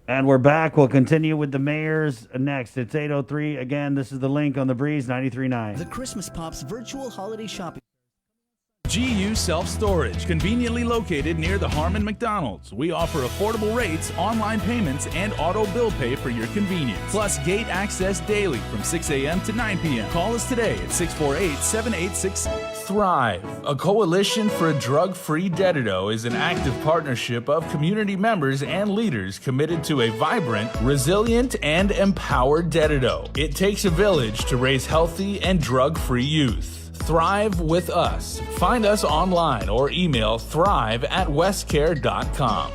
And we're back. We'll continue with the Mayors next. It's 8:03. Again, this is The Link on The Breeze, 93.9. The Christmas Pops virtual holiday shopping. GU Self-Storage, conveniently located near the Harmon McDonald's. We offer affordable rates, online payments, and auto bill pay for your convenience. Plus gate access daily from 6 a.m. to 9 p.m. Call us today at 648-7866. Thrive, a coalition for a drug-free Dedido, is an active partnership of community members and leaders committed to a vibrant, resilient, and empowered Dedido. It takes a village to raise healthy and drug-free youth. Thrive with us. Find us online or email thrive@westcare.com.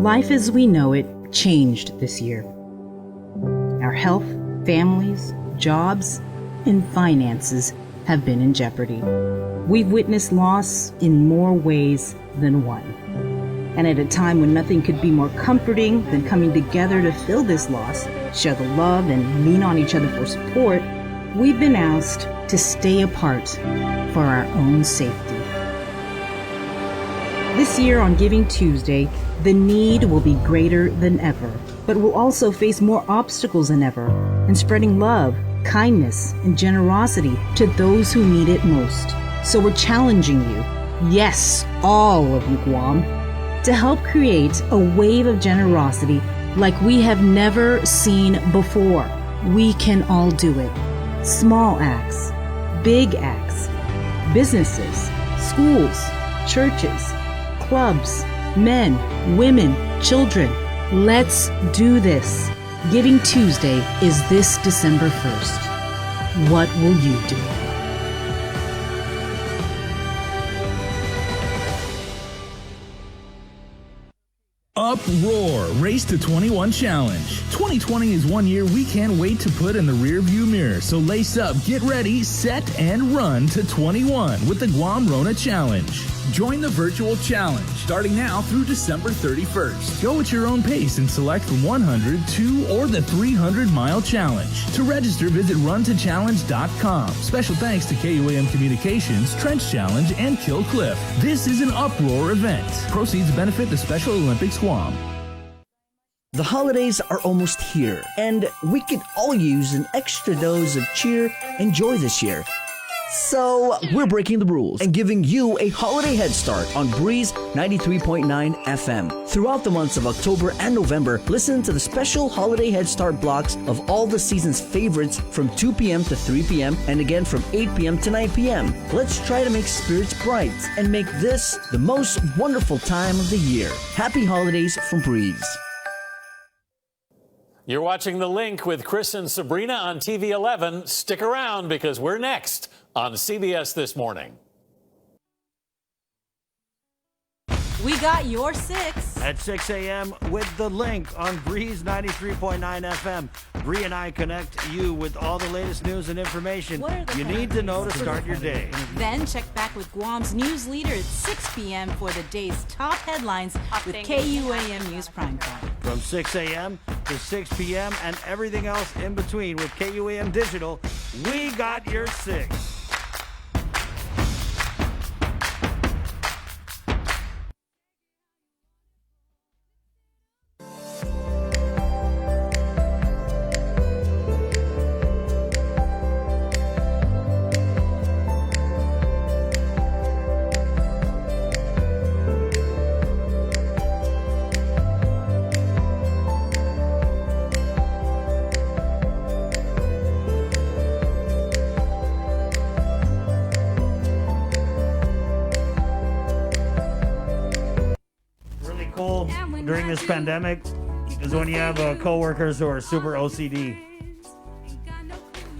Life as we know it changed this year. Our health, families, jobs, and finances have been in jeopardy. We've witnessed loss in more ways than one. And at a time when nothing could be more comforting than coming together to fill this loss, share the love, and lean on each other for support, we've been asked to stay apart for our own safety. This year on Giving Tuesday, the need will be greater than ever, but we'll also face more obstacles than ever in spreading love, kindness, and generosity to those who need it most. So we're challenging you, yes, all of you Guam, to help create a wave of generosity like we have never seen before. We can all do it. Small acts, big acts, businesses, schools, churches, clubs, men, women, children. Let's do this. Giving Tuesday is this December 1st. What will you do? Uproar Race to 21 Challenge. 2020 is 1 year we can't wait to put in the rearview mirror. So lace up, get ready, set, and run to 21 with the Guam Rona Challenge. Join the virtual challenge starting now through December 31st. Go at your own pace and select from 100, 2, or the 300-mile challenge. To register, visit runtochallenge.com. Special thanks to KUAM Communications, Trench Challenge, and Kill Cliff. This is an Uproar event. Proceeds benefit the Special Olympics Guam. The holidays are almost here, and we could all use an extra dose of cheer and joy this year. So we're breaking the rules and giving you a holiday head start on Breeze 93.9 FM. Throughout the months of October and November, listen to the special holiday head start blocks of all the season's favorites from 2 p.m. to 3 p.m. and again from 8 p.m. to 9 p.m. Let's try to make spirits bright and make this the most wonderful time of the year. Happy holidays from Breeze. You're watching The Link with Chris and Sabrina on TV 11. Stick around because we're next on CBS This Morning. We got your 6. At 6 a.m. with The Link on Breeze 93.9 FM. Bree and I connect you with all the latest news and information you need to know to start your day. Then check back with Guam's news leader at 6 p.m. for the day's top headlines with KUAM News Primetime. From 6 a.m. to 6 p.m. and everything else in between with KUAM Digital, we got your 6. during this pandemic is when you have coworkers who are super OCD.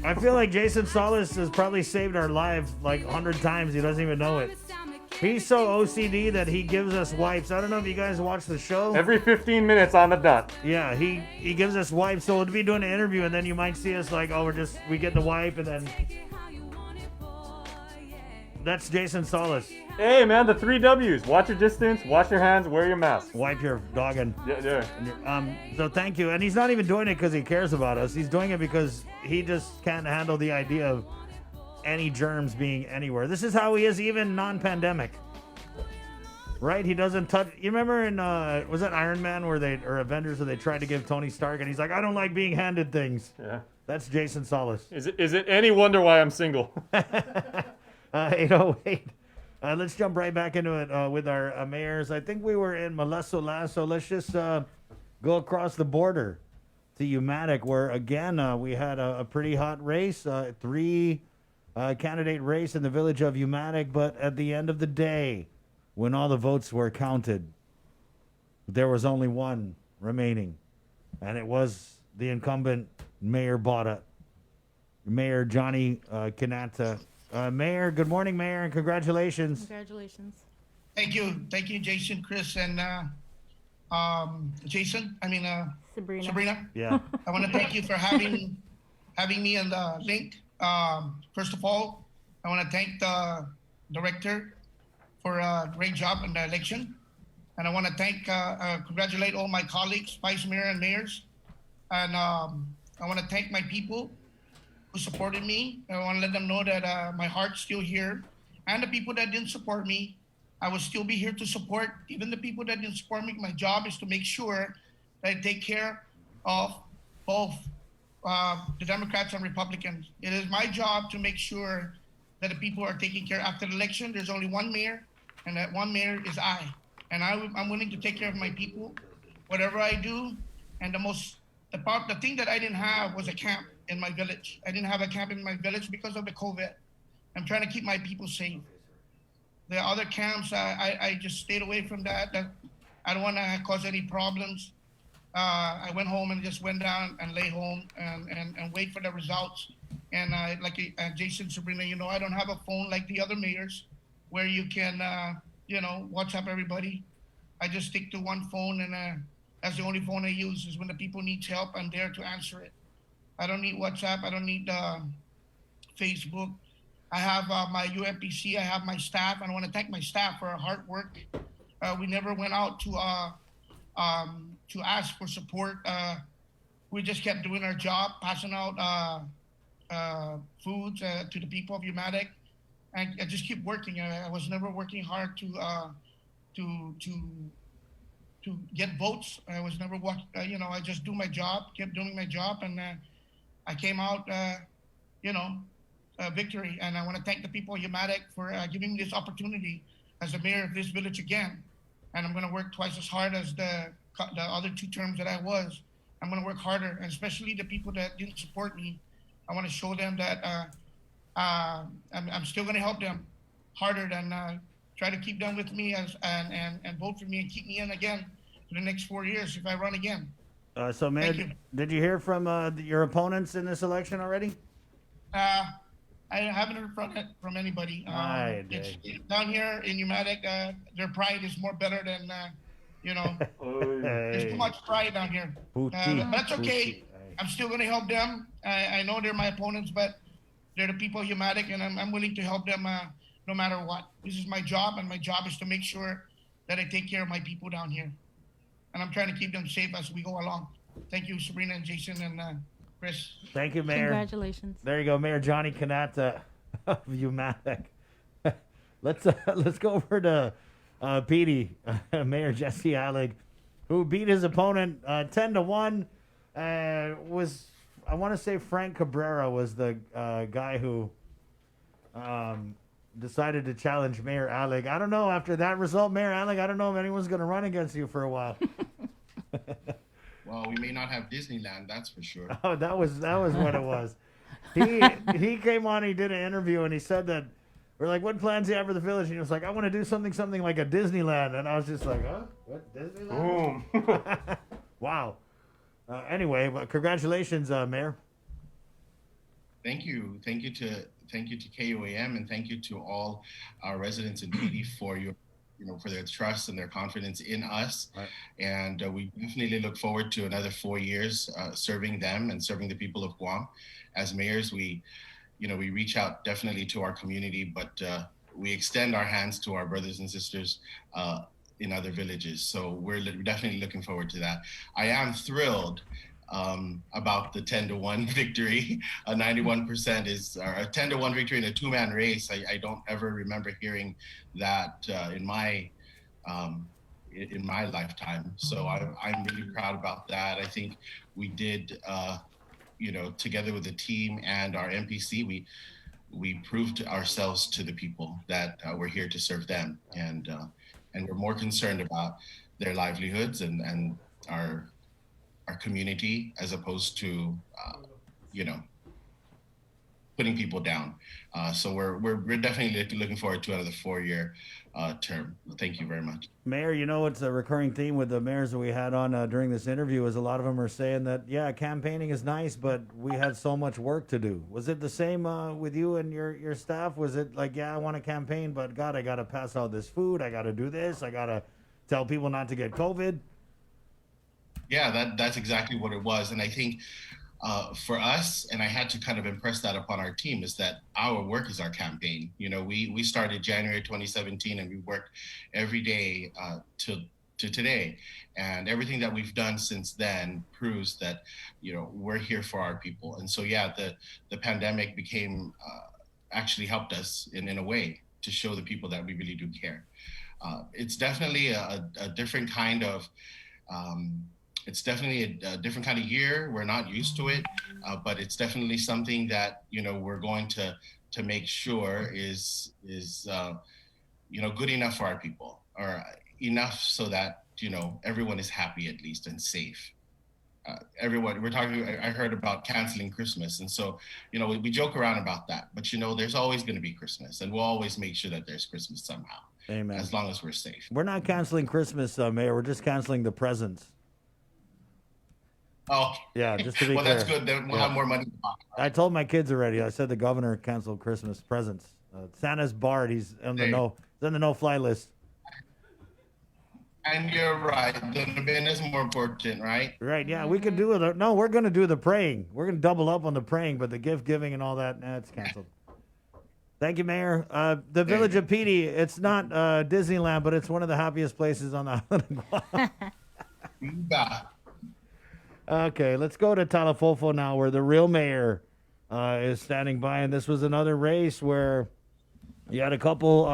I feel like Jason Solis has probably saved our life like 100 times. He doesn't even know it. He's so OCD that he gives us wipes. I don't know if you guys watch the show. Every 15 minutes on the dot. Yeah, he gives us wipes. So we'll be doing an interview, and then you might see us like, oh, we get the wipe, and then that's Jason Solis. Hey, man, the 3 W's. Watch your distance, wash your hands, wear your mask. Wipe your doggin. Yeah. So thank you. And he's not even doing it because he cares about us. He's doing it because he just can't handle the idea of any germs being anywhere. This is how he is even non-pandemic. Right? He doesn't touch. You remember in was that Iron Man or Avengers where they tried to give Tony Stark and he's like, I don't like being handed things. Yeah. That's Jason Solis. Is it any wonder why I'm single? 808. Let's jump right back into it with our mayors. I think we were in Molesto last, so let's just go across the border to Umatic, where again we had a pretty hot race, 3 candidate race in the village of Umatic, but at the end of the day, when all the votes were counted, there was only one remaining, and it was the incumbent Mayor Bota, Mayor Johnny Kanata. Mayor, good morning, Mayor, and congratulations. Congratulations. Thank you, Jason, Chris, and Sabrina. Yeah. I want to thank you for having me on the link. First of all, I want to thank the director for a great job in the election. And I want to congratulate all my colleagues, vice mayor and mayors. And I want to thank my people who supported me. I want to let them know that my heart's still here. And the people that didn't support me, I will still be here to support. Even the people that didn't support me, my job is to make sure that I take care of both the Democrats and Republicans. It is my job to make sure that the people are taken care of. After the election, there's only one mayor, and that one mayor is I. And I'm willing to take care of my people, whatever I do. And the thing that I didn't have was a camp in my village. I didn't have a camp in my village because of the COVID. I'm trying to keep my people safe. The other camps, I just stayed away from that. I don't want to cause any problems. I went home and just went down and lay home and wait for the results. And like Jason, Sabrina, I don't have a phone like the other mayors where you can, WhatsApp everybody. I just stick to one phone, and that's the only phone I use. Is when the people need help, I'm there to answer it. I don't need WhatsApp. I don't need Facebook. I have my UMPC. I have my staff, and I want to thank my staff for our hard work. We never went out to ask for support. We just kept doing our job, passing out foods to the people of Umatic, and I just keep working. I was never working hard to get votes. I was never I just do my job, kept doing my job, and I came out, victory. And I want to thank the people of Umatic for giving me this opportunity as the mayor of this village again. And I'm going to work twice as hard as the other 2 terms that I was. I'm going to work harder, and especially the people that didn't support me. I want to show them that I'm still going to help them harder than try to keep them with me and vote for me and keep me in again for the next 4 years if I run again. So, Mayor, did you hear from your opponents in this election already? I haven't heard from anybody. Down here in Umatic, their pride is more better than, there's too much pride down here. But that's okay. I'm still going to help them. I know they're my opponents, but they're the people of Umatic, and I'm willing to help them no matter what. This is my job, and my job is to make sure that I take care of my people down here. And I'm trying to keep them safe as we go along. Thank you, Sabrina and Jason and Chris. Thank you, Mayor. Congratulations. There you go, Mayor Johnny Kanata of Umatic. Let's go over to Petey, Mayor Jesse Allig, who beat his opponent 10-1. I want to say Frank Cabrera was the guy who decided to challenge Mayor Allig. I don't know, after that result, Mayor Allig, I don't know if anyone's going to run against you for a while. Well, we may not have Disneyland, that's for sure. Oh, that was what it was. He came on, he did an interview, and he said that We're like, what plans do you have for the village? And he was like, I want to do something like a Disneyland. And I was just like, huh? What, Disneyland? Boom. Wow. Anyway, well, congratulations, Mayor. Thank you to KUAM, and thank you to all our residents in PD for for their trust and their confidence in us. Right. And we definitely look forward to another 4 years serving them and serving the people of Guam. As mayors, we reach out definitely to our community, but we extend our hands to our brothers and sisters in other villages. So we're definitely looking forward to that. I am thrilled about the 10-1 victory. 91% is a 10-1 victory in a two-man race. I don't ever remember hearing that in my lifetime. So I'm really proud about that. I think we did, together with the team and our MPC, we proved ourselves to the people that we're here to serve them, and we're more concerned about their livelihoods and our community as opposed to putting people down. So we're definitely looking forward to another 4-year term. Thank you very much. Mayor, it's a recurring theme with the mayors that we had on during this interview is a lot of them are saying that, yeah, campaigning is nice, but we had so much work to do. Was it the same with you and your staff? Was it like, yeah, I want to campaign, but God, I got to pass out this food. I got to do this. I got to tell people not to get COVID. Yeah, that's exactly what it was. And I think for us, and I had to kind of impress that upon our team, is that our work is our campaign. We started January 2017 and we worked every day to today. And everything that we've done since then proves that, we're here for our people. And so, yeah, the pandemic actually helped us in a way to show the people that we really do care. It's definitely a different kind of different kind of year. We're not used to it, but it's definitely something that we're going to make sure is good enough for our people, or enough so that everyone is happy at least and safe. Everyone, I heard about canceling Christmas, and so we joke around about that, but there's always going to be Christmas, and we'll always make sure that there's Christmas somehow. Amen. As long as we're safe. We're not canceling Christmas, Mayor. We're just canceling the presents. Oh, yeah, just to be well, clear. That's good. Then we'll have more money. I told my kids already. I said the governor canceled Christmas presents. Santa's barred. He's on the no-fly list. And you're right. The bin is more important, right? Right. Yeah, we could do it. No, we're going to do the praying. We're going to double up on the praying, but the gift giving and all that, it's canceled. Thank you, Mayor. The village of Petey, it's not Disneyland, but it's one of the happiest places on the island of Guam. Okay, let's go to Talafofo now, where the real mayor is standing by. And this was another race where you had a couple,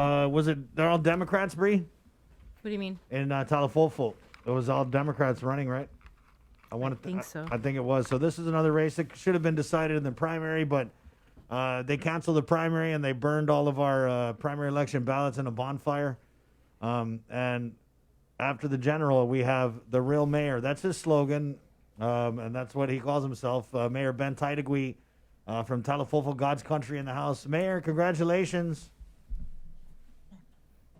they're all Democrats, Bree? What do you mean? In Talafofo. It was all Democrats running, right? I think so. I think it was. So this is another race that should have been decided in the primary, but they canceled the primary and they burned all of our primary election ballots in a bonfire. And after the general, we have the real mayor. That's his slogan. And that's what he calls himself, Mayor Ben Taitagui from Talafofo, God's Country in the House. Mayor, congratulations.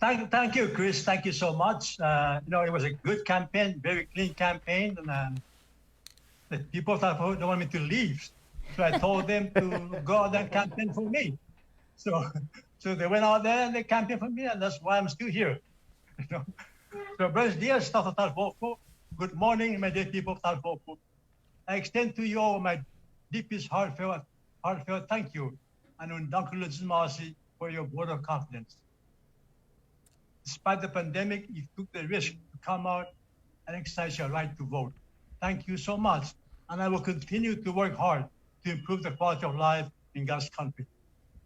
Thank you, Chris. Thank you so much. It was a good campaign, very clean campaign, and the people of Talafofo don't want me to leave, so I told them to go out and campaign for me. So they went out there and they campaigned for me, and that's why I'm still here. So, buenos dias, Staff of Talafofo. Good morning, my dear people of Talafofo. I extend to you all my deepest heartfelt thank you and undang legitimasi for your vote of confidence. Despite the pandemic, you took the risk to come out and exercise your right to vote. Thank you so much, and I will continue to work hard to improve the quality of life in God's country.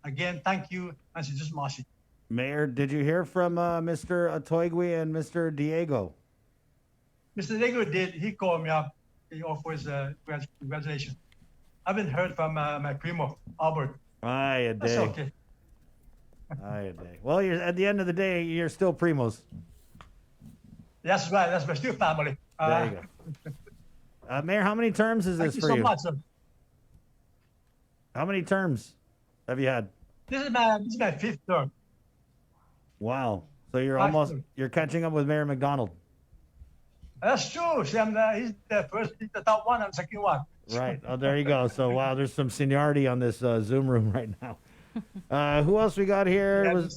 Again, thank you, and legitimasi. Mayor, did you hear from Mr. Atoigui and Mr. Diego? Mr. Diego did. He called me up. He offers congratulations. I haven't heard from my primo, Albert. Aye, a day. That's okay. Aye, a day. Well, at the end of the day, you're still primos. That's right. That's my still family. There you go. Mayor, how many terms is this for you? Thank you so much, sir. How many terms have you had? This is my fifth term. Wow. So you're Actually. you're catching up with Mayor McDonald. That's true. See, he's the first, the top one, and second one. Right. Oh, there you go. So wow, there's some seniority on this Zoom room right now. Who else we got here? Yeah,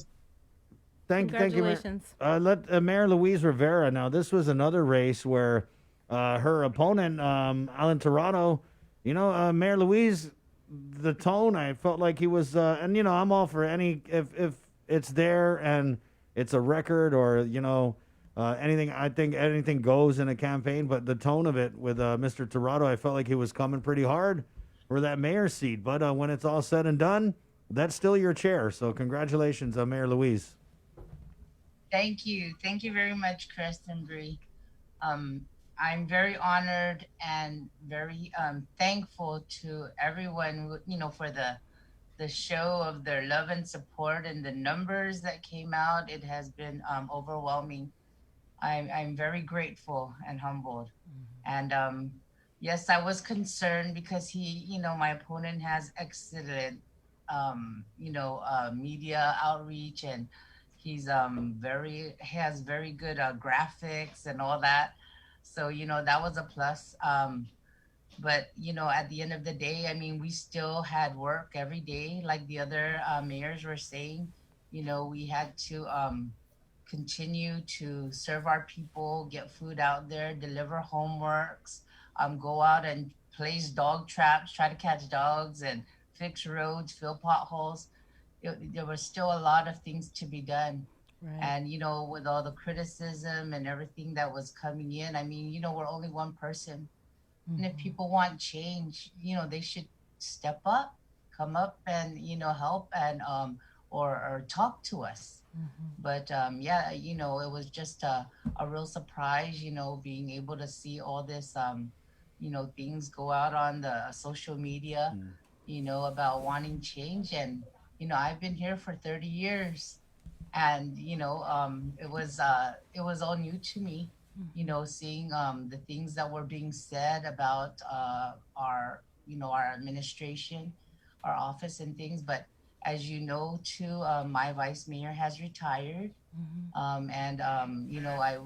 Thank you, Mayor. Congratulations. Let Mayor Louise Rivera. Now, this was another race where her opponent, Alan Tirado, Mayor Louise, the tone, I felt like he was, and I'm all for any, if it's there and it's a record or, anything, I think anything goes in a campaign, but the tone of it with Mr. Tirado, I felt like he was coming pretty hard for that mayor's seat. But when it's all said and done, that's still your chair. So congratulations, Mayor Louise. Thank you. Thank you very much, Chris and Bree. I'm very honored and very thankful to everyone, for the show of their love and support and the numbers that came out. It has been overwhelming. I'm very grateful and humbled. And yes, I was concerned because my opponent has excellent, media outreach, and he's has very good graphics and all that. So, that was a plus. But, at the end of the day, we still had work every day, like the other mayors were saying. We had to continue to serve our people, get food out there, deliver homeworks, go out and place dog traps, try to catch dogs and fix roads, fill potholes. There was still a lot of things to be done. Right. And, with all the criticism and everything that was coming in, we're only one person. Mm-hmm. And if people want change, they should step up, come up and, help and, or talk to us. Mm-hmm. But, it was just a real surprise, being able to see all this, things go out on the social media, about wanting change. And, I've been here for 30 years. And, it was all new to me, seeing the things that were being said about our administration, our office and things. But as you know, too, my vice mayor has retired. Mm-hmm.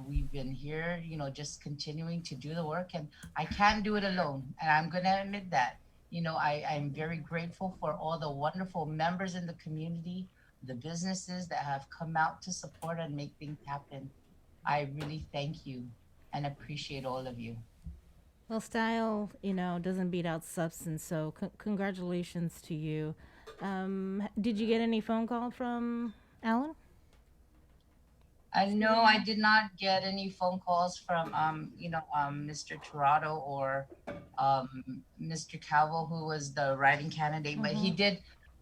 We've been here, just continuing to do the work. And I can't do it alone. And I'm going to admit that. I'm very grateful for all the wonderful members in the community, the businesses that have come out to support and make things happen. I really thank you and appreciate all of you. Well, style, doesn't beat out substance. So congratulations to you. Did you get any phone call from Alan? No, I did not get any phone calls from, Mr. Tirado or Mr. Calvo, who was the writing candidate, mm-hmm. But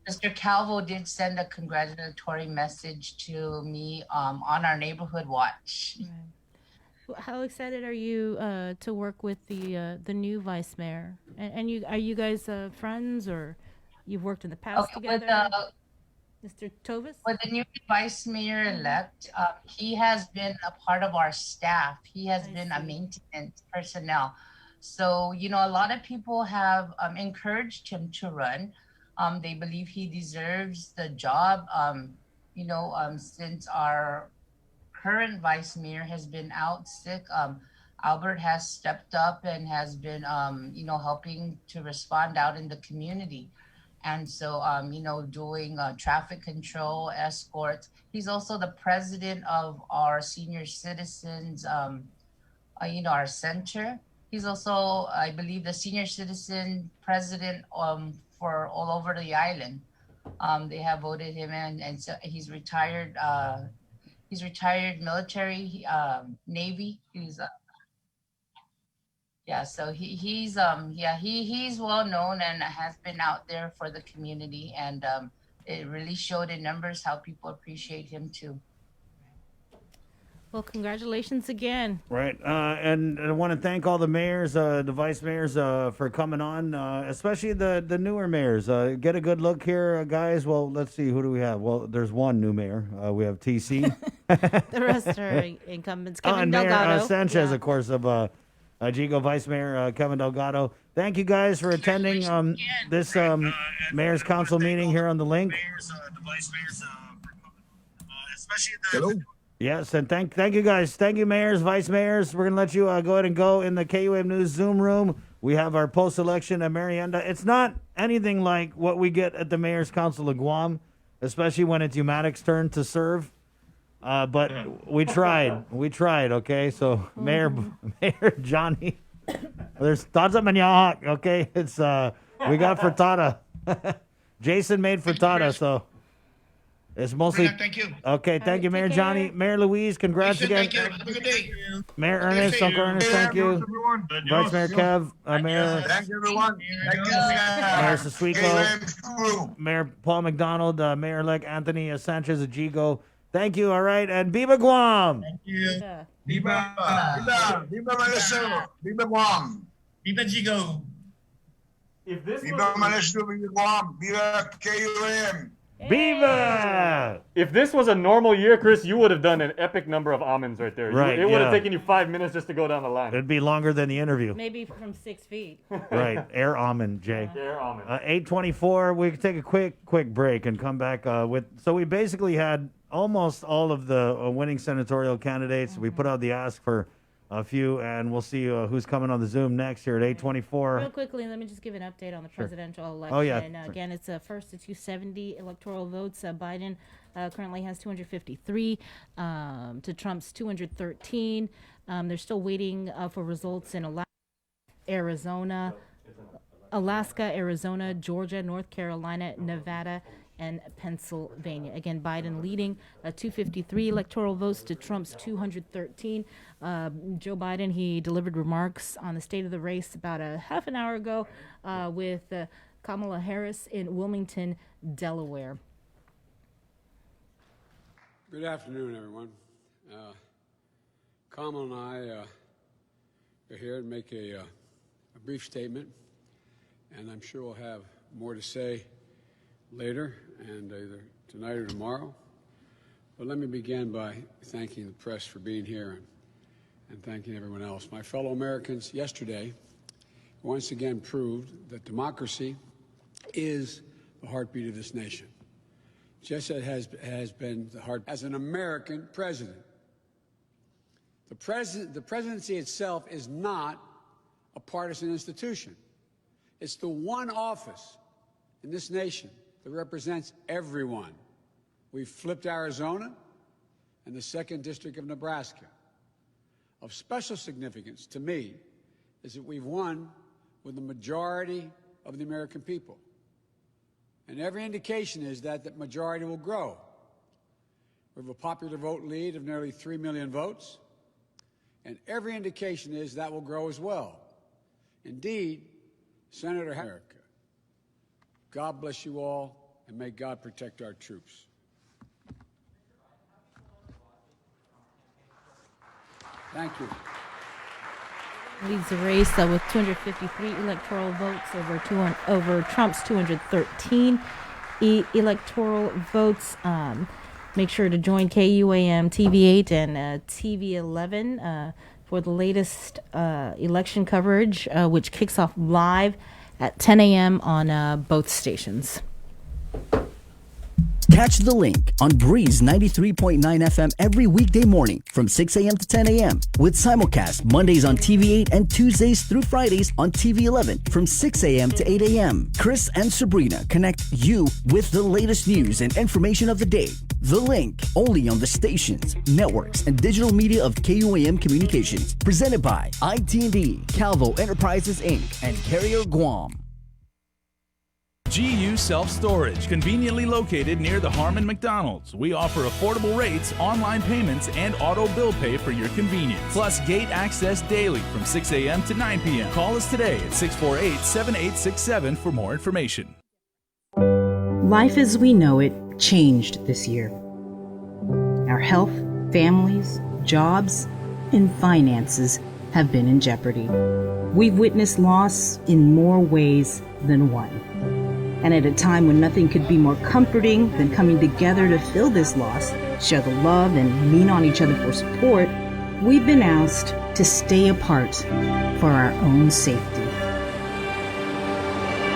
Mr. Calvo did send a congratulatory message to me on our neighborhood watch. Right. How excited are you to work with the new vice mayor? And are you guys friends, or you've worked in the past together? Mr. Tovis? With the new vice mayor-elect, he has been a part of our staff. He has been a maintenance personnel. So, a lot of people have encouraged him to run. They believe he deserves the job, since our current vice mayor has been out sick. Albert has stepped up and has been, helping to respond out in the community. And so, doing traffic control, escorts. He's also the president of our senior citizens, our center. He's also, I believe, the senior citizen president for all over the island. They have voted him in, and so he's retired. He's retired military, Navy. So he's well known and has been out there for the community, and it really showed in numbers how people appreciate him too. Well, congratulations again. Right. And I want to thank all the mayors, the vice mayors for coming on, especially the newer mayors. Get a good look here, guys. Well, let's see. Who do we have? Well, there's one new mayor. We have TC. The rest are incumbents. Kevin Delgado. Mayor Sanchez, of course, of Jigo, Vice Mayor Kevin Delgado. Thank you guys for attending this Mayor's Council meeting here on The Link. especially Hello. Yes, and thank you guys. Thank you, mayors, vice mayors. We're going to let you go ahead and go in the KUAM News Zoom room. We have our post-election at Merienda. It's not anything like what we get at the Mayor's Council of Guam, especially when it's Umatic's turn to serve. But we tried. We tried, okay? So, Mayor Johnny, there's thoughts of manioc, okay? It's, we got frittata. Jason made frittata, so it's mostly. Thank you. Okay, thank you, Mayor Johnny. Mayor Louise, congrats again. Thank you. Have a good day. Mayor Ernest, Uncle Ernest, thank you. Vice Mayor Kev, Mayor. Thank you, everyone. Thank you. Mayor Sasuiko, Mayor Paul McDonald, Mayor-elect Anthony Sanchez Ajigo. Thank you, all right, and Viva Guam! Thank you. Viva Malaysia. Viva Guam. Viva Jigo. Viva Malaysia. Viva Guam. Viva KUAM. Viva! If this was a normal year, Chris, you would have done an epic number of almonds right there. Right, It would have yeah. taken you 5 minutes just to go down the line. It'd be longer than the interview. Maybe from 6 feet. Right, air almond, Jay. Air almond. 8:24. We can take a quick break and come back with. So we basically had almost all of the winning senatorial candidates. We put out the ask for a few, and we'll see who's coming on the Zoom next here at 8:24. Real quickly, let me just give an update on the Sure. presidential election. Oh, yeah. Again, it's first to 270 electoral votes. Biden currently has 253 to Trump's 213. They're still waiting for results in Arizona, Georgia, North Carolina, Nevada, and Pennsylvania. Again, Biden leading 253 electoral votes to Trump's 213. Joe Biden, he delivered remarks on the state of the race about a half an hour ago with Kamala Harris in Wilmington, Delaware. Good afternoon, everyone. Kamala and I are here to make a brief statement, and I'm sure we'll have more to say later, and either tonight or tomorrow. But let me begin by thanking the press for being here and thanking everyone else. My fellow Americans, yesterday once again proved that democracy is the heartbeat of this nation. Just as it has been the heart as an American president. The presidency itself is not a partisan institution. It's the one office in this nation that represents everyone. We've flipped Arizona and the 2nd District of Nebraska. Of special significance to me is that we've won with the majority of the American people. And every indication is that that majority will grow. We have a popular vote lead of nearly 3 million votes, and every indication is that will grow as well. Indeed, Senator Harris, God bless you all, and may God protect our troops. Thank you. Leads the race with 253 electoral votes over Trump's 213 electoral votes. Make sure to join KUAM TV8 and TV11 for the latest election coverage, which kicks off live at 10 a.m. on both stations. Catch The Link on Breeze 93.9 FM every weekday morning from 6 a.m. to 10 a.m. with simulcast Mondays on TV8 and Tuesdays through Fridays on TV11 from 6 a.m. to 8 a.m. Chris and Sabrina connect you with the latest news and information of the day. The Link, only on the stations, networks, and digital media of KUAM Communications. Presented by IT&D, Calvo Enterprises, Inc., and Carrier Guam. GU Self-Storage, conveniently located near the Harmon McDonald's. We offer affordable rates, online payments, and auto bill pay for your convenience. Plus gate access daily from 6 a.m. to 9 p.m. Call us today at 648-7867 for more information. Life as we know it changed this year. Our health, families, jobs, and finances have been in jeopardy. We've witnessed loss in more ways than one. And at a time when nothing could be more comforting than coming together to fill this loss, share the love, and lean on each other for support, we've been asked to stay apart for our own safety.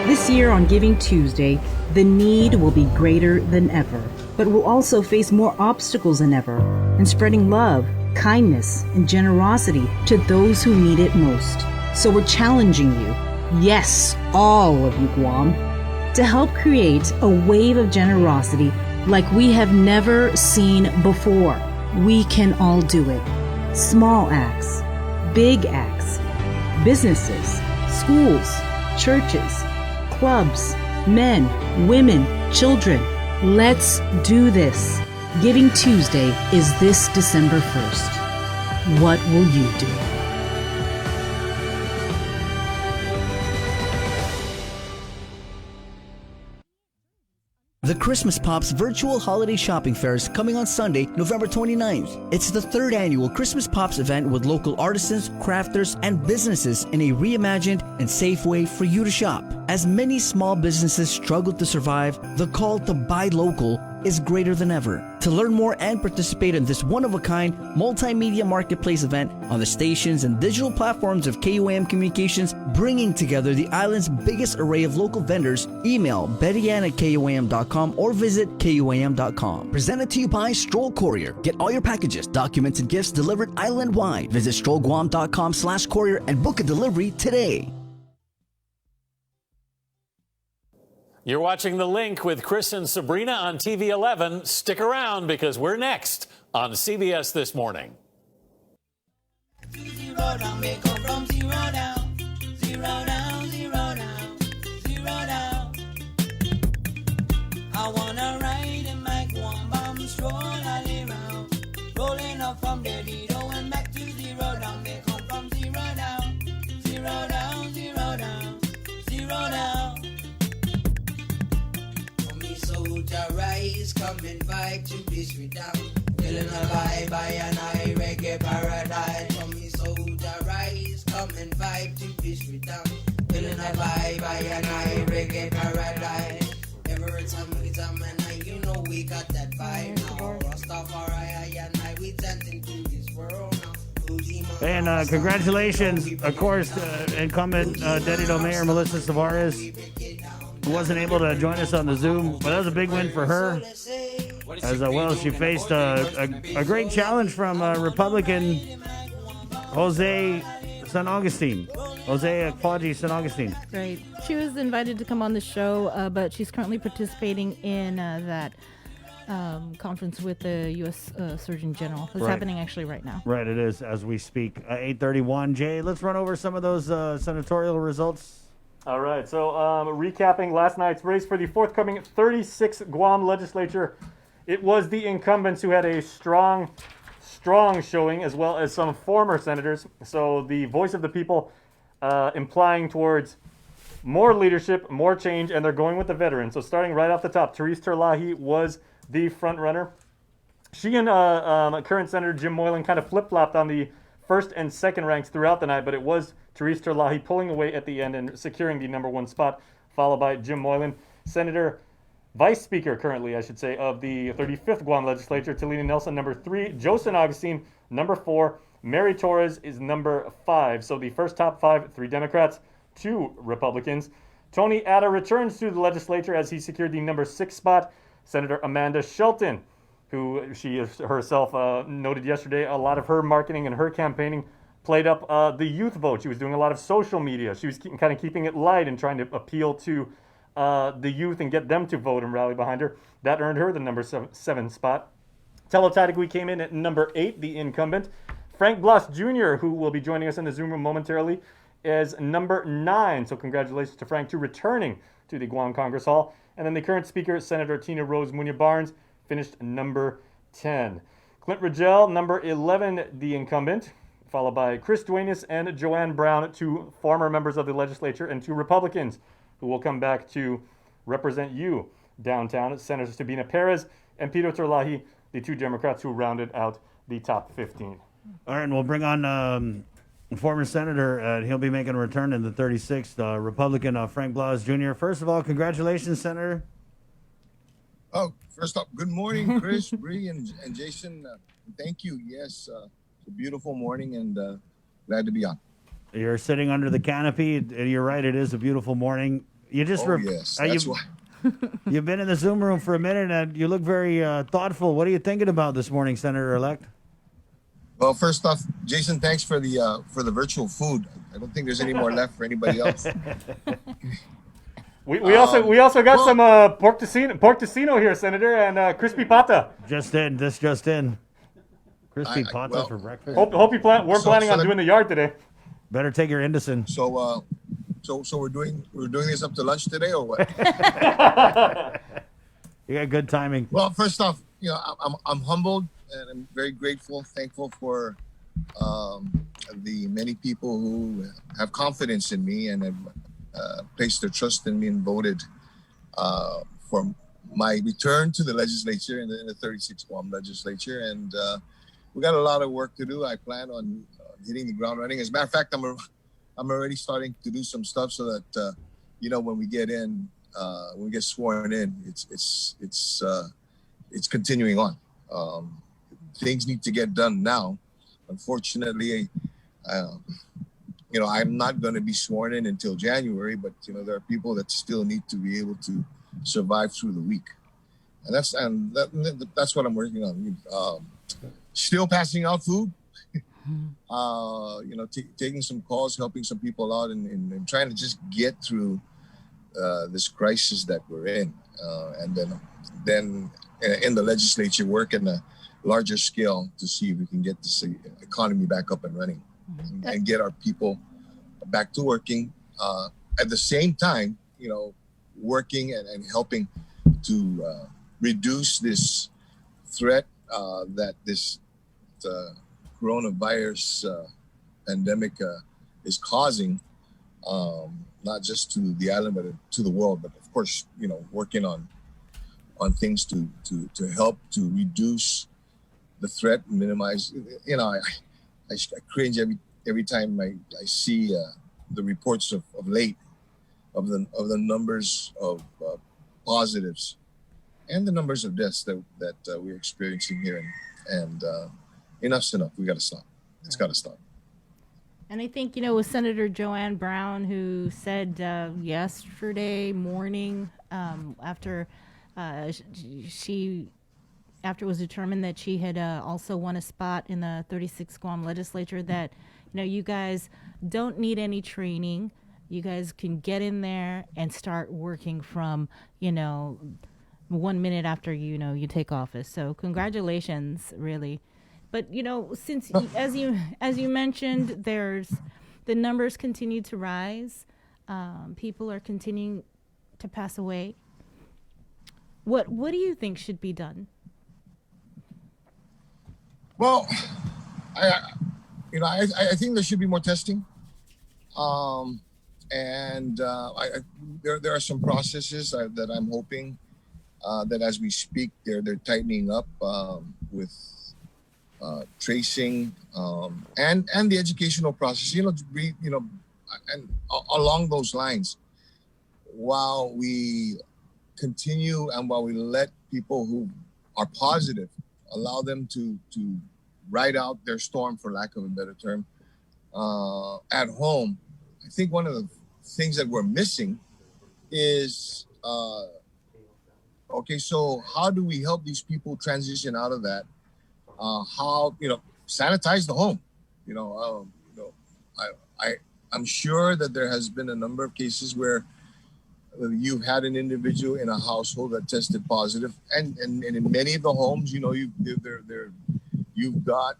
This year on Giving Tuesday, the need will be greater than ever, but we'll also face more obstacles than ever in spreading love, kindness, and generosity to those who need it most. So we're challenging you, yes, all of you Guam, to help create a wave of generosity like we have never seen before. We can all do it. Small acts, big acts, businesses, schools, churches, clubs, men, women, children. Let's do this. Giving Tuesday is this December 1st. What will you do? The Christmas Pops Virtual Holiday Shopping Fair is coming on Sunday, November 29th. It's the third annual Christmas Pops event with local artisans, crafters, and businesses in a reimagined and safe way for you to shop. As many small businesses struggle to survive, the call to buy local is greater than ever. To learn more and participate in this one-of-a-kind multimedia marketplace event on the stations and digital platforms of KUAM Communications, bringing together the island's biggest array of local vendors, email BettyAnn@KUAM.com or visit KUAM.com. Presented to you by Stroll Courier. Get all your packages, documents, and gifts delivered island-wide. Visit StrollGuam.com/courier and book a delivery today. You're watching The Link with Chris and Sabrina on TV 11. Stick around because we're next on CBS This Morning. Zero down, may go from zero down, zero down, zero down, zero down. I wanna ride in my Guam bomb, stroll all around, rolling up from the Lido and back to zero down, may come from zero down, zero down, zero down, zero down. Soldier rise, coming back to this freedom. Feeling alive by an eye reggae paradise. From me soldier rise, coming back to this freedom. Feeling alive by an eye reggae paradise. Every time we jam and night, you know we got that vibe now. Rastafari and I, we tend into this world now. And congratulations, of course, incumbent Dedido Mayor Melissa Tavares, who wasn't able to join us on the Zoom, but that was a big win for her. As well as she faced a great challenge from Republican Jose San Augustine. Jose Aquaji San Augustine. Right. She was invited to come on the show, but she's currently participating in that conference with the U.S. Surgeon General. It's happening actually right now. Right, it is, as we speak. 8:31. Jay, let's run over some of those senatorial results. All right, so recapping last night's race for the forthcoming 36th Guam legislature, it was the incumbents who had a strong showing, as well as some former senators. So the voice of the people implying towards more leadership, more change, and they're going with the veterans. So starting right off the top, Therese Terlahi was the front runner. She and current Senator Jim Moylan kind of flip-flopped on the first and second ranks throughout the night, but it was Therese Terlahi pulling away at the end and securing the number one spot, followed by Jim Moylan. Senator, Vice Speaker currently, I should say, of the 35th Guam Legislature, Talina Nelson, number 3. Joe San Augustine, number 4. Mary Torres is number 5. So the first top 5, 3 Democrats, 2 Republicans. Tony Atta returns to the legislature as he secured the number 6 spot. Senator Amanda Shelton, who she herself noted yesterday, a lot of her marketing and her campaigning played up the youth vote. She was doing a lot of social media. She was kind of keeping it light and trying to appeal to the youth and get them to vote and rally behind her. That earned her the number 7 spot. Teletypically came in at number 8, the incumbent. Frank Blas Jr., who will be joining us in the Zoom room momentarily, is number 9. So congratulations to Frank, to returning to the Guam Congress Hall. And then the current speaker, Senator Tina Rose Munya Barnes, finished number 10. Clint Rigel, number 11, the incumbent, followed by Chris Duenas and Joanne Brown, 2 former members of the legislature, and 2 Republicans who will come back to represent you downtown. Senators Sabina Perez and Peter Terlahi, the 2 Democrats who rounded out the top 15. All right, and we'll bring on former senator. He'll be making a return in the 36th, Republican Frank Blas Jr. First of all, congratulations, Senator. Oh, first up, good morning, Chris, Bree, and Jason. Thank you. Yes, it's a beautiful morning and glad to be on. You're sitting under the canopy. You're right. It is a beautiful morning. You just yes, that's why. You've been in the Zoom room for a minute, and you look very thoughtful. What are you thinking about this morning, Senator-elect? Well, first off, Jason, thanks for the virtual food. I don't think there's any more left for anybody else. We also got some pork tocino here, Senator, and crispy pata. Just in. Crispy pata for breakfast. Hope you we're planning on doing the yard today. Better take your Indocin. So we're doing this up to lunch today, or what? You got good timing. Well, first off, I'm humbled and I'm very grateful, thankful for the many people who have confidence in me and have placed their trust in me and voted for my return to the legislature in the 36th Guam legislature. And we got a lot of work to do. I plan on hitting the ground running. As a matter of fact, I'm already starting to do some stuff so that when we get in, when we get sworn in, it's continuing on. Things need to get done now. Unfortunately, I'm not going to be sworn in until January, but there are people that still need to be able to survive through the week, and that's what I'm working on. Still passing out food, taking some calls, helping some people out, and trying to just get through this crisis that we're in, and then in the legislature work in a larger scale to see if we can get this economy back up and running and get our people back to working. At the same time, working and helping to reduce this threat that this coronavirus pandemic is causing, not just to the island, but to the world. But of course, working on things to help to reduce the threat and minimize. I cringe every time I see the reports of late of the numbers of positives and the numbers of deaths that we're experiencing here, and enough's enough. We got to stop. It's got to stop. And I think, with Senator Joanne Brown, who said yesterday morning, after it was determined that she had also won a spot in the 36th Guam legislature, that, you guys don't need any training. You guys can get in there and start working from, 1 minute after, you take office. So congratulations, really. But, since, as you mentioned, the numbers continue to rise. People are continuing to pass away. What do you think should be done? Well, I think there should be more testing, and there are some processes that I'm hoping that as we speak, they're tightening up with tracing and the educational process. And along those lines, while we continue and while we let people who are positive, allow them to ride out their storm, for lack of a better term, at home. I think one of the things that we're missing is, so how do we help these people transition out of that? How, sanitize the home. I'm sure that there has been a number of cases where you've had an individual in a household that tested positive, and in many of the homes, you've got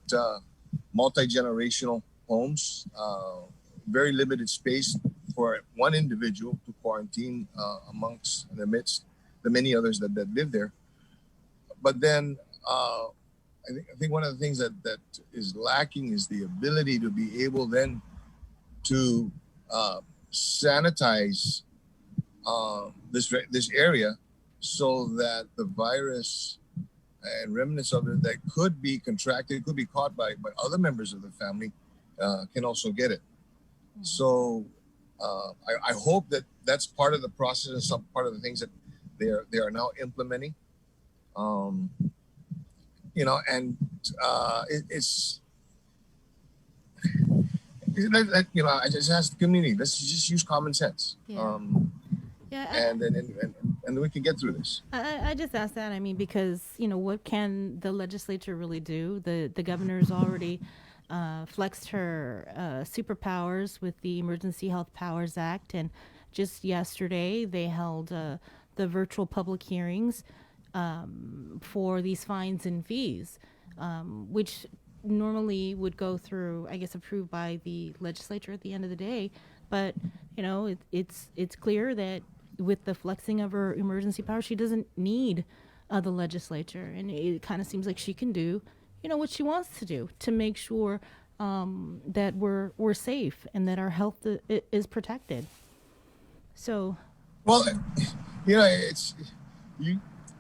multi-generational homes, very limited space for one individual to quarantine amongst and amidst the many others that live there. But then I think one of the things that is lacking is the ability to be able then to sanitize this area, so that the virus and remnants of it that could be contracted, could be caught by other members of the family, can also get it. So I hope that that's part of the process and some part of the things that they are now implementing. It's I just ask the community, let's just use common sense. Yeah. And and we can get through this. I just asked that. I mean, because what can the legislature really do? The governor's already flexed her superpowers with the Emergency Health Powers Act, and just yesterday they held the virtual public hearings for these fines and fees, which normally would go through, I guess, approved by the legislature at the end of the day. But it's clear that with the flexing of her emergency power, she doesn't need the legislature, and it kind of seems like she can do what she wants to do to make sure that we're safe and that our health is protected. So, well,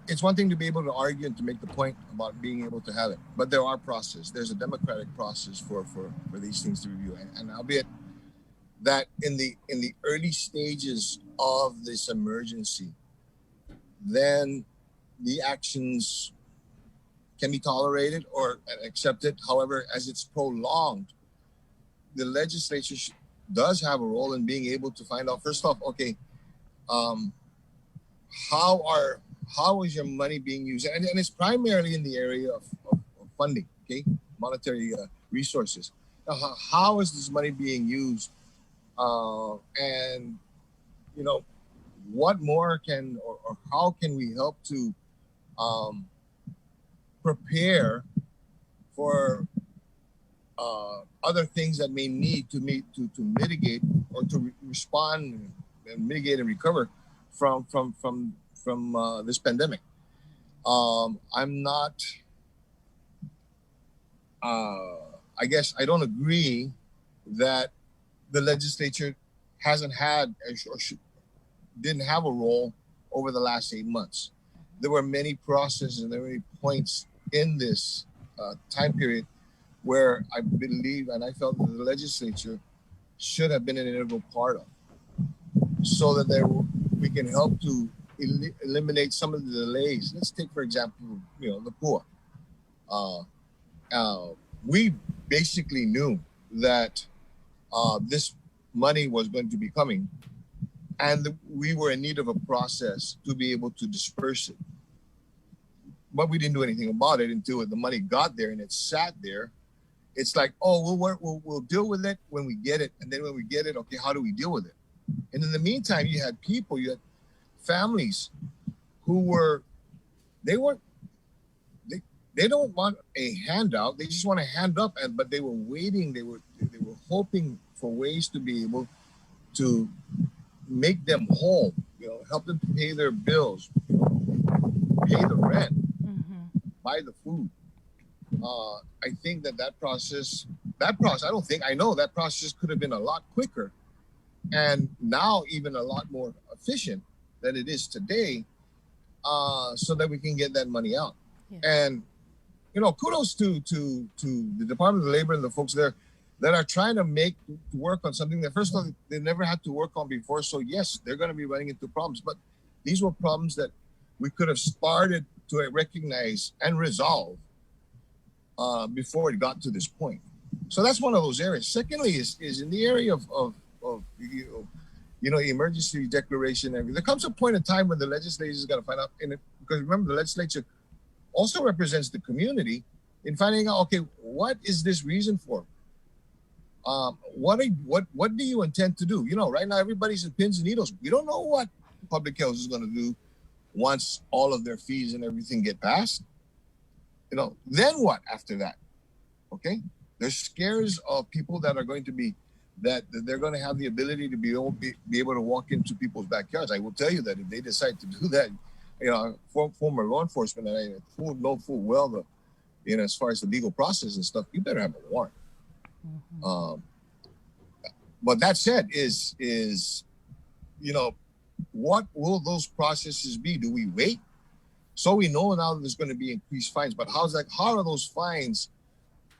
it's one thing to be able to argue and to make the point about being able to have it, but there are processes. There's a democratic process for these things to review, and albeit that in the early stages of this emergency, then the actions can be tolerated or accepted. However, as it's prolonged, the legislature does have a role in being able to find out, first off, okay, how is your money being used? And it's primarily in the area of funding, okay, monetary resources. Now, how is this money being used? And what more can or how can we help to prepare for other things that may need to mitigate or to respond and mitigate and recover from this pandemic. I'm not. I guess I don't agree that the legislature hasn't had or didn't have a role over the last 8 months. There were many processes and there were many points in this time period where I believe and I felt that the legislature should have been an integral part of, so that we can help to eliminate some of the delays. Let's take, for example, the poor. We basically knew that this money was going to be coming, and we were in need of a process to be able to disperse it. But we didn't do anything about it until the money got there and it sat there. It's like, oh, we'll deal with it when we get it. And then when we get it, okay, how do we deal with it? And in the meantime, you had families who they don't want a handout. They just want a hand up, but they were waiting. They were hoping for ways to be able to make them whole, help them to pay their bills, pay the rent, buy the food. I think that process, I know that process could have been a lot quicker and now even a lot more efficient than it is today, so that we can get that money out. Yeah. And, kudos to the Department of Labor and the folks there that are trying to work on something that, first of all, they never had to work on before. So yes, they're going to be running into problems, but these were problems that we could have started to recognize and resolve before it got to this point. So that's one of those areas. Secondly, is in the area of emergency declaration. There comes a point in time when the legislature is going to find out, because remember, the legislature also represents the community in finding out, okay, what is this reason for? What do you intend to do? Right now everybody's in pins and needles. We don't know what public health is going to do once all of their fees and everything get passed. Then what after that? Okay, there's scares of people that are going to be that they're going to have the ability to be able to walk into people's backyards. I will tell you that if they decide to do that, former law enforcement, and I know full well as far as the legal process and stuff, you better have a warrant. But that said, is what will those processes be? Do we wait? So we know now that there's going to be increased fines, but how are those fines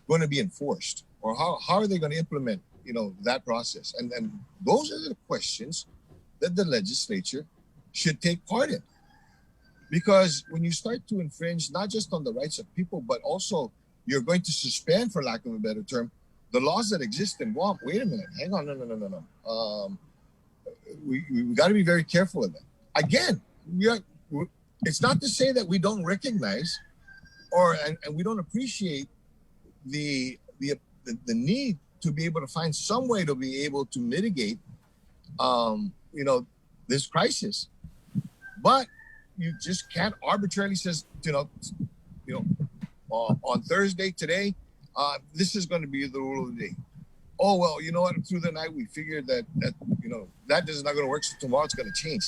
going to be enforced, or how are they going to implement that process? And those are the questions that the legislature should take part in, because when you start to infringe not just on the rights of people, but also you're going to suspend, for lack of a better term, the laws that exist in Guam. Wait a minute, hang on, no. We got to be very careful of that. Again, it's not to say that we don't recognize and we don't appreciate the need to be able to find some way to be able to mitigate, this crisis. But you just can't arbitrarily says, on Thursday today, this is going to be the rule of the day. Oh, well, you know what? Through the night, we figured that is not going to work. So tomorrow it's going to change.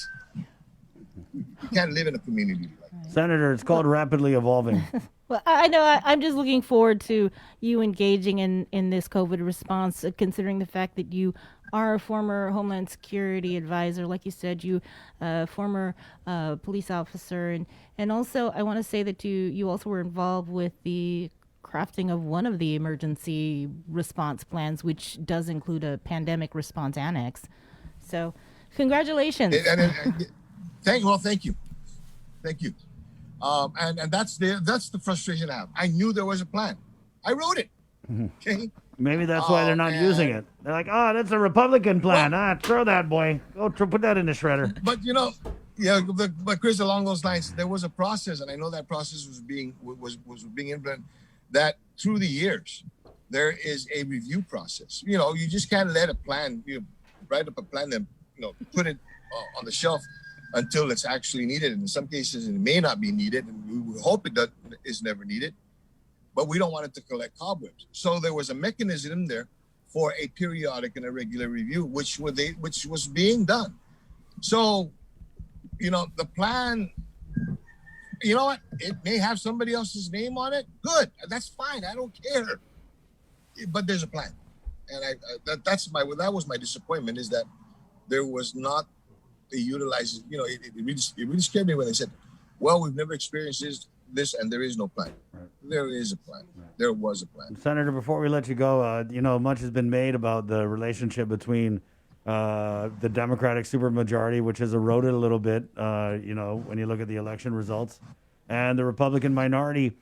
You can't live in a community like that. Senator, it's called rapidly evolving. Well, I know. I'm just looking forward to you engaging in this COVID response, considering the fact that you are a former Homeland Security advisor, like you said, you former police officer, and also I want to say that you also were involved with the crafting of one of the emergency response plans, which does include a pandemic response annex. So, congratulations. Thank you. And that's the frustration I have. I knew there was a plan. I wrote it. Okay. Maybe that's why they're not using it. They're like, oh, that's a Republican plan. Throw that, boy. Go put that in the shredder. But but Chris, along those lines, there was a process, and I know that process was being implemented. That through the years, there is a review process. You just can't let a plan, write up a plan and put it on the shelf until it's actually needed. And in some cases, it may not be needed, and we hope it is never needed. But we don't want it to collect cobwebs. So there was a mechanism in there for a periodic and a regular review, which was being done. So, the plan, you know what? It may have somebody else's name on it. Good. That's fine. I don't care. But there's a plan. And that was my disappointment, is that there was not a utilized, it really scared me when they said, well, we've never experienced this and there is no plan. Right. There is a plan. Right. There was a plan. Senator, before we let you go, much has been made about the relationship between the Democratic supermajority, which has eroded a little bit, when you look at the election results, and the Republican minority.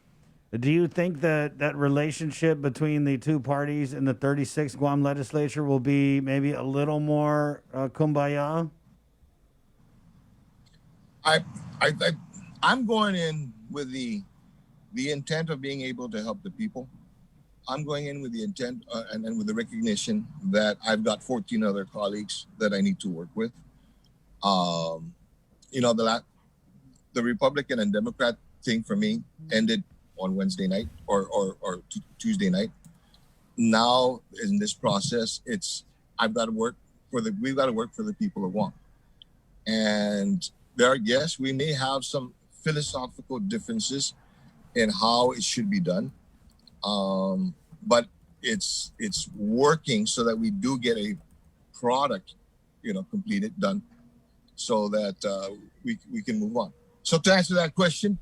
Do you think that relationship between the two parties in the 36th Guam legislature will be maybe a little more kumbaya? I'm going in with the intent of being able to help the people. I'm going in with the intent and with the recognition that I've got 14 other colleagues that I need to work with. The Republican and Democrat thing for me ended on Wednesday night or Tuesday night. Now in this process, we've got to work for the people of Guam. And yes, we may have some philosophical differences in how it should be done. But it's working so that we do get a product, completed, done, so that we can move on. So to answer that question,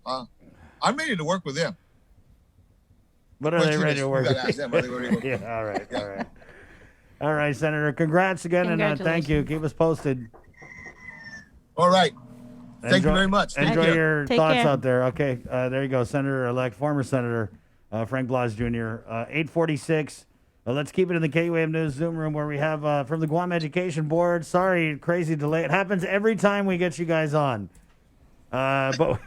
I'm ready to work with them. What are they ready to work with? Yeah, all right. All right, Senator. Congrats again, and thank you. Keep us posted. All right. Thank you very much. Enjoy your thoughts out there. Okay, there you go, Senator-elect, former Senator Frank Blas Jr. 8:46. Let's keep it in the KUAM News Zoom room where we have from the Guam Education Board. Sorry, crazy delay. It happens every time we get you guys on. But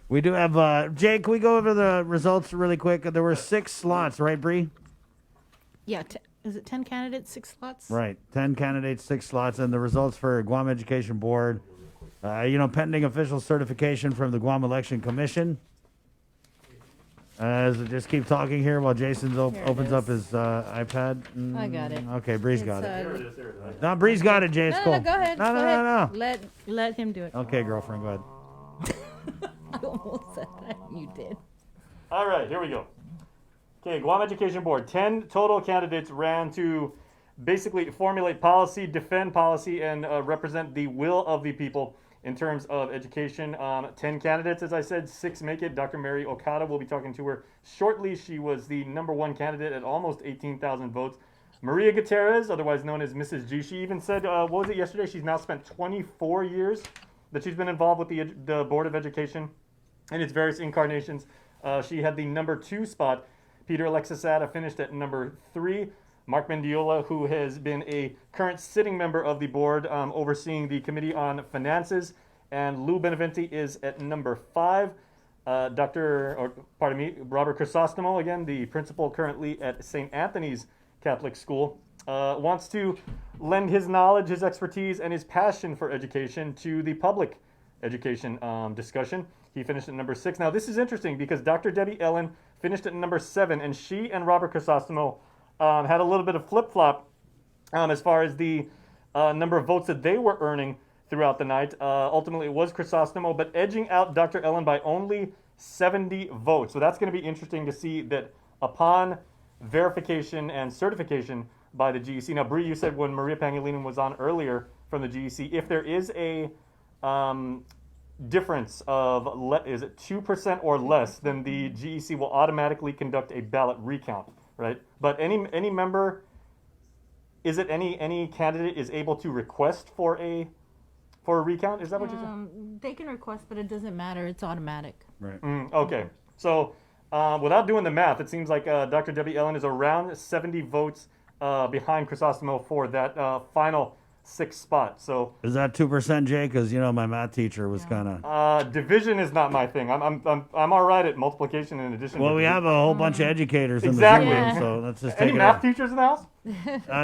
we do have Jake. Can we go over the results really quick? There were 6 slots, right, Bree? Yeah. Is it 10 candidates, 6 slots? Right, 10 candidates, 6 slots, and the results for Guam Education Board. Pending official certification from the Guam Election Commission. Just keep talking here while Jason opens up his iPad. I got it. Okay, Bree's got it. Here it is. No, Bree's got it, Jay. It's cool. No, go ahead. No. Let him do it. Okay, girlfriend, go ahead. I almost said that. You did. All right, here we go. Okay, Guam Education Board. 10 total candidates ran to basically formulate policy, defend policy, and represent the will of the people in terms of education. 10 candidates, as I said, 6 make it. Dr. Mary Okada, will be talking to her shortly. She was the #1 candidate at almost 18,000 votes. Maria Gutierrez, otherwise known as Mrs. G, she even said, what was it yesterday? She's now spent 24 years that she's been involved with the Board of Education in its various incarnations. She had the #2 spot. Peter Alexis Ada finished at #3. Mark Mendiola, who has been a current sitting member of the board overseeing the Committee on Finances, and Lou Beneventi is at number 5. Robert Crisostomo, again, the principal currently at St. Anthony's Catholic School, wants to lend his knowledge, his expertise, and his passion for education to the public education discussion. He finished at number 6. Now, this is interesting because Dr. Debbie Ellen finished at number 7, and she and Robert Crisostomo had a little bit of flip-flop as far as the number of votes that they were earning throughout the night. Ultimately, it was Crisostomo, but edging out Dr. Ellen by only 70 votes. So that's going to be interesting to see that upon verification and certification by the GEC. Now, Bree, you said when Maria Pangilinan was on earlier from the GEC, if there is a difference of, is it 2% or less, then the GEC will automatically conduct a ballot recount, right? But any member, is it any candidate is able to request for a recount? Is that what you said? They can request, but it doesn't matter. It's automatic. Right. Okay. So without doing the math, it seems like Dr. Debbie Ellen is around 70 votes behind Crisostomo for that final 6th spot. So Is that 2%, Jay? Because my math teacher was kind of. division is not my thing. I'm all right at multiplication in addition. Well, to we have a whole bunch of educators Exactly. in the Zoom room, so let's just Any take it math out. teachers in the house?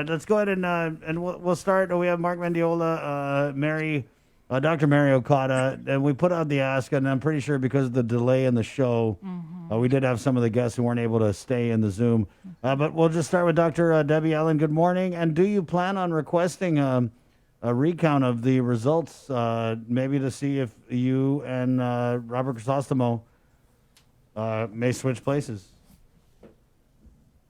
Let's go ahead and we'll start. We have Mark Mendiola, Dr. Mary Okada, and we put out the ask, and I'm pretty sure because of the delay in the show, we did have some of the guests who weren't able to stay in the Zoom. But we'll just start with Dr. Debbie Ellen. Good morning. And do you plan on requesting a recount of the results, maybe to see if you and Robert Crisostomo may switch places?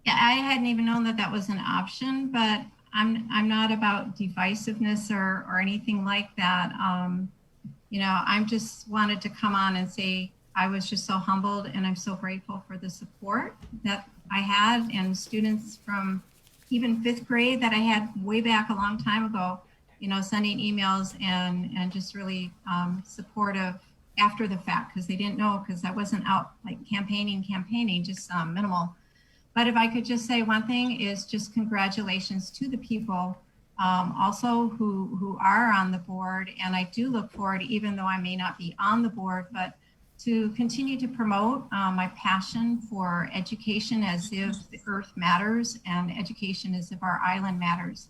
Yeah, I hadn't even known that was an option, but I'm not about divisiveness or anything like that. I just wanted to come on and say I was just so humbled, and I'm so grateful for the support that I had, and students from even 5th grade that I had way back a long time ago, sending emails and just really supportive after the fact, because they didn't know, because I wasn't out like campaigning, just minimal. But if I could just say one thing is just congratulations to the people also who are on the board. And I do look forward, even though I may not be on the board, but to continue to promote my passion for education as if the earth matters and education as if our island matters.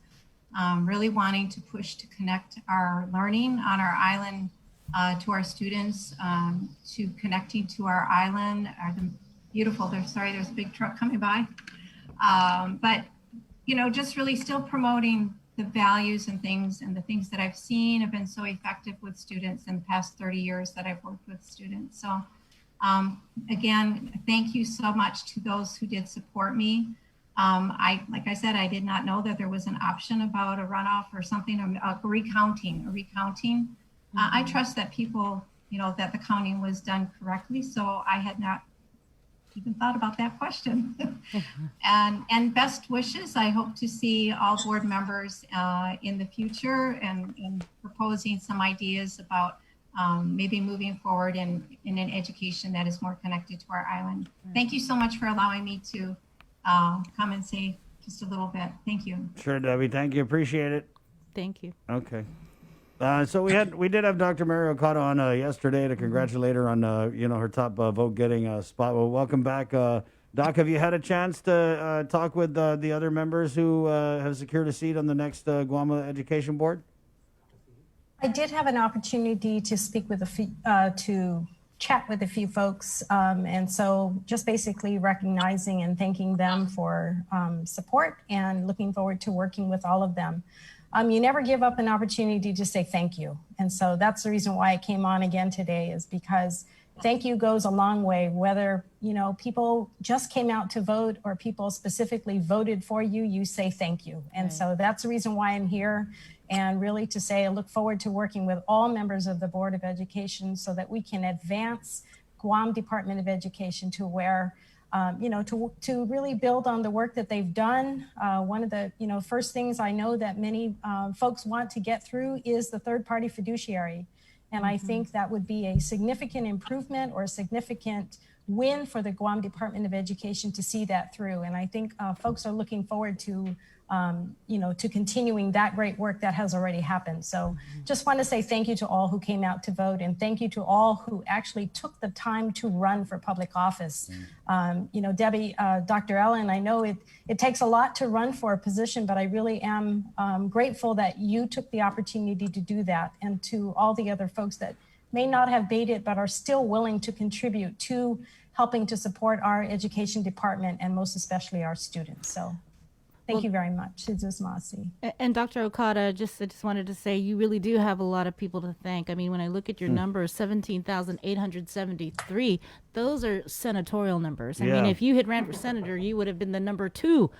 Really wanting to push to connect our learning on our island to our students, to connecting to our island, beautiful. There's a big truck coming by. But, just really still promoting the values and the things that I've seen have been so effective with students in the past 30 years that I've worked with students. So again, thank you so much to those who did support me. Like I said, I did not know that there was an option about a runoff or something, a recounting. I trust that people, that the counting was done correctly. So I had not even thought about that question. and best wishes. I hope to see all board members in the future and proposing some ideas about maybe moving forward in an education that is more connected to our island. Thank you so much for allowing me to come and say just a little bit. Thank you. Sure, Debbie. Thank you. Appreciate it. Thank you. Okay. So we did have Dr. Mary Okada on yesterday to congratulate her on her top vote getting spot. Well, welcome back, Doc. Have you had a chance to talk with the other members who have secured a seat on the next Guam Education Board? I did have an opportunity to speak with to chat with a few folks, and so just basically recognizing and thanking them for support and looking forward to working with all of them. You never give up an opportunity to say thank you. And so that's the reason why I came on again today, is because thank you goes a long way, whether, people just came out to vote or people specifically voted for you, you say thank you. And so that's the reason why I'm here, and really to say I look forward to working with all members of the Board of Education so that we can advance Guam Department of Education to where to really build on the work that they've done. One of the, first things I know that many folks want to get through is the third-party fiduciary. And I think that would be a significant improvement or a significant win for the Guam Department of Education to see that through. And I think folks are looking forward to, to continuing that great work that has already happened. So just want to say thank you to all who came out to vote, and thank you to all who actually took the time to run for public office. Debbie, Dr. Ellen, I know it takes a lot to run for a position, but I really am grateful that you took the opportunity to do that, and to all the other folks that may not have made it, but are still willing to contribute to helping to support our education department, and most especially our students. So thank you very much, Jesus Masi. And Dr. Okada, I just wanted to say, you really do have a lot of people to thank. I mean, when I look at your numbers, 17,873, those are senatorial numbers. I mean, if you had ran for senator, you would have been the number 2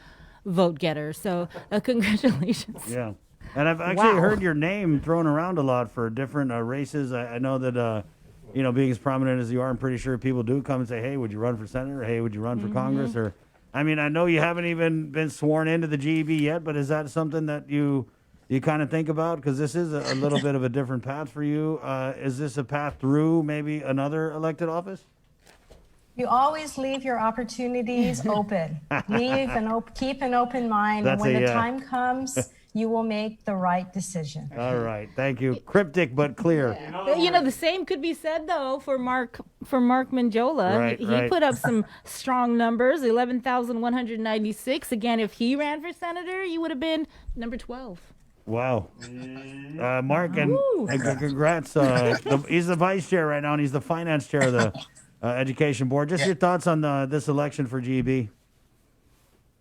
vote getter. So congratulations. Yeah. And I've actually heard your name thrown around a lot for different races. I know that, being as prominent as you are, I'm pretty sure people do come and say, hey, would you run for senator? Hey, would you run for Congress? Or, I mean, I know you haven't even been sworn into the GEB yet, but is that something that you kind of think about? Because this is a little bit of a different path for you. Is this a path through maybe another elected office? You always leave your opportunities open. Keep an open mind. And when the time comes, you will make the right decision. All right. Thank you. Cryptic but clear. The same could be said, though, for Mark Manjola. Right, he right. put up some strong numbers, 11,196. Again, if he ran for senator, you would have been number 12. Wow. Mark, and congrats. He's the vice chair right now, and he's the finance chair of the Education Board. Just your thoughts on this election for GEB.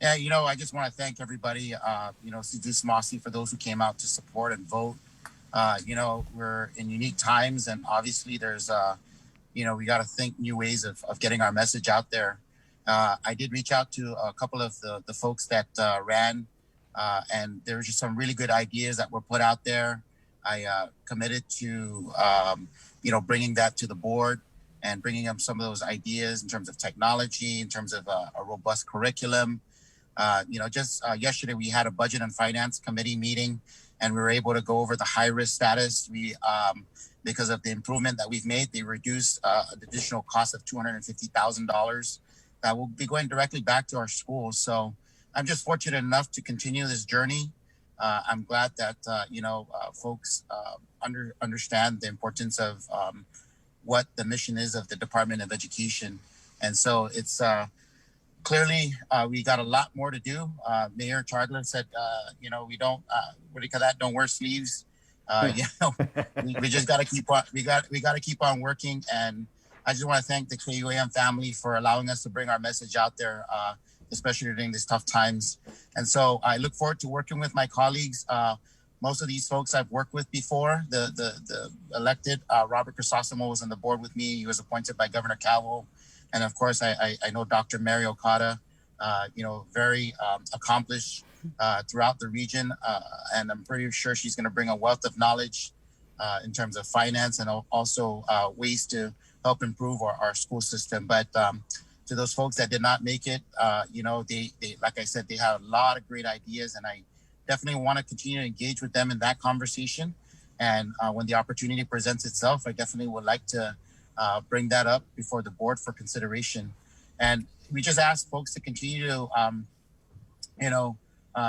Yeah, I just want to thank everybody, Sidus Masi, for those who came out to support and vote. We're in unique times, and obviously there's, we got to think new ways of getting our message out there. I did reach out to a couple of the folks that ran, and there were just some really good ideas that were put out there. I committed to, bringing that to the board and bringing up some of those ideas in terms of technology, in terms of a robust curriculum. Yesterday we had a budget and finance committee meeting, and we were able to go over the high risk status. We, because of the improvement that we've made, they reduced an additional cost of $250,000 that will be going directly back to our schools. So I'm just fortunate enough to continue this journey. I'm glad that, folks understand the importance of what the mission is of the Department of Education. And so it's, clearly, we got a lot more to do. Mayor Chardler said, we don't, what do you call that? Don't wear sleeves. We just got to keep on. We got to keep on working. And I just want to thank the KUAM family for allowing us to bring our message out there, especially during these tough times. And so I look forward to working with my colleagues. Most of these folks I've worked with before. The elected Robert Crisostomo was on the board with me. He was appointed by Governor Calvo. And of course, I know Dr. Mary Okada, very accomplished throughout the region. And I'm pretty sure she's going to bring a wealth of knowledge in terms of finance and also ways to help improve our school system. But to those folks that did not make it, they like I said, they had a lot of great ideas. And I definitely want to continue to engage with them in that conversation. And when the opportunity presents itself, I definitely would like to bring that up before the board for consideration. And we just ask folks to continue to,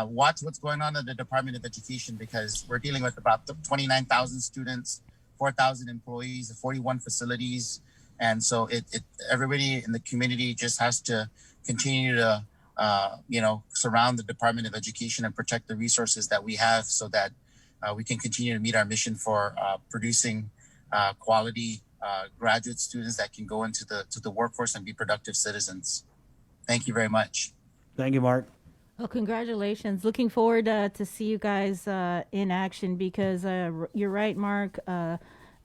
watch what's going on in the Department of Education, because we're dealing with about 29,000 students, 4,000 employees, 41 facilities. And so everybody in the community just has to continue to, surround the Department of Education and protect the resources that we have so that we can continue to meet our mission for producing quality graduate students that can go into the workforce and be productive citizens. Thank you very much. Thank you, Mark. Well, congratulations. Looking forward to see you guys in action, because you're right, Mark.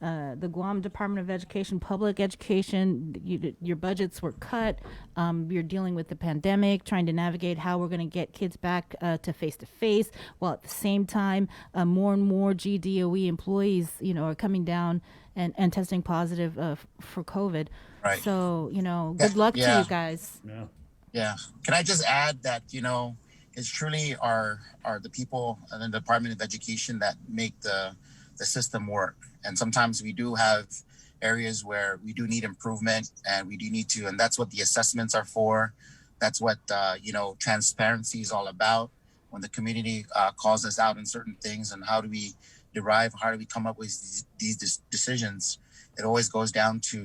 The Guam Department of Education, public education, your budgets were cut. You're dealing with the pandemic, trying to navigate how we're going to get kids back to face-to-face, while at the same time, more and more GDOE employees, are coming down and testing positive for COVID. Right. So, good luck to you guys. Yeah. Can I just add that, it's truly are the people in the Department of Education that make the system work. And sometimes we do have areas where we do need improvement, and we do need to, and that's what the assessments are for. That's what, transparency is all about. When the community calls us out on certain things, and how do we come up with these decisions, it always goes down to,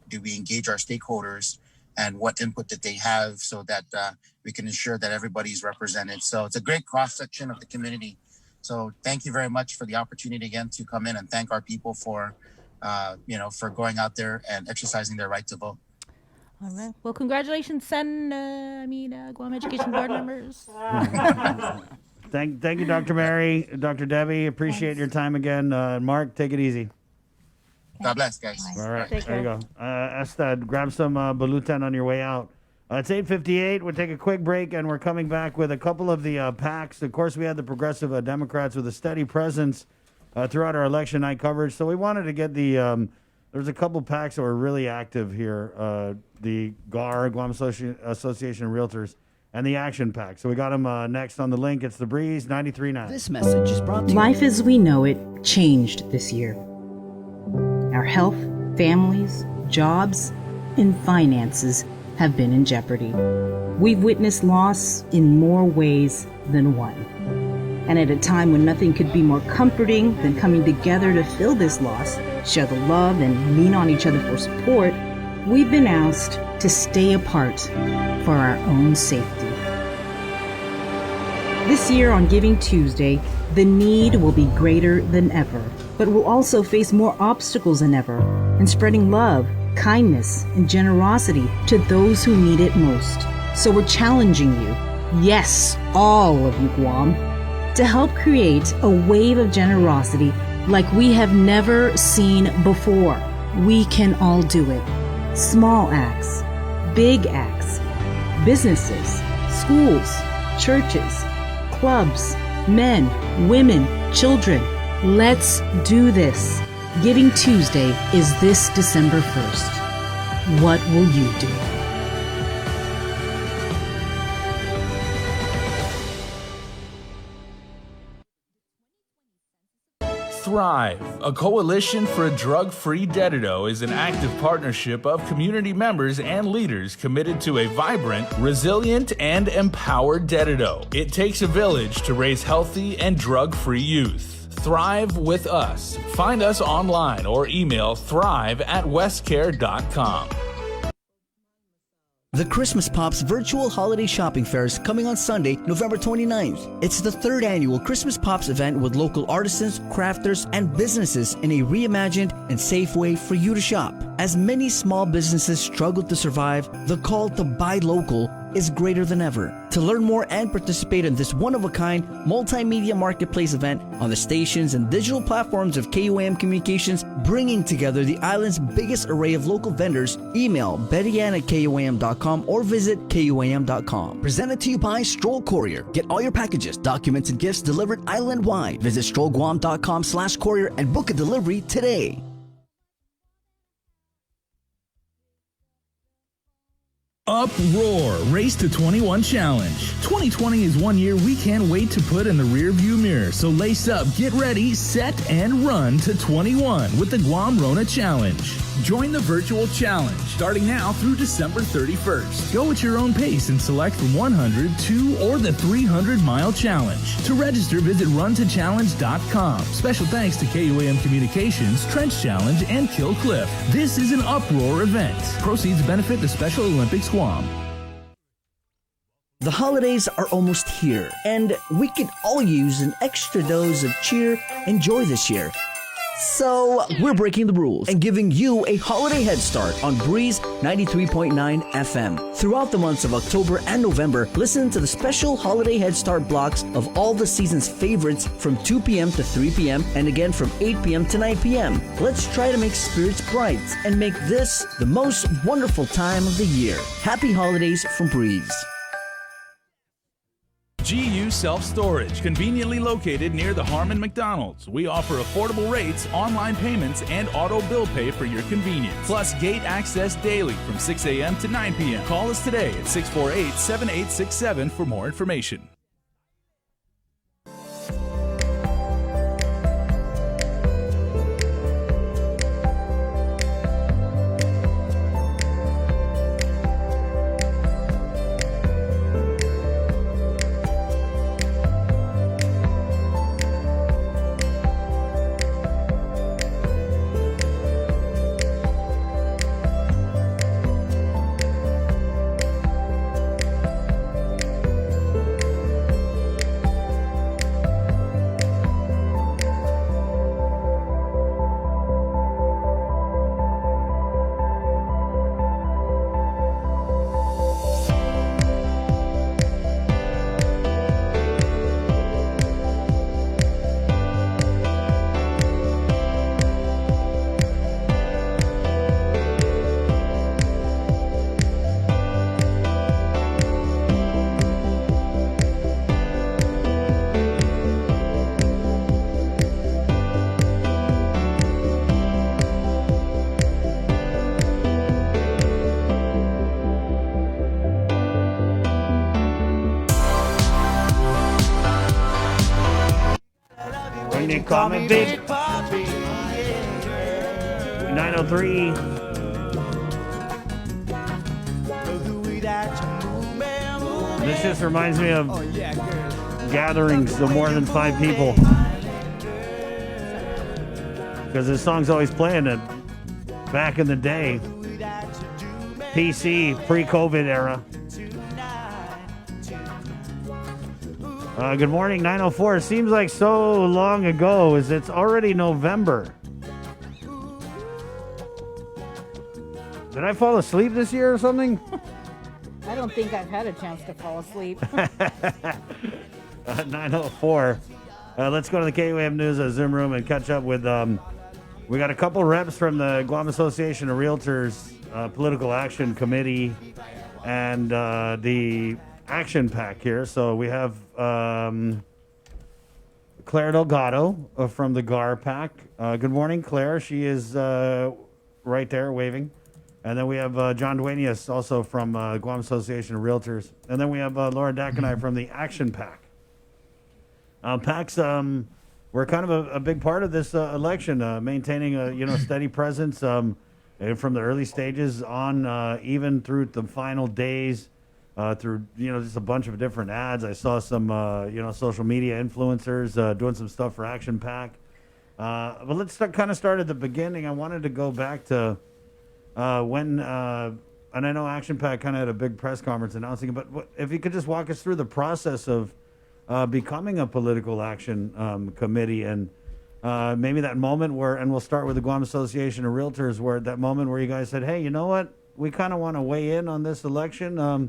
do we engage our stakeholders and what input that they have, so that we can ensure that everybody's represented. So it's a great cross-section of the community. So thank you very much for the opportunity again to come in and thank our people for going out there and exercising their right to vote. All right. Well, congratulations, Guam Education Board members. Thank you, Dr. Mary, Dr. Debbie. Appreciate your time again. Mark, take it easy. God bless, guys. All right, Take there you go. Estad, grab some balutan on your way out. It's 8:58. We'll take a quick break, and we're coming back with a couple of the PACs. Of course, we had the Progressive Democrats with a steady presence throughout our election night coverage. So we wanted to get the there's a couple PACs that were really active here. The GAR, Guam Association of Realtors, and the Action PAC. So we got them next on the link. It's The Breeze 93.9. This message is brought to you. Life as we know it changed this year. Our health, families, jobs, and finances have been in jeopardy. We've witnessed loss in more ways than one. And at a time when nothing could be more comforting than coming together to fill this loss, share the love, and lean on each other for support, we've been asked to stay apart for our own safety. This year on Giving Tuesday, the need will be greater than ever, but we'll also face more obstacles than ever in spreading love, kindness, and generosity to those who need it most. So we're challenging you, yes, all of you Guam, to help create a wave of generosity like we have never seen before. We can all do it. Small acts, big acts, businesses, schools, churches, clubs, men, women, children. Let's do this. Giving Tuesday is this December 1st. What will you do? Thrive, a coalition for a drug-free Dededo, is an active partnership of community members and leaders committed to a vibrant, resilient, and empowered Dededo. It takes a village to raise healthy and drug-free youth. Thrive with us. Find us online or email thrive@westcare.com. The Christmas Pops Virtual Holiday Shopping Fair is coming on Sunday, November 29th. It's the third annual Christmas Pops event with local artisans, crafters, and businesses in a reimagined and safe way for you to shop. As many small businesses struggle to survive, the call to buy local is greater than ever. To learn more and participate in this one-of-a-kind multimedia marketplace event on the stations and digital platforms of KUAM Communications, bringing together the island's biggest array of local vendors, email bettyann@kuam.com or visit kuam.com. Presented to you by Stroll Courier. Get all your packages, documents, and gifts delivered island-wide. Visit strollguam.com/courier and book a delivery today. Uproar Race to 21 Challenge. 2020 is one year we can't wait to put in the rearview mirror. So lace up, get ready, set, and run to 21 with the Guam Rona Challenge. Join the virtual challenge starting now through December 31st. Go at your own pace and select from 100, 2, or the 300-mile challenge. To register, visit runtochallenge.com. Special thanks to KUAM Communications, Trench Challenge, and Kill Cliff. This is an Uproar event. Proceeds benefit the Special Olympics Guam. The holidays are almost here, and we could all use an extra dose of cheer and joy this year. So, we're breaking the rules and giving you a holiday head start on Breeze 93.9 FM. Throughout the months of October and November, listen to the special holiday head start blocks of all the season's favorites from 2 p.m. to 3 p.m. and again from 8 p.m. to 9 p.m. Let's try to make spirits bright and make this the most wonderful time of the year. Happy holidays from Breeze. GU Self-Storage, conveniently located near the Harmon McDonald's. We offer affordable rates, online payments, and auto bill pay for your convenience. Plus gate access daily from 6 a.m. to 9 p.m. Call us today at 648-7867 for more information. You call me Big Papi. 903. This just reminds me of gatherings of more than 5 people. Because this song's always playing it back in the day. PC, pre-COVID era. Good morning, 904. It seems like so long ago as it's already November. Did I fall asleep this year or something? I don't think I've had a chance to fall asleep. 904. Let's go to the KUAM News Zoom room and catch up with. We got a couple reps from the Guam Association of Realtors Political Action Committee and the Action Pack here. So we have Claire Delgado from the GAR Pack. Good morning, Claire. She is right there waving. And then we have John Duenas also from Guam Association of Realtors. And then we have Laura Dakanai from the Action Pack. PACs were kind of a big part of this election, maintaining a steady presence from the early stages on even through the final days, through just a bunch of different ads. I saw some social media influencers doing some stuff for Action Pack. But let's start at the beginning. I wanted to go back to when, and I know Action Pack kind of had a big press conference announcing it, but if you could just walk us through the process of becoming a political action committee and maybe that moment where, and we'll start with the Guam Association of Realtors, where that moment where you guys said, hey, you know what? We kind of want to weigh in on this election.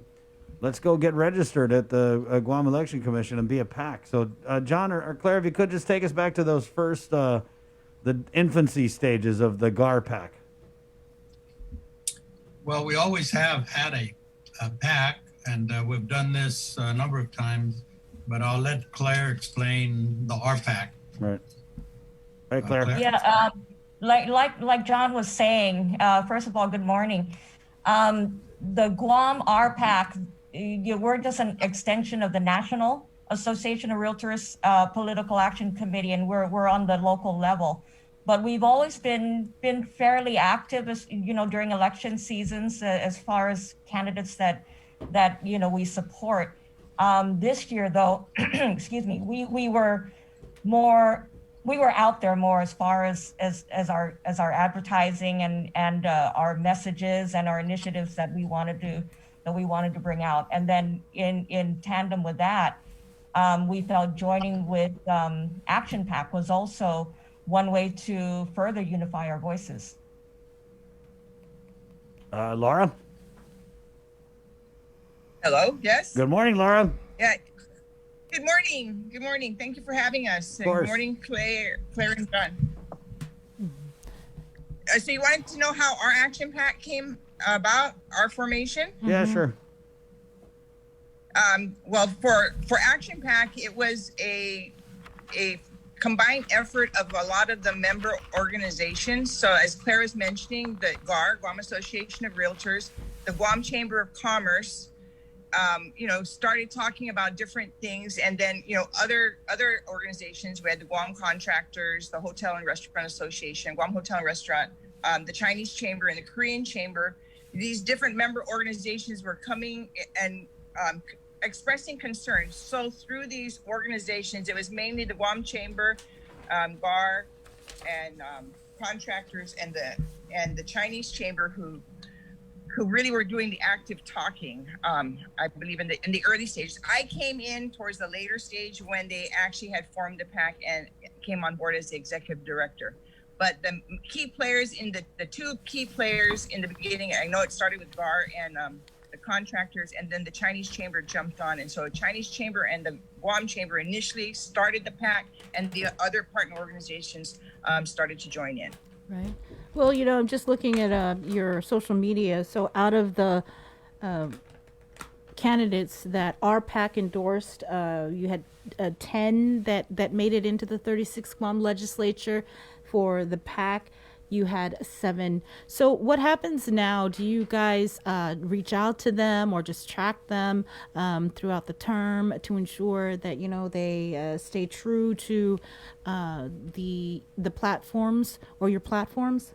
Let's go get registered at the Guam Election Commission and be a PAC. So, John or Claire, if you could just take us back to those first, the infancy stages of the GAR PAC. Well, we always have had a PAC, and we've done this a number of times, but I'll let Claire explain the RPAC. Right. Right, Claire. Yeah, like John was saying, first of all, good morning. The Guam RPAC, we're just an extension of the National Association of Realtors Political Action Committee, and we're on the local level. But we've always been fairly active, during election seasons, as far as candidates that we support. This year, though, excuse me, we were out there more as far as our advertising and our messages and our initiatives that we wanted to bring out. And then in tandem with that, we felt joining with Action Pack was also one way to further unify our voices. Laura? Hello, yes? Good morning, Laura. Yeah. Good morning. Good morning. Thank you for having us. And good morning, Claire and John. So you wanted to know how our Action Pack came about, our formation? Yeah, sure. Well, for Action Pack, it was a combined effort of a lot of the member organizations. So as Claire was mentioning, the GAR, Guam Association of Realtors, the Guam Chamber of Commerce, started talking about different things. And then, other organizations, we had the Guam Contractors, the Hotel and Restaurant Association, Guam Hotel and Restaurant, the Chinese Chamber and the Korean Chamber. These different member organizations were coming and expressing concerns. So through these organizations, it was mainly the Guam Chamber, GAR, and contractors, and the Chinese Chamber who really were doing the active talking. I believe in the early stages. I came in towards the later stage when they actually had formed the PAC and came on board as the executive director. But the key players the two key players in the beginning, I know it started with GAR and the contractors, and then the Chinese Chamber jumped on. And so the Chinese Chamber and the Guam Chamber initially started the PAC, and the other partner organizations started to join in. Right. Well, I'm just looking at your social media. So out of the candidates that our PAC endorsed, you had 10 that made it into the 36th Guam legislature for the PAC. you had 7. So what happens now? Do you guys reach out to them or just track them throughout the term to ensure that, you know, they stay true to the platforms or your platforms?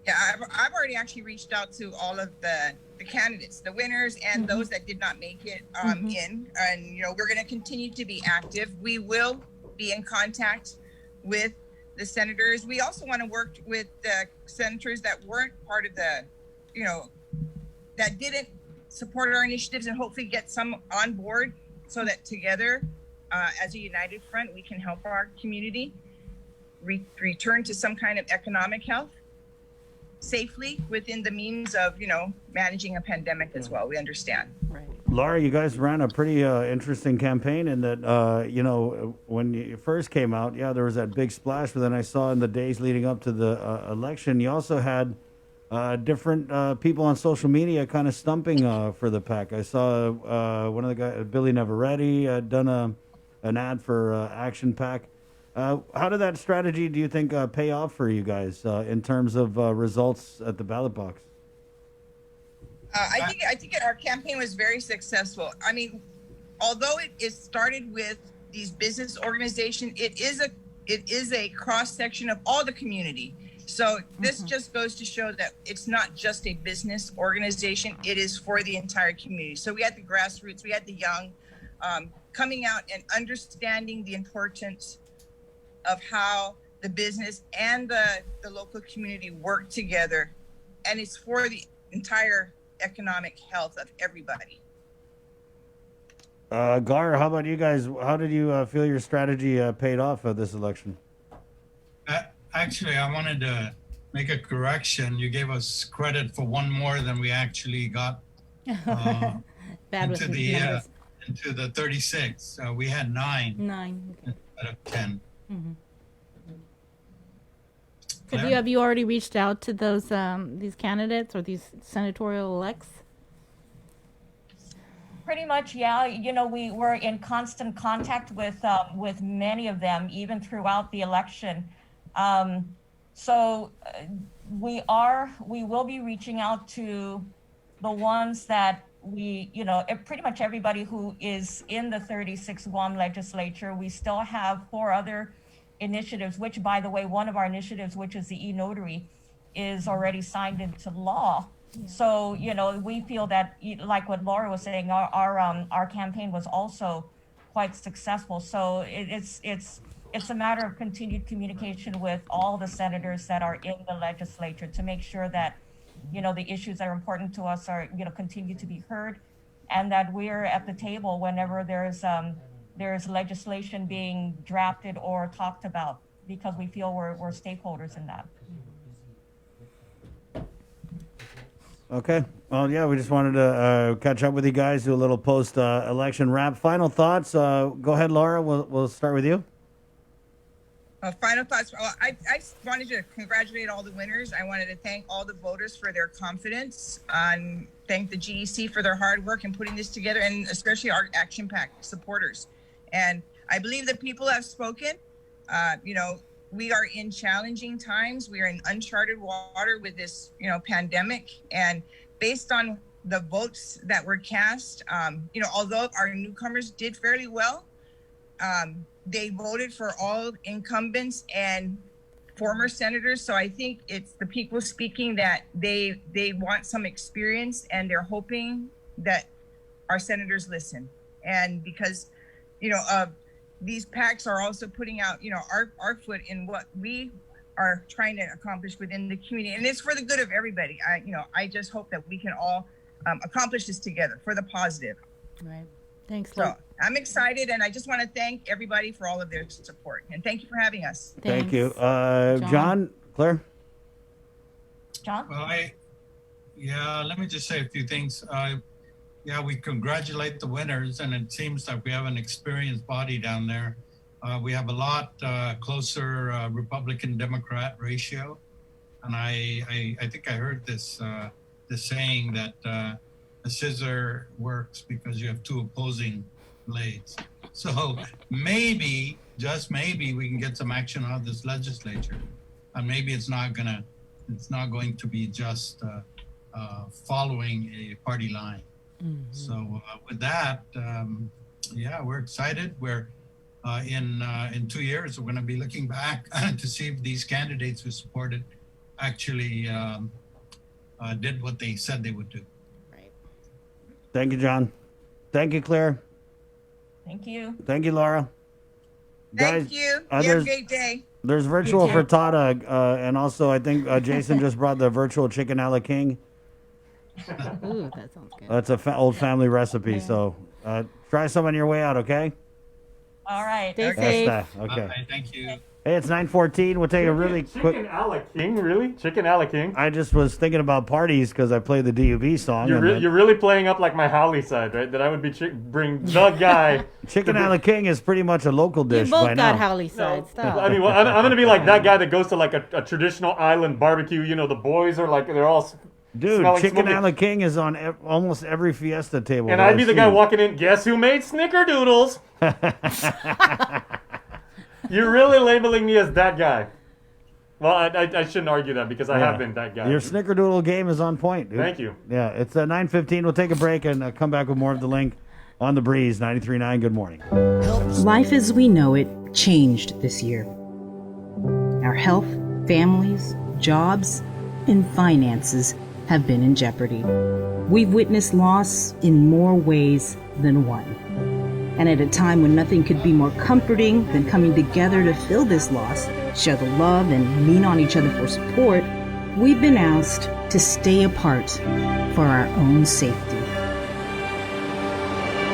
Yeah, I've already actually reached out to all of the candidates, the winners, and those that did not make it in. And, you know, we're going to continue to be active. We will be in contact with the senators. We also want to work with the senators that weren't part of the, you know, that didn't support our initiatives, and hopefully get some on board so that together, as a united front, we can help our community return to some kind of economic health safely within the means of, you know, managing a pandemic as well. We understand. Right. Laura, you guys ran a pretty interesting campaign in that, you know, when you first came out, yeah, there was that big splash, but then I saw in the days leading up to the election, you also had different people on social media kind of stumping for the PAC. I saw one of the guys, Billy Navarrete, had done an ad for Action PAC. How did that strategy, do you think, pay off for you guys in terms of results at the ballot box? I think our campaign was very successful. I mean, although it started with these business organizations, it is a cross section of all the community. So this just goes to show that it's not just a business organization; it is for the entire community. So we had the grassroots, we had the young, coming out and understanding the importance of how the business and the local community work together, and it's for the entire economic health of everybody. Gar, how about you guys? How did you feel your strategy paid off this election? Actually, I wanted to make a correction. You gave us credit for one more than we actually got Bad with numbers. Into the 36. We had 9. 9 out of 10. Have you already reached out to those these candidates or these senatorial elects? Pretty much, yeah. You know, we were in constant contact with many of them, even throughout the election. We will be reaching out to the ones that pretty much everybody who is in the 36 Guam legislature. We still have 4 other initiatives, which, by the way, one of our initiatives, which is the e-notary, is already signed into law. Yeah. So, you know, we feel that, like what Laura was saying, our campaign was also quite successful. So it's a matter of continued communication with all the senators that are in the legislature to make sure that, you know, the issues that are important to us are, you know, continue to be heard, and that we're at the table whenever there's legislation being drafted or talked about, because we feel we're stakeholders in that. Okay. Well, yeah, we just wanted to catch up with you guys, do a little post-election wrap. Final thoughts. Go ahead, Laura. We'll start with you. Final thoughts. Well, I wanted to congratulate all the winners. I wanted to thank all the voters for their confidence, and thank the GEC for their hard work in putting this together, and especially our Action PAC supporters. And I believe that people have spoken. You know, we are in challenging times. We are in uncharted water with this, you know, pandemic. And based on the votes that were cast, you know, although our newcomers did fairly well, they voted for all incumbents and former senators. So I think it's the people speaking that they want some experience, and they're hoping that our senators listen. And because, you know, these PACs are also putting out, you know, our foot in what we are trying to accomplish within the community, and it's for the good of everybody. I just hope that we can all accomplish this together for the positive. Right. Thanks. So I'm excited, and I just want to thank everybody for all of their support, and thank you for having us. Thank you. John, Claire? John? Well, let me just say a few things. Yeah, we congratulate the winners, and it seems like we have an experienced body down there. We have a lot closer Republican-Democrat ratio, and I think I heard this saying that a scissor works because you have 2 opposing blades. So maybe, just maybe, we can get some action out of this legislature. maybe it's not going to be just following a party line. So with that, we're excited. We're in 2 years, we're going to be looking back to see if these candidates we supported actually did what they said they would do. Thank you, John. Thank you, Claire. Thank you. Thank you, Laura. Thank Guys, you. You have a there's- great day. There's virtual You too. frittata, and also I think Jason just brought the virtual chicken a la king. Ooh, that sounds good. That's a old family recipe, so try some on your way out, okay? All right. Stay That's safe. that. Okay. Bye, thank you. Hey, it's 9:14. We'll take a really quick. Chicken a la king, really? Chicken a la king? I just was thinking about parties because I played the DUB song. You're, and then- you're really playing up like my Howley side, right? That I would be bring the guy. Chicken a la king is pretty much a local You dish both by got now. Howley side. Stop. I mean, well, I'm going to be like that guy that goes to like a traditional island barbecue. You know, the boys are like, they're all Dude, smelling chicken smoky. a la king is on almost every fiesta table. And that I'd be I've the guy seen. walking in, guess who made snickerdoodles? You're really labeling me as that guy. Well, I shouldn't argue that because I have been that guy. Your snickerdoodle game is on point, dude. Thank you. Yeah, it's 9:15. We'll take a break and come back with more of the link on the breeze. 93.9. Good morning. Life as we know it changed this year. Our health, families, jobs, and finances have been in jeopardy. We've witnessed loss in more ways than one. And at a time when nothing could be more comforting than coming together to fill this loss, share the love, and lean on each other for support, we've been asked to stay apart for our own safety.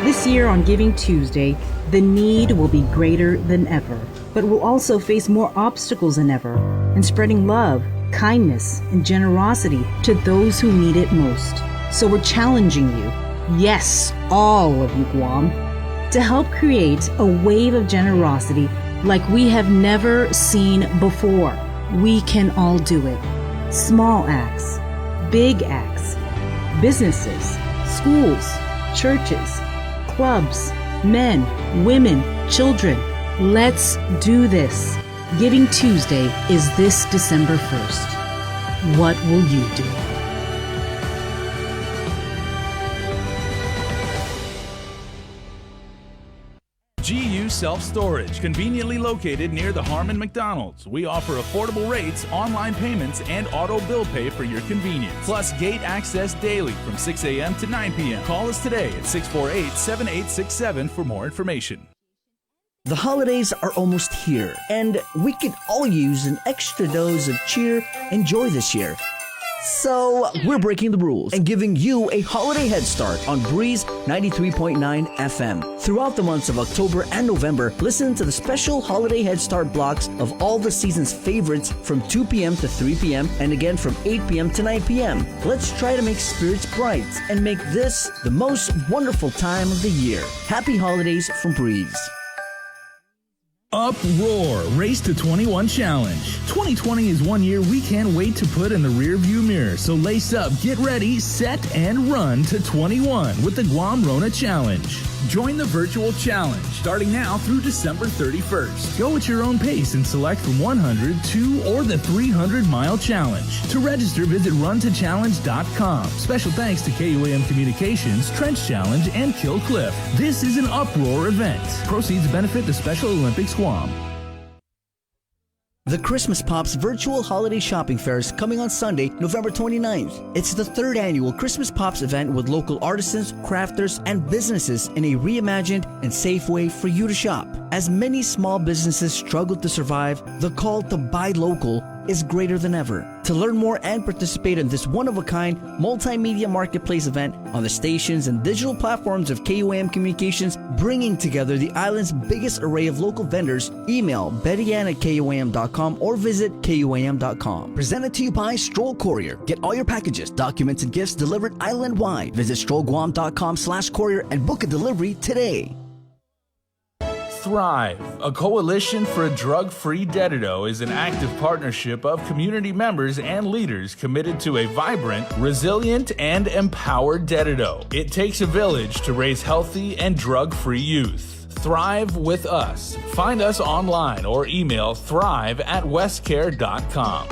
This year on Giving Tuesday, the need will be greater than ever, but we'll also face more obstacles than ever in spreading love, kindness, and generosity to those who need it most. So we're challenging you, yes, all of you Guam, to help create a wave of generosity like we have never seen before. We can all do it. Small acts, big acts, businesses, schools, churches, clubs, men, women, children. Let's do this. Giving Tuesday is this December 1st. What will you do? GU Self-Storage, conveniently located near the Harmon McDonald's. We offer affordable rates, online payments, and auto bill pay for your convenience. Plus gate access daily from 6 a.m. to 9 p.m. Call us today at 648-7867 for more information. The holidays are almost here, and we could all use an extra dose of cheer and joy this year. So, we're breaking the rules and giving you a holiday head start on Breeze 93.9 FM. Throughout the months of October and November, listen to the special holiday head start blocks of all the season's favorites from 2 p.m. to 3 p.m. and again from 8 p.m. to 9 p.m. Let's try to make spirits bright and make this the most wonderful time of the year. Happy holidays from Breeze. Uproar Race to 21 Challenge. 2020 is 1 year we can't wait to put in the rearview mirror. So lace up, get ready, set, and run to 21 with the Guam Rona Challenge. Join the virtual challenge starting now through December 31st. Go at your own pace and select from 100, 2, or the 300-mile challenge. To register, visit runtochallenge.com. Special thanks to KUAM Communications, Trench Challenge, and Kill Cliff. This is an Uproar event. Proceeds benefit the Special Olympics Guam. The Christmas Pops virtual holiday shopping fair is coming on Sunday, November 29th. It's the third annual Christmas Pops event with local artisans, crafters, and businesses in a reimagined and safe way for you to shop. As many small businesses struggle to survive, the call to buy local is greater than ever. To learn more and participate in this one-of-a-kind multimedia marketplace event on the stations and digital platforms of KUAM Communications, bringing together the island's biggest array of local vendors, email bettyann@kuam.com or visit kuam.com. Presented to you by Stroll Courier. Get all your packages, documents, and gifts delivered island-wide. Visit strollguam.com/courier and book a delivery today. Thrive, a coalition for a drug-free Dededo, is an active partnership of community members and leaders committed to a vibrant, resilient, and empowered Dededo. It takes a village to raise healthy and drug-free youth. Thrive with Us. Find us online or email thrive@westcare.com.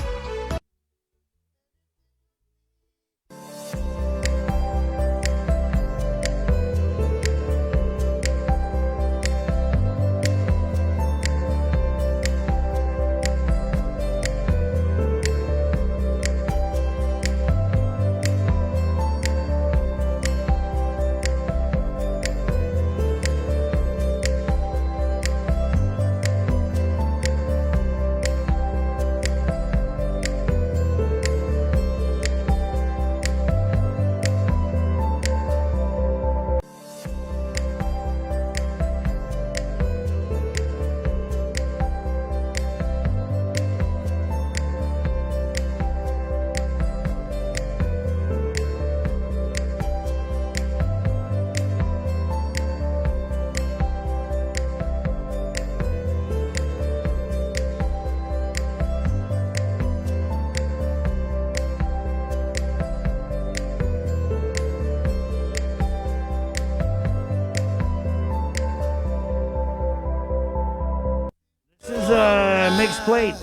Mixed Plate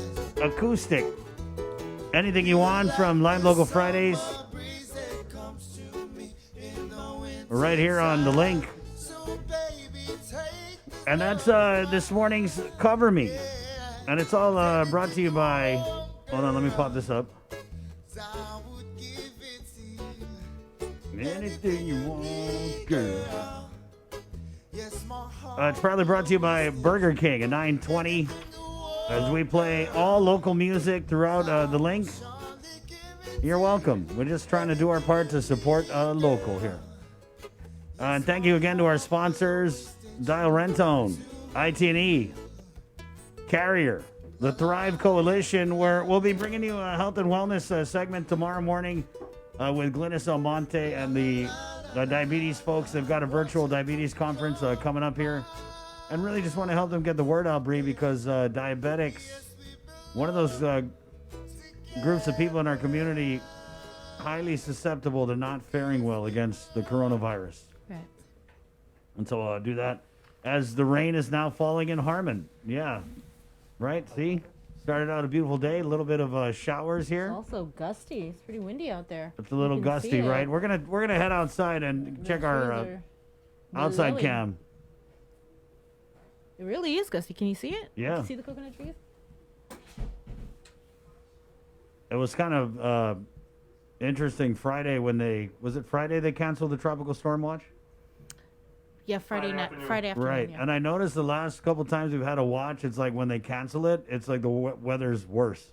Acoustic. Anything you want from Lime Local Fridays. Right here on the link. And that's this morning's Cover Me. And it's all brought to you by... Hold on, let me pop this up. Anything you want, girl. It's probably brought to you by Burger King at 9:20. As we play all local music throughout the link. You're welcome. We're just trying to do our part to support local here. And thank you again to our sponsors, Dial Rentone, IT&E, Carrier, the Thrive Coalition, where we'll be bringing you a health and wellness segment tomorrow morning with Glynis Almonte and the diabetes folks. They've got a virtual diabetes conference coming up here. And really just want to help them get the word out, Bree, because diabetics, one of those groups of people in our community, highly susceptible to not faring well against the coronavirus. Right. And so I'll do that as the rain is now falling in Harmon. Yeah. Right? See? Started out a beautiful day. A little bit of showers here. It's also gusty. It's pretty windy out there. It's a little gusty, right? We're gonna head outside and check our outside cam. It really is gusty. Can you see it? Yeah. Can you see the coconut trees? It was kind of interesting Friday when was it Friday they canceled the tropical storm watch? Yeah, Friday afternoon. Right. Yeah. And I noticed the last couple times we've had a watch, it's like when they cancel it, it's like the weather's worse.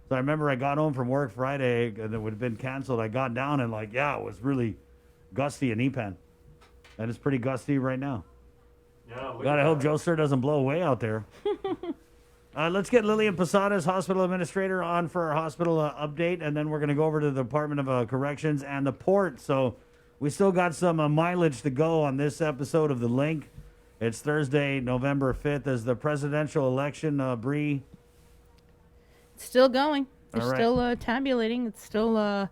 So I remember I got home from work Friday and it would have been canceled. I got down and it was really gusty in Epan. And it's pretty gusty right now. Yeah, God, I hope Joe Sir doesn't blow away out there. Let's get Lillian Posadas, hospital administrator, on for our hospital update, and then we're going to go over to the Department of Corrections and the port. So we still got some mileage to go on this episode of The Link. It's Thursday, November 5th, as the presidential election, Bree. It's still going. They're All right. still tabulating. It's still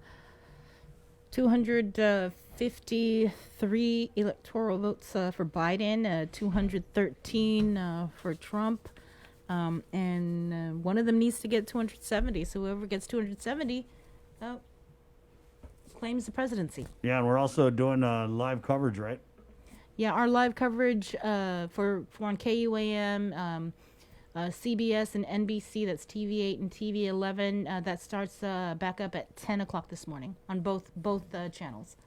253 electoral votes for Biden, 213 for Trump, and one of them needs to get 270. So whoever gets 270 claims the presidency. Yeah, and we're also doing live coverage, right? Yeah, our live coverage for on KUAM, CBS and NBC, that's TV8 and TV11, that starts back up at 10 o'clock this morning on both channels.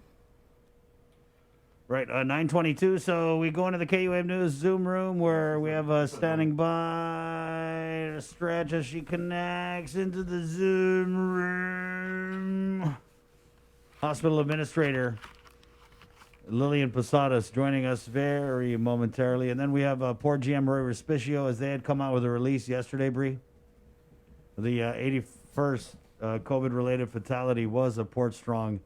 Right, 9:22. So we go into the KUAM News Zoom room where we have standing by to stretch as she connects into the Zoom room. Hospital administrator Lillian Posadas joining us very momentarily. And then we have Port GM Roy Respicio, as they had come out with a release yesterday, Bree. The 81st COVID-related fatality was a Port Strong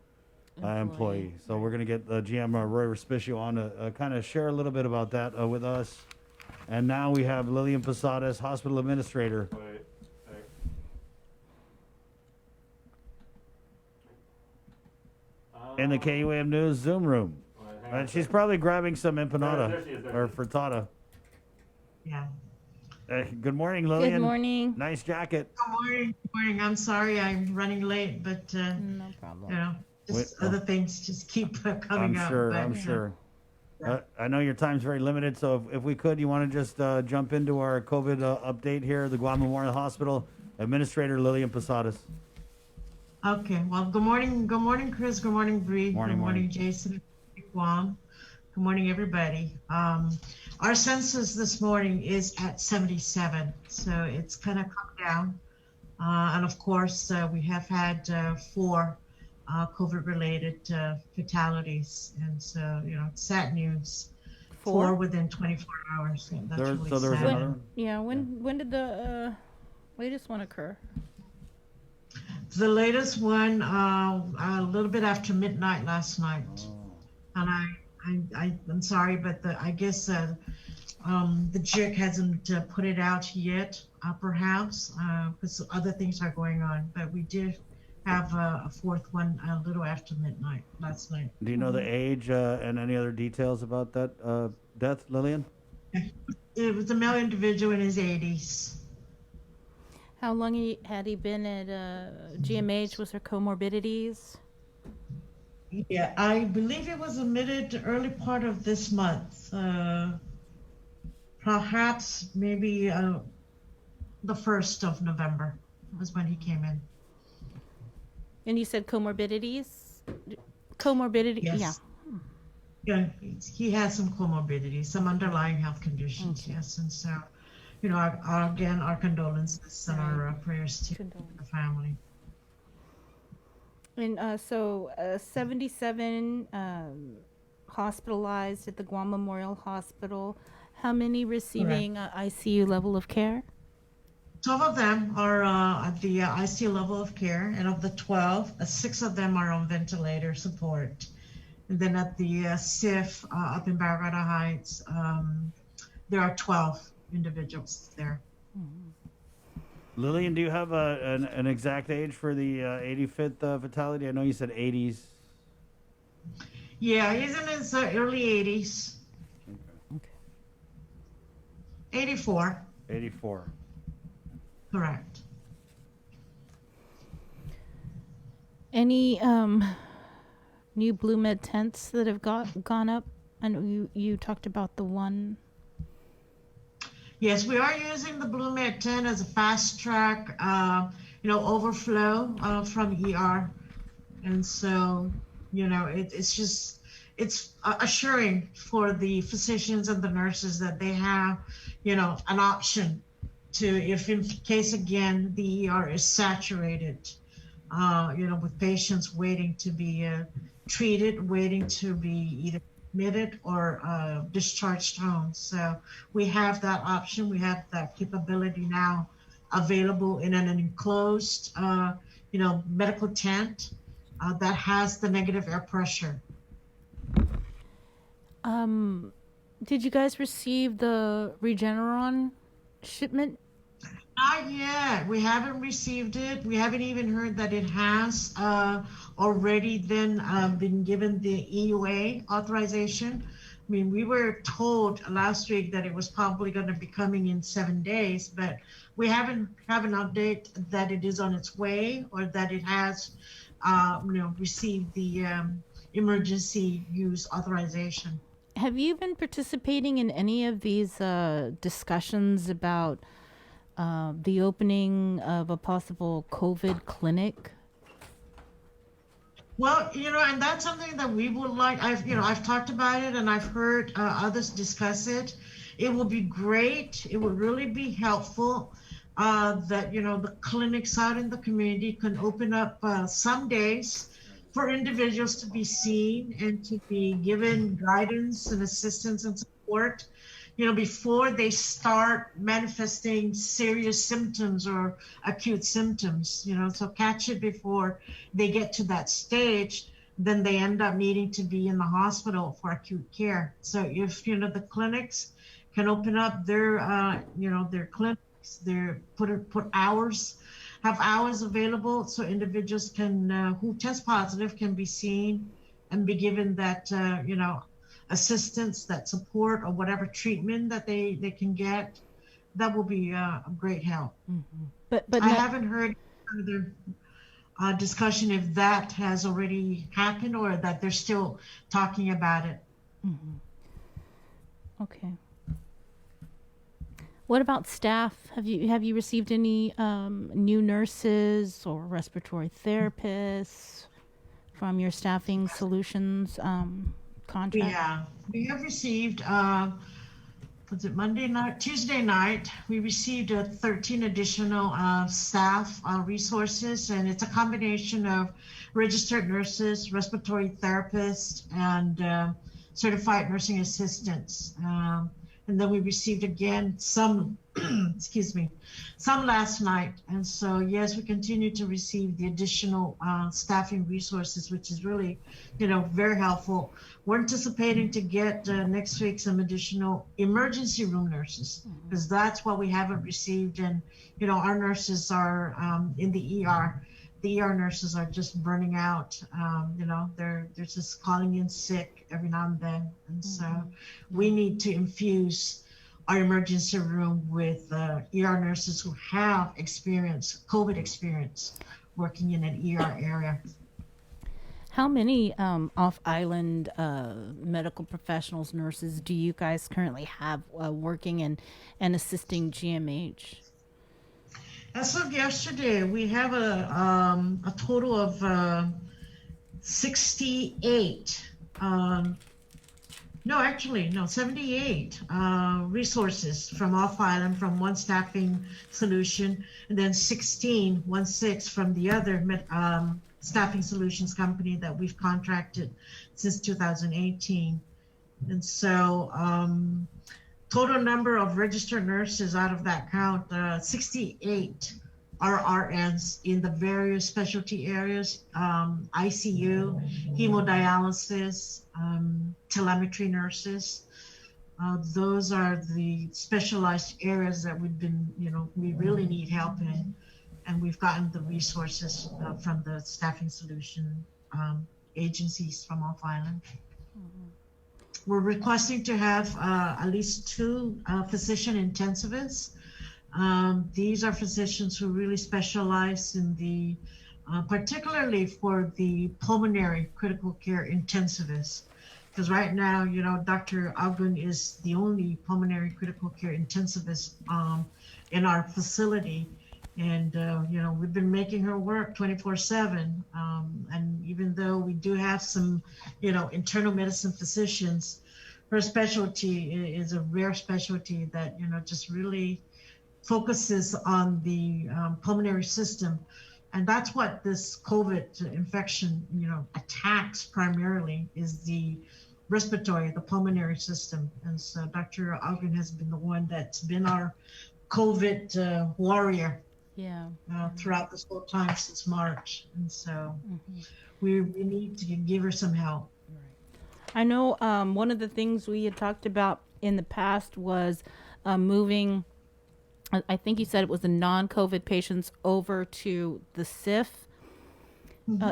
employee. So we're going to get GM Roy Respicio on to kind of share a little bit about that with us. And now we have Lillian Posadas, hospital administrator. In the KUAM News Zoom room. And she's probably grabbing some empanada or frittata. Yeah. Good morning, Lillian. Good morning. Nice jacket. Good morning. Good morning. I'm sorry I'm running late, but no problem. You know, just other things just keep coming up. I'm sure. I know your time's very limited, so if we could, you want to just jump into our COVID update here, the Guam Memorial Hospital Administrator Lillian Posadas. Okay. Well, good morning. Good morning, Chris. Good morning, Bree. Morning, good morning, Jason. Guam. Good morning, everybody. Our census this morning is at 77, so it's kind of come down. And of course, we have had 4 COVID-related fatalities, and so it's sad news. 4 within 24 hours. Yeah, that's really so there was sad. another. When did the latest one occur? The latest one, a little bit after midnight last night, and I'm sorry, but I guess the JIC hasn't put it out yet, perhaps, because other things are going on. But we did have a 4th one a little after midnight last night. Do you know the age and any other details about that death, Lillian? It was a male individual in his 80s. How long had he been at GMH? Was there comorbidities? Yeah, I believe it was admitted early part of this month. Perhaps maybe the 1st of November was when he came in. And you said comorbidities? Comorbidity? Yes. Yeah, he has some comorbidities, some underlying health conditions, yes. And so, our condolences and our prayers to the family. And so 77 hospitalized at the Guam Memorial Hospital. How many receiving ICU level of care? 12 of them are at the ICU level of care, and of the 12, 6 of them are on ventilator support. And then at the SIF up in Barragata Heights, there are 12 individuals there. Lillian, do you have an exact age for the 85th fatality? I know you said 80s. Yeah, he's in his early 80s. Okay. 84. 84. Correct. Any new Blue Med tents that have gone up? I know you talked about the one. Yes, we are using the Blue Med tent as a fast track, overflow from ER. And so, it's assuring for the physicians and the nurses that they have, an option to, if in case again, the ER is saturated, with patients waiting to be treated, waiting to be either admitted or discharged home. So we have that option. We have that capability now available in an enclosed, medical tent that has the negative air pressure. Did you guys receive the Regeneron shipment? Not yet. We haven't received it. We haven't even heard that it has already then been given the EUA authorization. I mean, we were told last week that it was probably going to be coming in 7 days, but we haven't have an update that it is on its way or that it has, received the emergency use authorization. Have you been participating in any of these discussions about the opening of a possible COVID clinic? Well, and that's something that we would like. I've talked about it and I've heard others discuss it. It will be great. It would really be helpful that, the clinics out in the community can open up some days for individuals to be seen and to be given guidance and assistance and support, before they start manifesting serious symptoms or acute symptoms, so catch it before they get to that stage, then they end up needing to be in the hospital for acute care. So if, the clinics can open up their, their clinics, their have hours available so individuals can, who test positive can be seen and be given that, assistance, that support, or whatever treatment that they can get, that will be a great help. But I haven't heard further discussion if that has already happened or that they're still talking about it. Okay. What about staff? Have you received any new nurses or respiratory therapists from your staffing solutions contract? Yeah, we have received. Was it Tuesday night? We received 13 additional staff resources, and it's a combination of registered nurses, respiratory therapists, and certified nursing assistants. And then we received again some, excuse me, some last night. And so, yes, we continue to receive the additional staffing resources, which is really, very helpful. We're anticipating to get next week some additional emergency room nurses, because that's what we haven't received. And, our nurses are in the ER. The ER nurses are just burning out. They're just calling in sick every now and then. And so we need to infuse our emergency room with ER nurses who have COVID experience working in an ER area. How many off-island medical professionals, nurses, do you guys currently have working and assisting GMH? As of yesterday, we have a total of 68. 78 resources from off-island from one staffing solution, and then 16 from the other staffing solutions company that we've contracted since 2018. And so total number of registered nurses out of that count, 68 are RNs in the various specialty areas, ICU, hemodialysis, telemetry nurses. Those are the specialized areas that we really need help in. And we've gotten the resources from the staffing solution agencies from off-island. We're requesting to have at least 2 physician intensivists. These are physicians who really specialize in the, particularly for the pulmonary critical care intensivists. Because right now, Dr. Algun is the only pulmonary critical care intensivist in our facility. And, we've been making her work 24/7. And even though we do have some, internal medicine physicians, her specialty is a rare specialty that, just really focuses on the pulmonary system. And that's what this COVID infection, attacks primarily, is the respiratory, the pulmonary system. And so Dr. Algren has been the one that's been our COVID warrior. Yeah. Throughout this whole time since March. And so we need to give her some help. I know one of the things we had talked about in the past was moving, I think you said it was the non-COVID patients over to the SIF.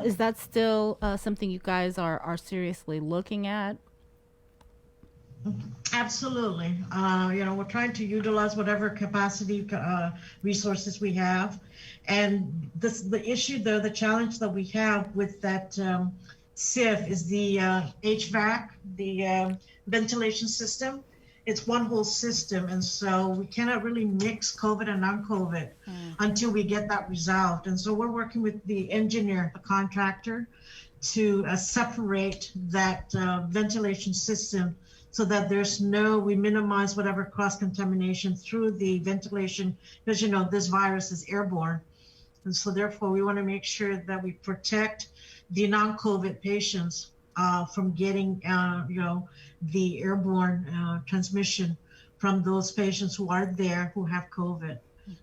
Is that still something you guys are seriously looking at? Absolutely. We're trying to utilize whatever capacity resources we have. And the issue, though, the challenge that we have with that SIF is the HVAC, the ventilation system. It's one whole system. And so we cannot really mix COVID and non-COVID until we get that resolved. And so we're working with the engineer, the contractor, to separate that ventilation system so that we minimize whatever cross-contamination through the ventilation, because, this virus is airborne. And so therefore we want to make sure that we protect the non-COVID patients from getting, the airborne transmission from those patients who are there who have COVID.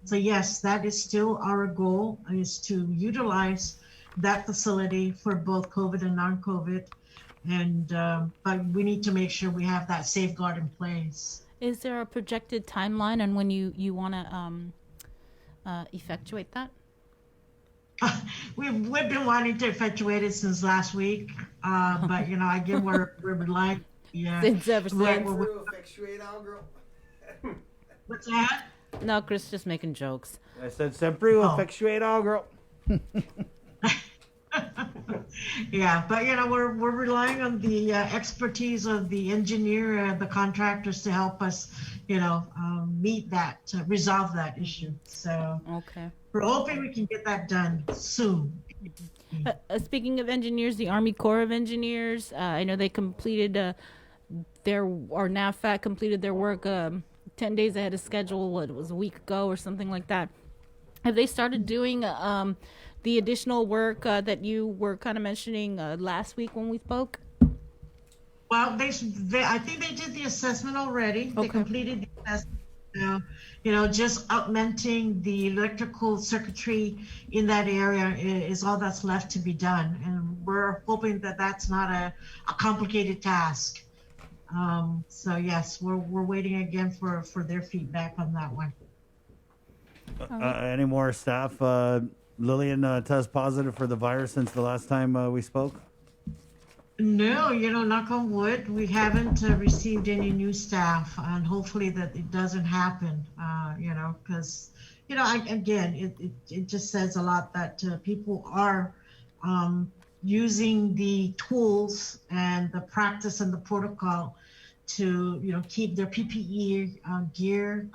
So yes, that is still our goal, is to utilize that facility for both COVID and non-COVID. And but we need to make sure we have that safeguard in place. Is there a projected timeline on when you want to effectuate that? We've been wanting to effectuate it since last week, but again we're relying Yeah. Since ever Right, since. What's that? No, Chris just making jokes. I said sempre effectuate all, girl. Yeah, but we're relying on the expertise of the engineer, the contractors to help us, meet that, to resolve that issue. So Okay. we're hoping we can get that done soon. Speaking of engineers, the Army Corps of Engineers, I know they completed NAVFAC completed their work 10 days ahead of schedule. It was a week ago or something like that. Have they started doing the additional work that you were kind of mentioning last week when we spoke? Well, I think they did the assessment already. They completed the assessment. Just augmenting the electrical circuitry in that area is all that's left to be done. And we're hoping that that's not a complicated task. So yes, we're waiting again for their feedback on that one. Any more staff? Lillian test positive for the virus since the last time we spoke? No, knock on wood, we haven't received any new staff, and hopefully that it doesn't happen, because, it just says a lot that people are using the tools and the practice and the protocol to, keep their PPE gear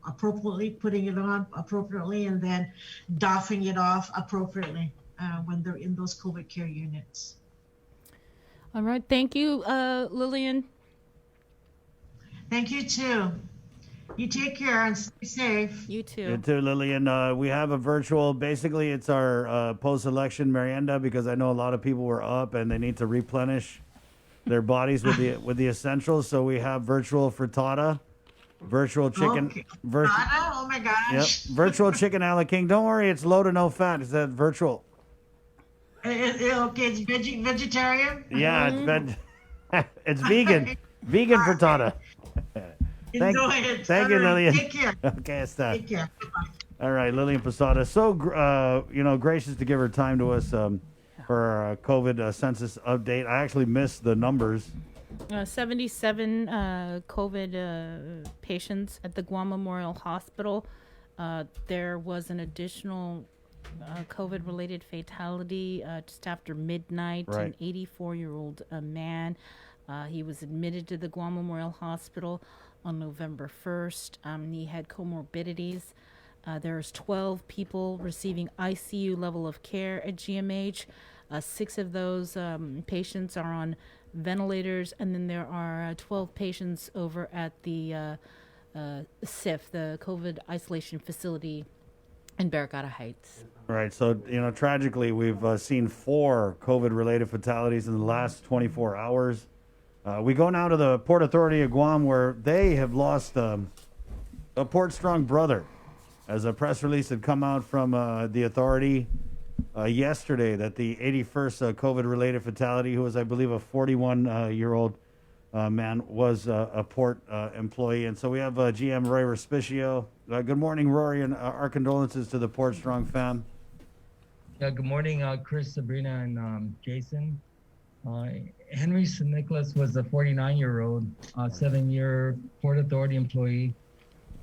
appropriately, putting it on appropriately, and then doffing it off appropriately when they're in those COVID care units. All right. Thank you, Lillian. Thank you, too. You take care and stay safe. You too. You too, Lillian. We have a virtual, basically it's our post-election merienda, because I know a lot of people were up and they need to replenish their bodies with the essentials. So we have virtual frittata, virtual chicken. Okay. Oh my gosh. Yep. Virtual chicken a la king. Don't worry, it's low to no fat. It's that virtual. Okay, it's vegetarian? Yeah, it's it's vegan. Vegan frittata. Enjoy it. Thank you, Lillian. Take care. Okay, it's that. Take care. All right, Lillian Posada. So, gracious to give her time to us for our COVID census update. I actually missed the numbers. 77 COVID patients at the Guam Memorial Hospital. There was an additional COVID-related fatality just after midnight. Right. An 84-year-old man. He was admitted to the Guam Memorial Hospital on November 1st. He had comorbidities. There's 12 people receiving ICU level of care at GMH. 6 of those patients are on ventilators, and then there are 12 patients over at the CIF, the COVID isolation facility in Barricada Heights. Right. So, tragically, we've seen 4 COVID-related fatalities in the last 24 hours. We go now to the Port Authority of Guam, where they have lost a Port Strong brother, as a press release had come out from the authority yesterday that the 81st COVID-related fatality, who was, I believe, a 41-year-old man, was a Port employee. And so we have GM Roy Respicio. Good morning, Rory, and our condolences to the Port Strong fam. Yeah, good morning, Chris, Sabrina, and Jason. Henry St. Nicholas was a 49-year-old, 7-year Port Authority employee.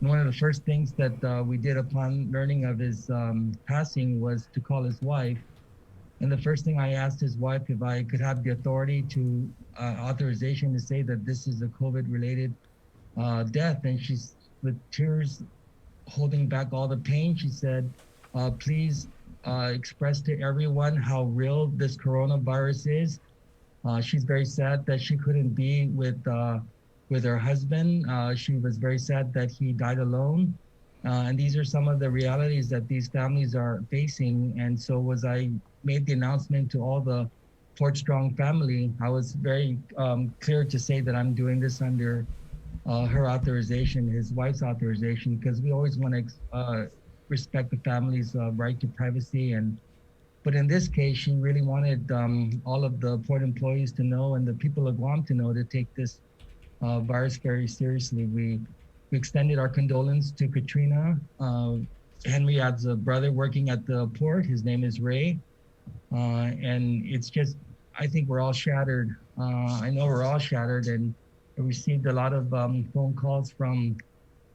And one of the first things that we did upon learning of his passing was to call his wife. And the first thing I asked his wife if I could have the authority to authorization to say that this is a COVID-related death. And she's, with tears holding back all the pain, she said, please express to everyone how real this coronavirus is. She's very sad that she couldn't be with her husband. She was very sad that he died alone. And these are some of the realities that these families are facing. And so as I made the announcement to all the Port Strong family, I was very clear to say that I'm doing this under her authorization, his wife's authorization, because we always want to respect the family's right to privacy. But in this case, she really wanted all of the Port employees to know, and the people of Guam to know, to take this virus very seriously. We extended our condolence to Katrina. Henry has a brother working at the port. His name is Ray. And it's just, I think we're all shattered. I know we're all shattered. And received a lot of phone calls from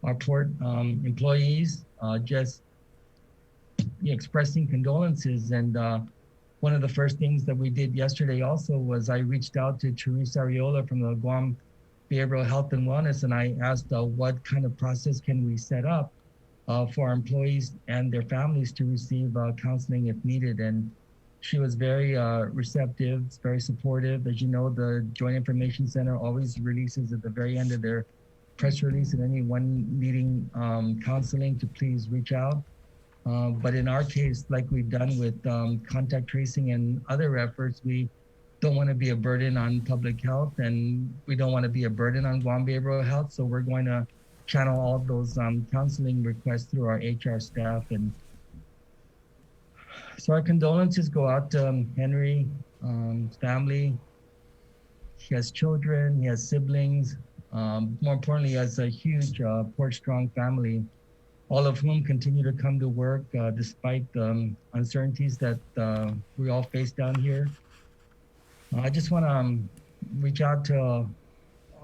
our port employees, just expressing condolences. And one of the first things that we did yesterday also was I reached out to Teresa Ariola from the Guam Behavioral Health and Wellness, and I asked what kind of process can we set up for our employees and their families to receive counseling if needed. And she was very receptive, very supportive. As you know, the Joint Information Center always releases at the very end of their press release and anyone needing counseling to please reach out. But in our case, like we've done with contact tracing and other efforts, we don't want to be a burden on public health, and we don't want to be a burden on Guam Behavioral Health. So we're going to channel all those counseling requests through our HR staff. And so our condolences go out to Henry, family. He has children, he has siblings. More importantly, he has a huge Port Strong family, all of whom continue to come to work despite the uncertainties that we all face down here. I just want to reach out to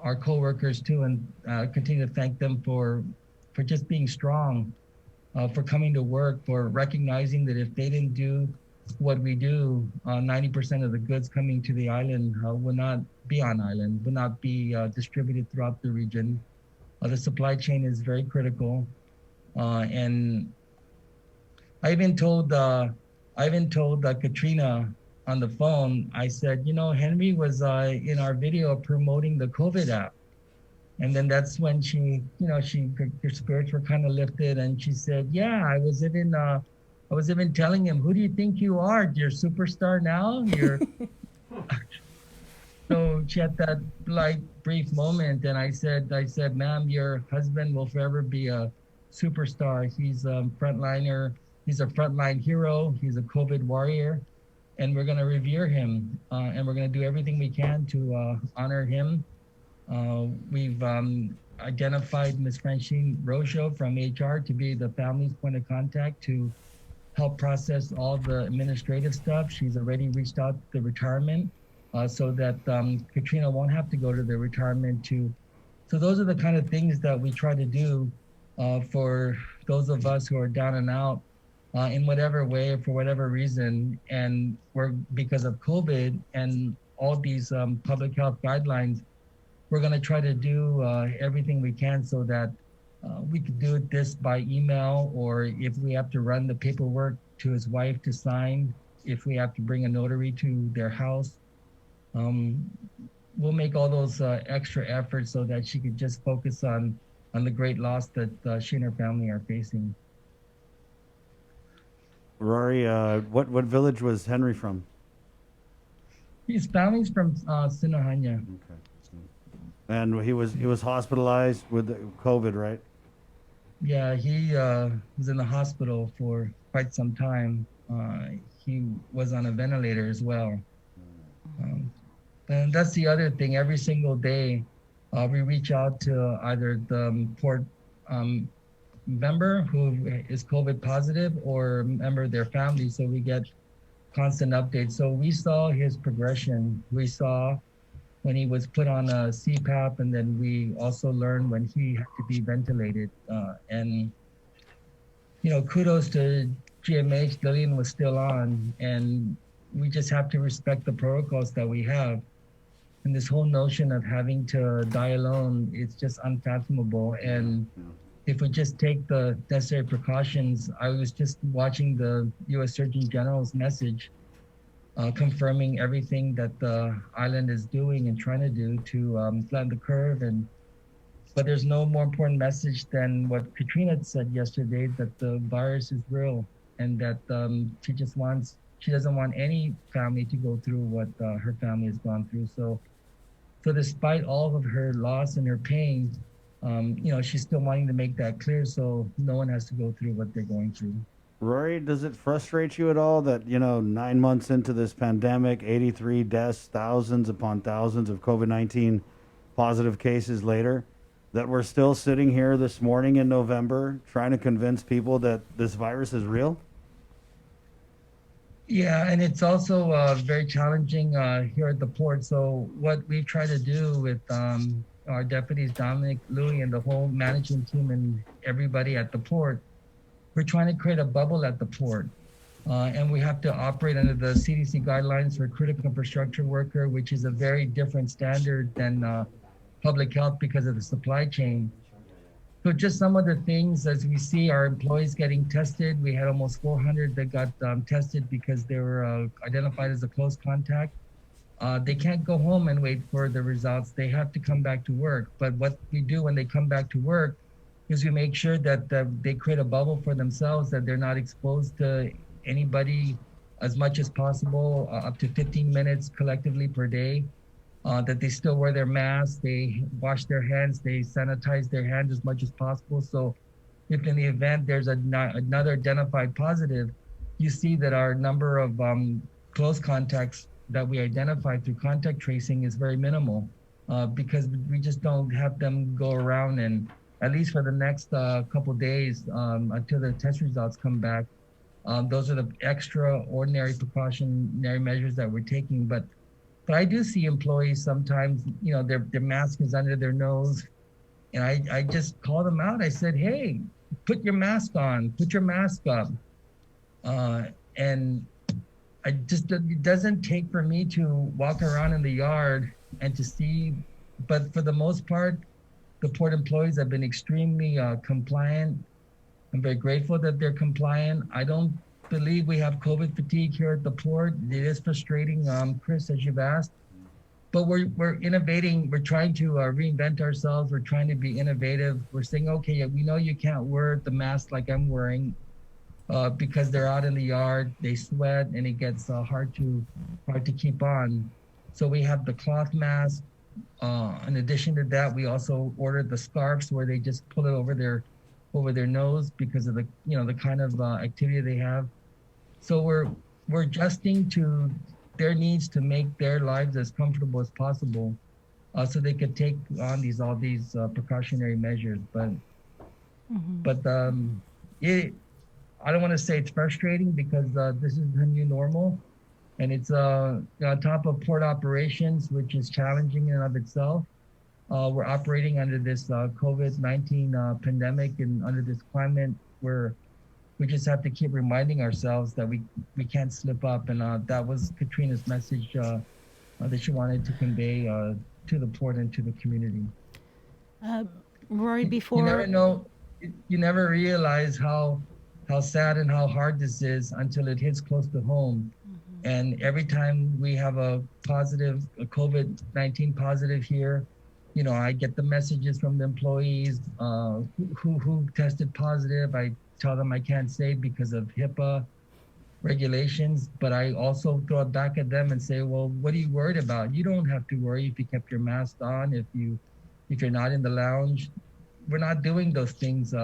our coworkers too, and continue to thank them for just being strong, for coming to work, for recognizing that if they didn't do what we do, 90% of the goods coming to the island would not be on island, would not be distributed throughout the region. The supply chain is very critical, and I even told Katrina on the phone, I said, you know, Henry was in our video promoting the COVID app. And then that's when she, you know, her spirits were kind of lifted, and she said, yeah, I was even telling him, who do you think you are? You're a superstar now? You're So she had that like brief moment, and I said, ma'am, your husband will forever be a superstar. He's a frontliner, he's a frontline hero, he's a COVID warrior. And we're going to revere him, and we're going to do everything we can to honor him. We've identified Ms. Francine Rojo from HR to be the family's point of contact to help process all the administrative stuff. She's already reached out to the retirement so that Katrina won't have to go to the retirement too. So those are the kind of things that we try to do for those of us who are down and out. In whatever way, for whatever reason, and we're because of COVID and all these public health guidelines, we're going to try to do everything we can so that we could do this by email, or if we have to run the paperwork to his wife to sign, if we have to bring a notary to their house, we'll make all those extra efforts so that she could just focus on the great loss that she and her family are facing. Rory, what village was Henry from? His family's from Sinahanya. Okay. And he was hospitalized with COVID, right? Yeah, he was in the hospital for quite some time. He was on a ventilator as well. And that's the other thing. Every single day, we reach out to either the port member who is COVID positive or a member of their family, so we get constant updates. So we saw his progression. We saw when he was put on a CPAP, and then we also learned when he had to be ventilated. And you know, kudos to GMH. Lillian was still on, and we just have to respect the protocols that we have. And this whole notion of having to die alone, it's just unfathomable. And if we just take the necessary precautions, I was just watching the U.S. Surgeon General's message confirming everything that the island is doing and trying to do to flatten the curve. But there's no more important message than what Katrina said yesterday, that the virus is real, and that she doesn't want any family to go through what her family has gone through. So despite all of her loss and her pain, you know, she's still wanting to make that clear so no one has to go through what they're going through. Rory, does it frustrate you at all that, you know, 9 months into this pandemic, 83 deaths, thousands upon thousands of COVID-19 positive cases later, that we're still sitting here this morning in November trying to convince people that this virus is real? Yeah, and it's also very challenging here at the port. So what we try to do with our deputies, Dominic, Louis, and the whole management team and everybody at the port, we're trying to create a bubble at the port. And we have to operate under the CDC guidelines for critical infrastructure worker, which is a very different standard than public health because of the supply chain. So just some of the things as we see our employees getting tested, we had almost 400 that got tested because they were identified as a close contact. They can't go home and wait for the results. They have to come back to work. But what we do when they come back to work is we make sure that they create a bubble for themselves, that they're not exposed to anybody as much as possible, up to 15 minutes collectively per day, that they still wear their masks, they wash their hands, they sanitize their hands as much as possible. So if in the event there's another identified positive, you see that our number of close contacts that we identify through contact tracing is very minimal, because we just don't have them go around, and at least for the next couple days until the test results come back, those are the extraordinary precautionary measures that we're taking. But I do see employees sometimes, you know, their mask is under their nose, and I just call them out. I said, hey, put your mask on, put your mask up. And it doesn't take for me to walk around in the yard and to see, but for the most part, the port employees have been extremely compliant. I'm very grateful that they're compliant. I don't believe we have COVID fatigue here at the port. It is frustrating, Chris, as you've asked, but we're innovating. We're trying to reinvent ourselves. We're trying to be innovative. We're saying, okay, we know you can't wear the mask like I'm wearing because they're out in the yard, they sweat, and it gets hard to keep on. So we have the cloth mask. In addition to that, we also ordered the scarves where they just pull it over their nose because of the kind of activity they have. So we're adjusting to their needs to make their lives as comfortable as possible, so they could take on all these precautionary measures. But I don't want to say it's frustrating because this is the new normal, and it's on top of port operations, which is challenging in and of itself. We're operating under this COVID-19 pandemic, and under this climate where we just have to keep reminding ourselves that we can't slip up. And that was Katrina's message that she wanted to convey to the port and to the community. Rory, before... You never know, you never realize how sad and how hard this is until it hits close to home. And every time we have a COVID-19 positive here, you know, I get the messages from the employees who tested positive. I tell them I can't say because of HIPAA regulations, but I also throw it back at them and say, well, what are you worried about? You don't have to worry if you kept your mask on, if you're not in the lounge. We're not doing those things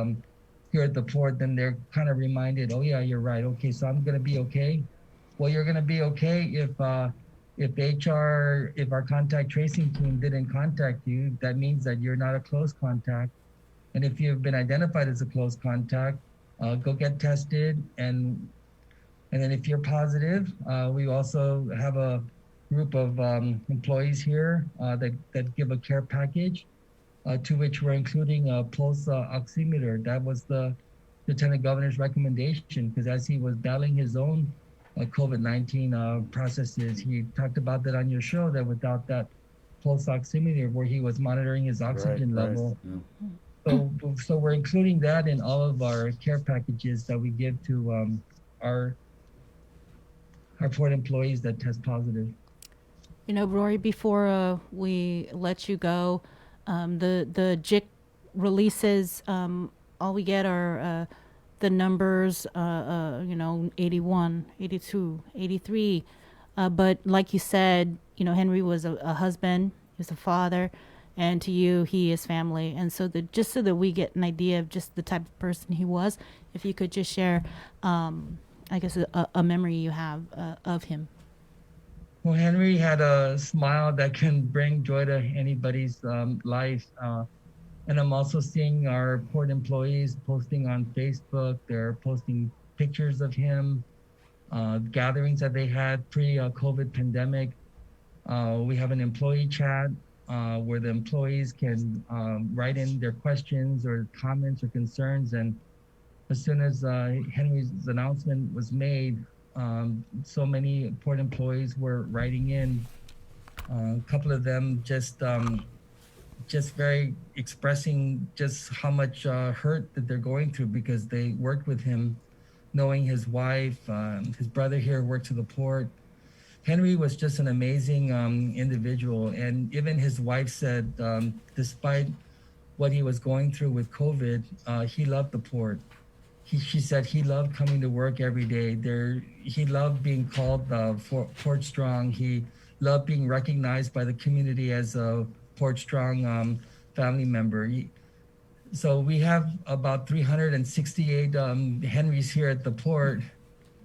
here at the port. Then they're kind of reminded, oh yeah, you're right. Okay, so I'm gonna be okay. Well, you're gonna be okay if our contact tracing team didn't contact you. That means that you're not a close contact. And if you've been identified as a close contact, go get tested. And then if you're positive, we also have a group of employees here that give a care package, to which we're including a pulse oximeter. That was the Lieutenant Governor's recommendation, because as he was battling his own COVID-19 processes, he talked about that on your show, that without that pulse oximeter where he was monitoring his oxygen level. Yeah. So we're including that in all of our care packages that we give to our port employees that test positive. You know, Rory, before we let you go, the JIC releases, all we get are the numbers, 81, 82, 83. But like you said, you know, Henry was a husband, he was a father, and to you, he is family. And so just so that we get an idea of just the type of person he was, if you could just share, I guess, a memory you have of him. Well, Henry had a smile that can bring joy to anybody's life. And I'm also seeing our port employees posting on Facebook. They're posting pictures of him, gatherings that they had pre-COVID pandemic. We have an employee chat where the employees can write in their questions or comments or concerns. And as soon as Henry's announcement was made, so many port employees were writing in. A couple of them just very expressing just how much hurt that they're going through because they worked with him, knowing his wife, his brother here worked to the port. Henry was just an amazing individual. And even his wife said, despite what he was going through with COVID, he loved the port. She said he loved coming to work every day. He loved being called Port Strong. He loved being recognized by the community as a Port Strong family member. So we have about 368 Henrys here at the port,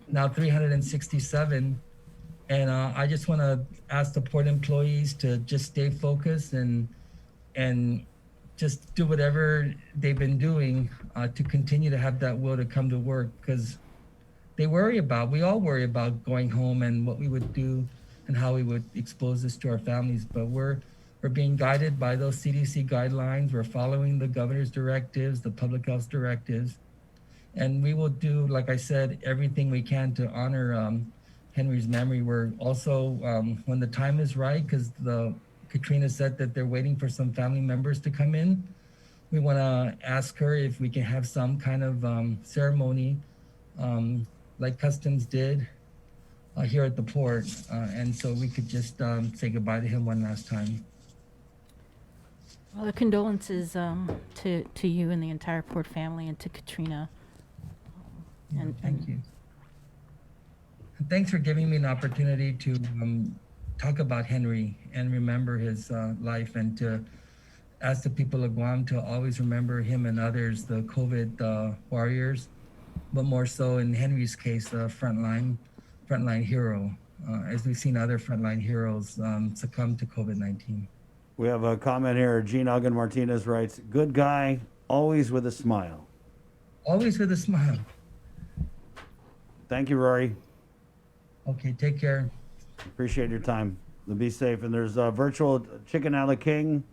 now 367. And I just want to ask the port employees to just stay focused and just do whatever they've been doing to continue to have that will to come to work, because we all worry about going home and what we would do and how we would expose this to our families. But we're being guided by those CDC guidelines. We're following the governor's directives, the public health directives. And we will do, like I said, everything we can to honor Henry's memory. We're also, when the time is right, because Katrina said that they're waiting for some family members to come in, we want to ask her if we can have some kind of ceremony like Customs did here at the port. And so we could just say goodbye to him one last time. Well, the condolences to you and the entire port family, and to Katrina. Thank you. And thanks for giving me an opportunity to talk about Henry and remember his life, and to ask the people of Guam to always remember him and others, the COVID warriors, but more so in Henry's case, the frontline hero, as we've seen other frontline heroes succumb to COVID-19. We have a comment here. Gene Ogden Martinez writes, "Good guy, always with a smile." Always with a smile. Thank you, Rory. Okay, take care. Appreciate your time. Be safe. And there's a virtual chicken a la king.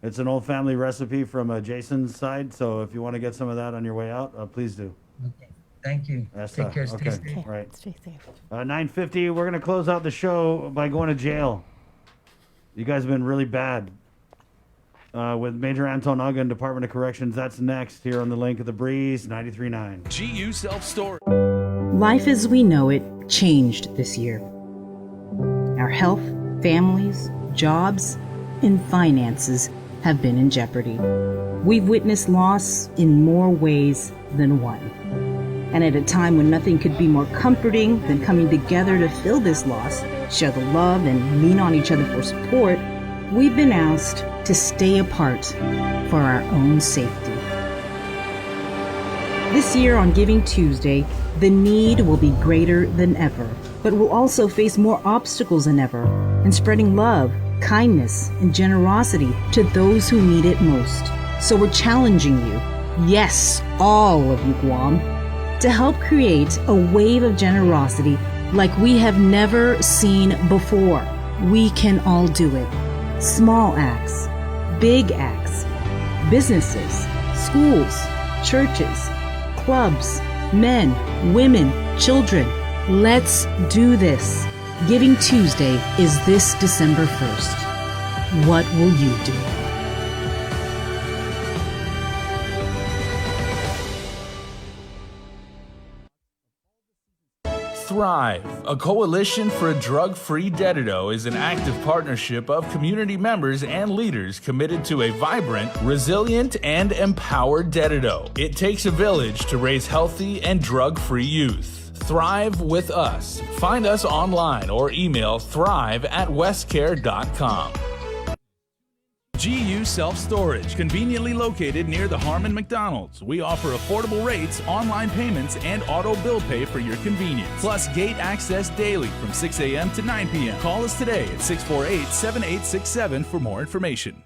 It's an old family recipe from Jason's side. So if you want to get some of that on your way out, please do. Okay. Thank you. Take care. Stay safe. Okay, Right. stay safe. 9:50. We're going to close out the show by going to jail. You guys have been really bad. With Major Anton Ogden, Department of Corrections. That's next here on the Link of the Breeze, 93.9. GU Self-Storage. Life as we know it changed this year. Our health, families, jobs, and finances have been in jeopardy. We've witnessed loss in more ways than one. And at a time when nothing could be more comforting than coming together to fill this loss, share the love, and lean on each other for support, we've been asked to stay apart for our own safety. This year on Giving Tuesday, the need will be greater than ever, but we'll also face more obstacles than ever in spreading love, kindness, and generosity to those who need it most. So we're challenging you, yes, all of you Guam, to help create a wave of generosity like we have never seen before. We can all do it. Small acts, big acts, businesses, schools, churches, clubs, men, women, children. Let's do this. Giving Tuesday is this December 1st. What will you do? Thrive, a coalition for a drug-free Dedido, is an active partnership of community members and leaders committed to a vibrant, resilient, and empowered Dedido. It takes a village to raise healthy and drug-free youth. Thrive with us. Find us online or email thrive@westcare.com. GU Self-Storage, conveniently located near the Harmon McDonald's. We offer affordable rates, online payments, and auto bill pay for your convenience. Plus gate access daily from 6 a.m. to 9 p.m. Call us today at 648-7867 for more information.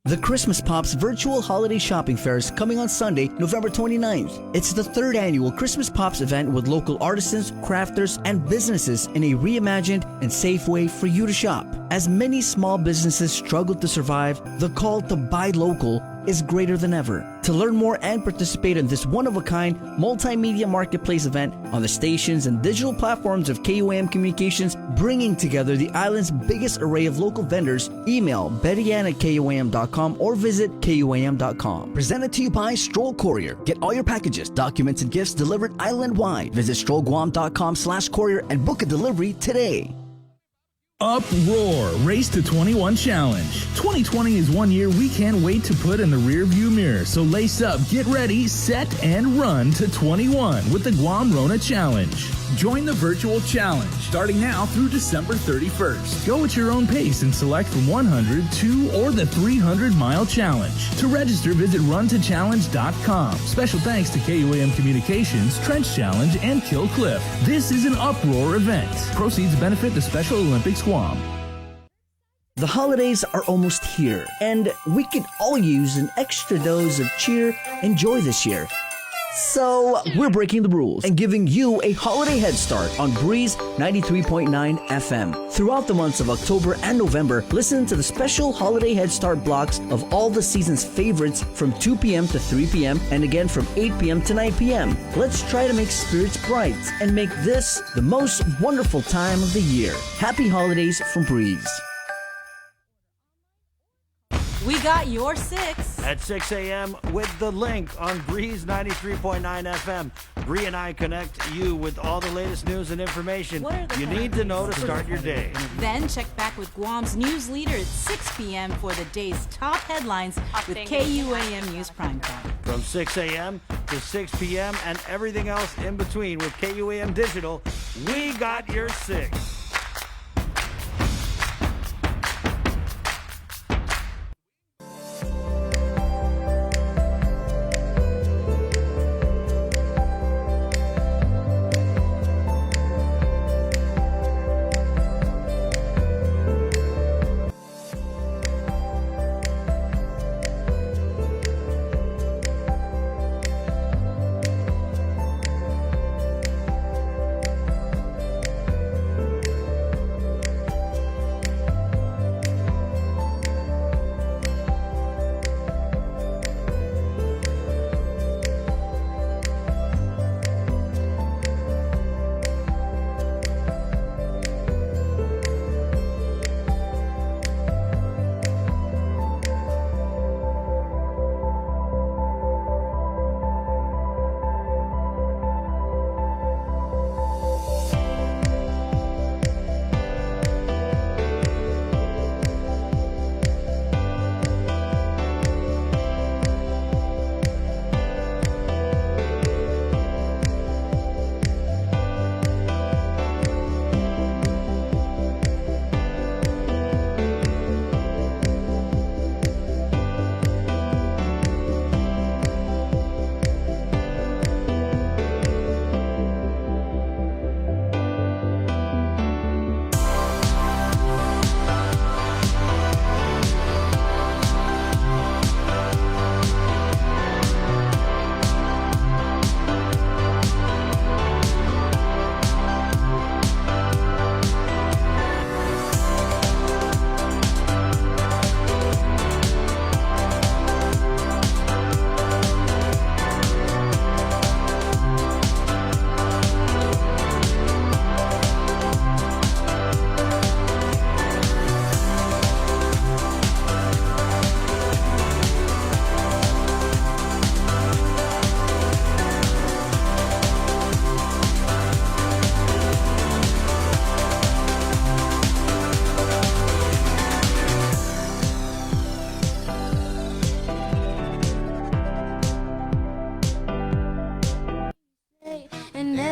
The Christmas Pops Virtual Holiday Shopping Fair is coming on Sunday, November 29th. It's the third annual Christmas Pops event with local artisans, crafters, and businesses in a reimagined and safe way for you to shop. As many small businesses struggle to survive, the call to buy local is greater than ever. To learn more and participate in this one-of-a-kind multimedia marketplace event on the stations and digital platforms of KUAM Communications, bringing together the island's biggest array of local vendors, email bettyann@kuam.com or visit kuam.com. Presented to you by Stroll Courier. Get all your packages, documents, and gifts delivered island-wide. Visit strollguam.com/courier and book a delivery today. Uproar Race to 21 Challenge. 2020 is one year we can't wait to put in the rearview mirror. So lace up, get ready, set, and run to 21 with the Guam Rona Challenge. Join the virtual challenge starting now through December 31st. Go at your own pace and select from 100, 2, or the 300-mile challenge. To register, visit runtochallenge.com. Special thanks to KUAM Communications, Trench Challenge, and Kill Cliff. This is an Uproar event. Proceeds benefit the Special Olympics Guam. The holidays are almost here, and we could all use an extra dose of cheer and joy this year. So, we're breaking the rules and giving you a holiday head start on Breeze 93.9 FM. Throughout the months of October and November, listen to the special holiday head start blocks of all the season's favorites from 2 p.m. to 3 p.m. and again from 8 p.m. to 9 p.m. Let's try to make spirits bright and make this the most wonderful time of the year. Happy holidays from Breeze. We got your 6. At 6 a.m. with the link on Breeze 93.9 FM. Bree and I connect you with all the latest news and information you need to know to start your day. Then check back with Guam's news leader at 6 p.m. for the day's top headlines with KUAM News Primetime. From 6 a.m. to 6 p.m. and everything else in between with KUAM Digital, we got your 6.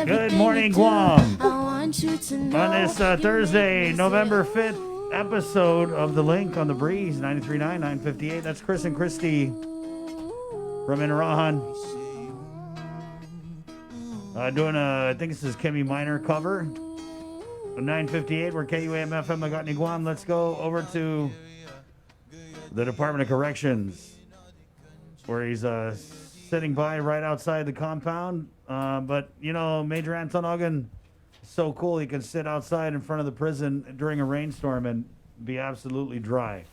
Good morning, Guam. On this Thursday, November 5th episode of The Link on the Breeze, 93.9, 958. That's Chris and Christy from Inarahan. Doing I think this is Kimmy Minor cover. 958, we're KUAM FM Magatni Guam. Let's go over to the Department of Corrections, where he's sitting by right outside the compound. But, you know, Major Anton Ogun, so cool. He can sit outside in front of the prison during a rainstorm and be absolutely dry.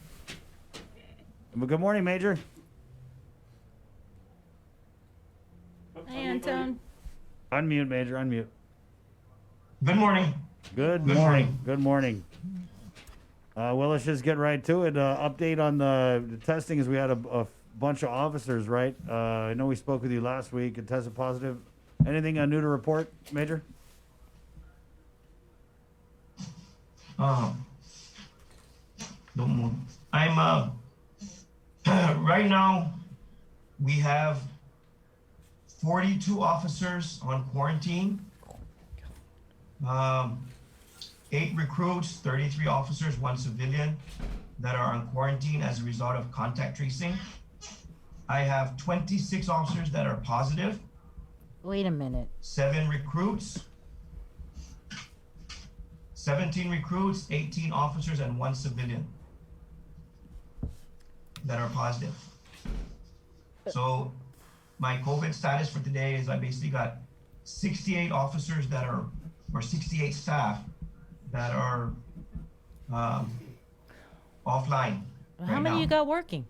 But good morning, Major. Hi, Anton. Unmute, Major, unmute. Good morning. Good morning. Good morning. Well, let's just get right to it. Update on the testing is we had a bunch of officers, right? I know we spoke with you last week and tested positive. Anything new to report, Major? Don't move. I'm right now we have 42 officers on quarantine. 8 recruits, 33 officers, 1 civilian that are on quarantine as a result of contact tracing. I have 26 officers that are positive. Wait a minute. 7 recruits, 17 recruits, 18 officers, and 1 civilian that are positive. So my COVID status for today is I basically got 68 officers that are, or 68 staff that are offline. How many you got working?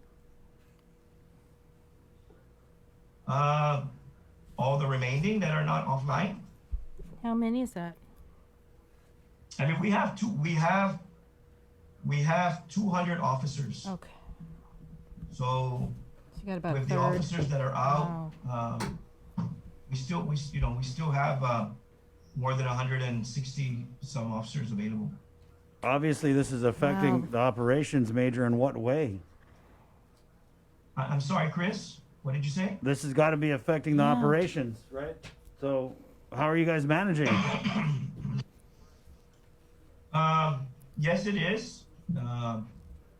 All the remaining that are not offline. How many is that? I mean, we have 200 officers. Okay. So you got about with a the third. officers that are out, we still have more than 160 some officers available. Obviously, this is affecting Wow. the operations, Major. In what way? I'm sorry, Chris. What did you say? This has got to be affecting the Yeah. operations, right? So, how are you guys managing? Yes, it is.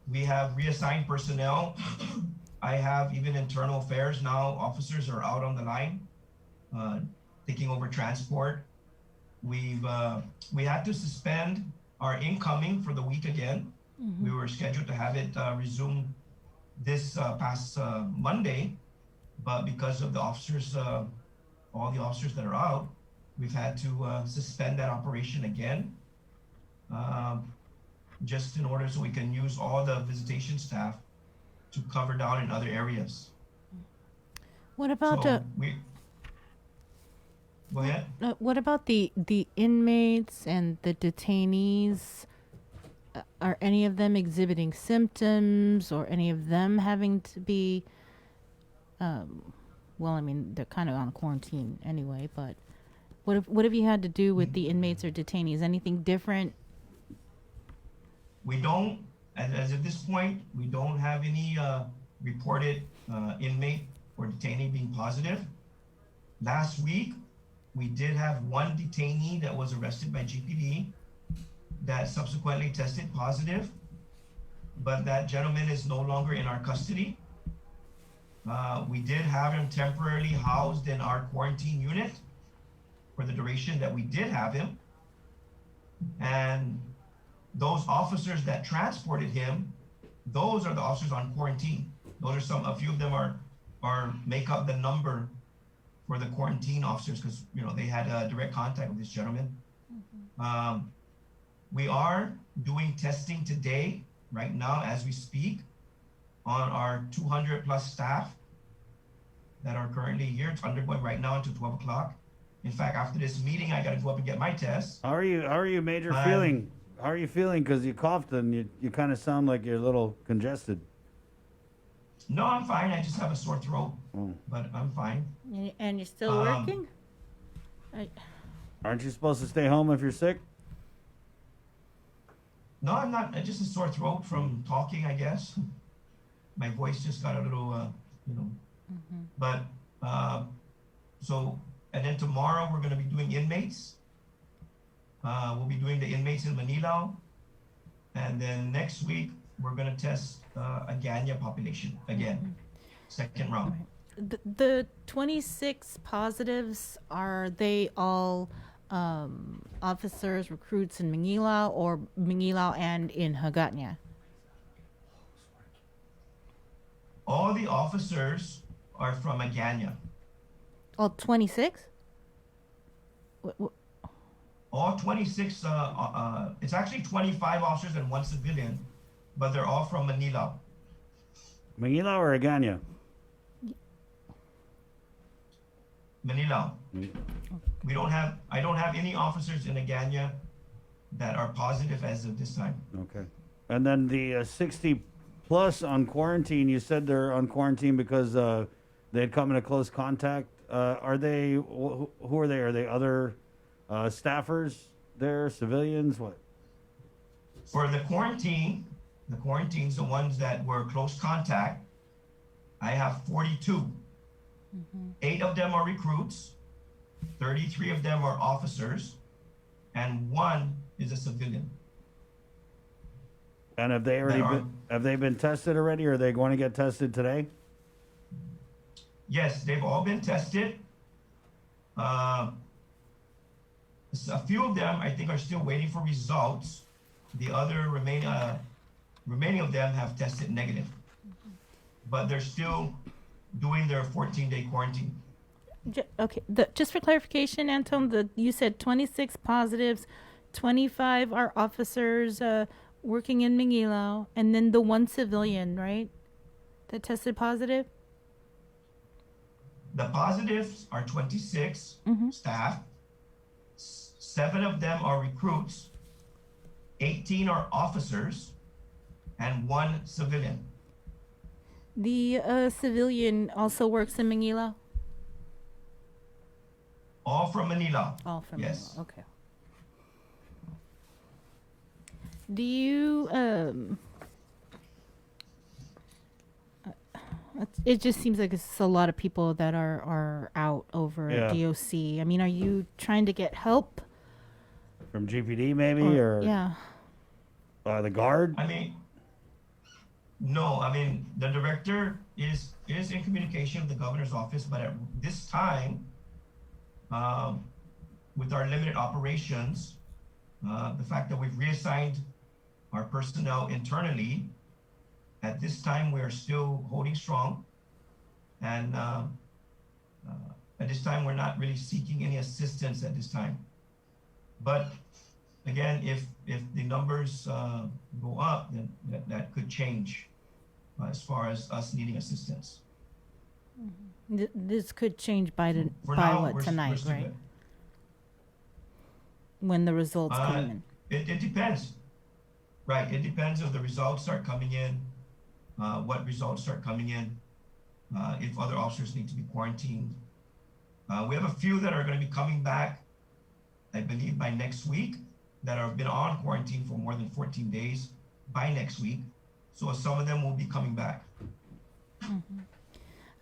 We have reassigned personnel. I have even internal affairs now. Officers are out on the line, taking over transport. We had to suspend our incoming for the week again. Mm-hmm. We were scheduled to have it resume this past Monday, but because of the officers, all the officers that are out, we've had to suspend that operation again, just in order so we can use all the visitation staff to cover down in other areas. What about So go ahead. what about the inmates and the detainees? Are any of them exhibiting symptoms, or any of them having to be? Well, I mean, they're kind of on quarantine anyway. But what have you had to do with the inmates or detainees? Anything different? We don't, as of this point, we don't have any reported inmate or detainee being positive. Last week, we did have 1 detainee that was arrested by GPD that subsequently tested positive, but that gentleman is no longer in our custody. We did have him temporarily housed in our quarantine unit for the duration that we did have him. And those officers that transported him, those are the officers on quarantine. Those are a few of them are make up the number for the quarantine officers, because they had direct contact with this gentleman. We are doing testing today, right now, as we speak, on our 200 plus staff that are currently here. It's undergoing right now until 12 o'clock. In fact, after this meeting, I got to go up and get my test. How are you, Major, feeling? How are you feeling? Because you coughed and you kind of sound like you're a little congested. No, I'm fine. I just have a sore throat, but I'm fine. And you're still working? Aren't you supposed to stay home if you're sick? No, I'm not. Just a sore throat from talking, I guess. My voice just got a little, But, and then tomorrow we're going to be doing inmates. We'll be doing the inmates in Manila. And then next week, we're going to test a Ganya population again, second round. The 26 positives, are they all officers, recruits in Manila, or Manila and in Hagåtña? All the officers are from Agana. All 26? All 26, it's actually 25 officers and 1 civilian, but they're all from Manila. Manila or Agana? Manila. I don't have any officers in Agana that are positive as of this time. Okay. And then the 60 plus on quarantine, you said they're on quarantine because they had come into close contact. Are they, who are they? Are they other staffers there, civilians, what? For the quarantines, the ones that were close contact, I have 42. 8 of them are recruits, 33 of them are officers, and 1 is a civilian. And have they been tested already, or are they going to get tested today? Yes, they've all been tested. A few of them, I think, are still waiting for results. The other remaining of them have tested negative, but they're still doing their 14-day quarantine. Okay, just for clarification, Anton, you said 26 positives, 25 are officers working in Manila, and then the 1 civilian, right, that tested positive? The positives are 26 staff. 7 of them are recruits. 18 are officers, and 1 civilian. The civilian also works in Manila? All from Manila. All from yes. Manila, okay. Do you, it just seems like it's a lot of people that are out over at DOC. I mean, are you trying to get help? From GPD maybe, or yeah. The guard? I mean, no, I mean, the director is in communication with the governor's office, but at this time, with our limited operations, the fact that we've reassigned our personnel internally, at this time, we are still holding strong. And at this time, we're not really seeking any assistance at this time. But again, if the numbers go up, then that could change as far as us needing assistance. This could change by tonight, right? Good. When the results come in. It depends. Right, it depends if the results start coming in, what results start coming in, if other officers need to be quarantined. We have a few that are going to be coming back, I believe, by next week, that have been on quarantine for more than 14 days by next week. So some of them will be coming back.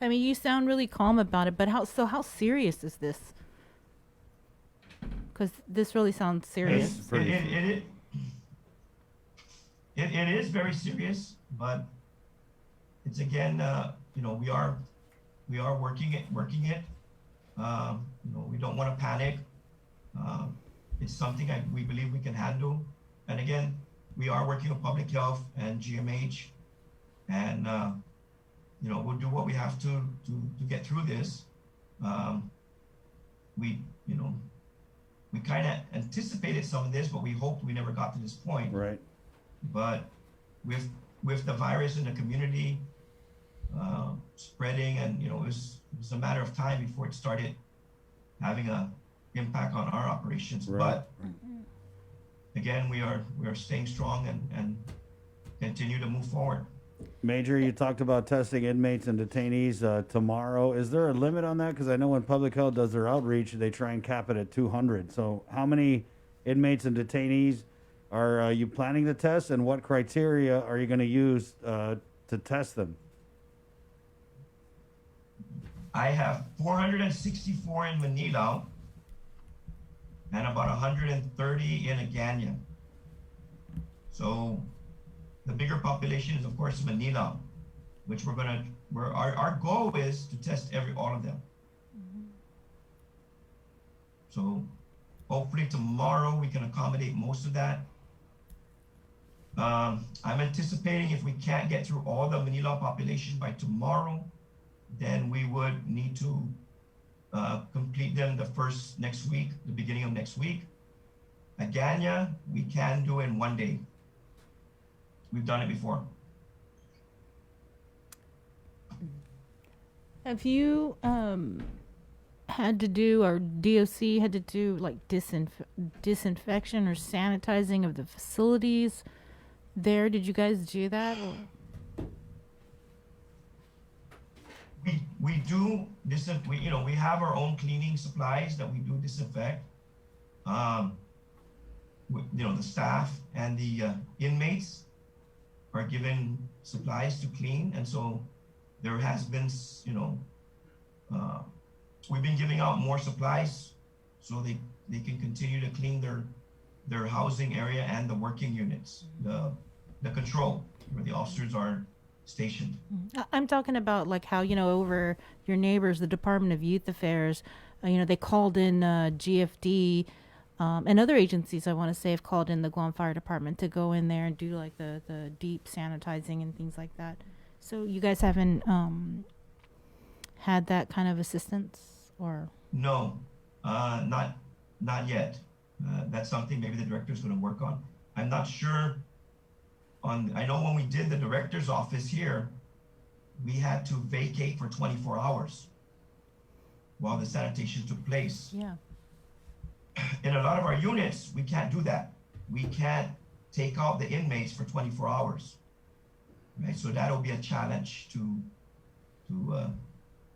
I mean, you sound really calm about it, but how serious is this? Because this really sounds serious. It is very serious, but it's again, we are working it. We don't want to panic. It's something we believe we can handle. And again, we are working with public health and GMH, and we'll do what we have to get through this. We kind of anticipated some of this, but we hoped we never got to this point. Right. But with the virus in the community spreading, and it was a matter of time before it started having an impact on our operations. Right. But again, we are staying strong and continue to move forward. Major, you talked about testing inmates and detainees tomorrow. Is there a limit on that? Because I know when public health does their outreach, they try and cap it at 200. So how many inmates and detainees are you planning to test, and what criteria are you going to use to test them? I have 464 in Manila and about 130 in Agana. So the bigger population is, of course, Manila, which our goal is to test all of them. So hopefully tomorrow we can accommodate most of that. I'm anticipating if we can't get through all the Manila population by tomorrow, then we would need to complete them next week, the beginning of next week. Agana, we can do in 1 day. We've done it before. Have you had to do, or DOC had to do, like disinfection or sanitizing of the facilities there? Did you guys do that? We do we have our own cleaning supplies that we do disinfect. The staff and the inmates are given supplies to clean, and so there has been, we've been giving out more supplies so they can continue to clean their housing area and the working units, the control where the officers are stationed. I'm talking about like how, over your neighbors, the Department of Youth Affairs, they called in GFD, and other agencies, I want to say, have called in the Guam Fire Department to go in there and do like the deep sanitizing and things like that. So you guys haven't had that kind of assistance, or? No, not yet. That's something maybe the director's going to work on. I'm not sure. I know when we did the director's office here, we had to vacate for 24 hours while the sanitation took place. Yeah. In a lot of our units, we can't do that. We can't take out the inmates for 24 hours. Right? So that'll be a challenge to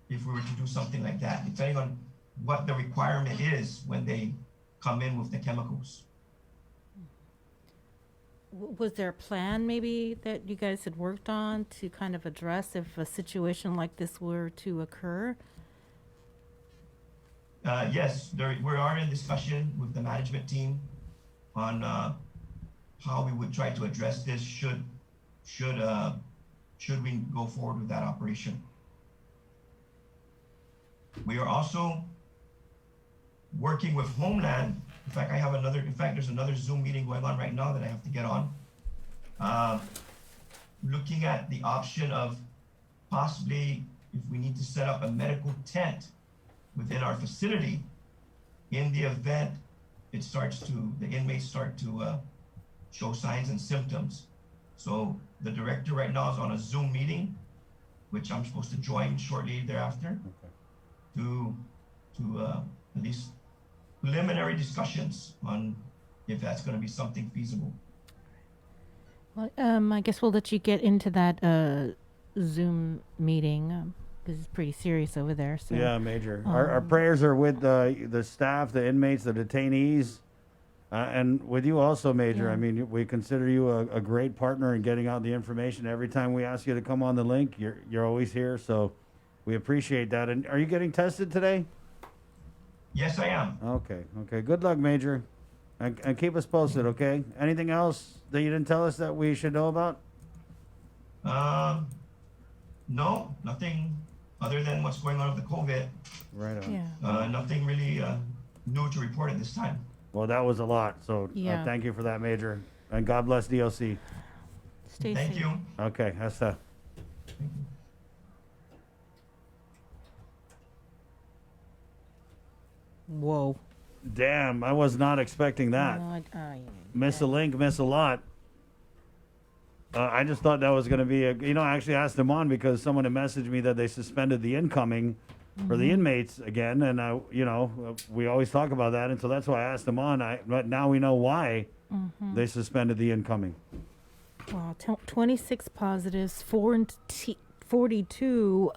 if we were to do something like that, depending on what the requirement is when they come in with the chemicals. Was there a plan maybe that you guys had worked on to kind of address if a situation like this were to occur? Yes, we are in discussion with the management team on how we would try to address this should we go forward with that operation. We are also working with Homeland. In fact, there's another Zoom meeting going on right now that I have to get on. Looking at the option of possibly if we need to set up a medical tent within our facility in the event the inmates start to show signs and symptoms. So the director right now is on a Zoom meeting, which I'm supposed to join shortly thereafter, to at least preliminary discussions on if that's going to be something feasible. Well, I guess we'll let you get into that Zoom meeting because it's pretty serious over there. So yeah, Major. Our prayers are with the staff, the inmates, the detainees, and with you also, Major. Yeah. I mean, we consider you a great partner in getting out the information. Every time we ask you to come on the link, you're always here. So we appreciate that. And are you getting tested today? Yes, I am. Okay. Good luck, Major. And keep us posted, okay? Anything else that you didn't tell us that we should know about? No, nothing other than what's going on with the COVID. Right on. Yeah. Nothing really new to report at this time. Well, that was a lot. So Yeah. Thank you for that, Major. And God bless DOC. Stay Thank safe. you. Okay, hasta. Whoa. Damn, I was not expecting that. Miss a link, miss a lot. I just thought that was going to be I actually asked them on because someone had messaged me that they suspended the incoming for the inmates again. And, we always talk about that. And so that's why I asked them on. But now we know why they suspended the incoming. Wow, 26 positives, 42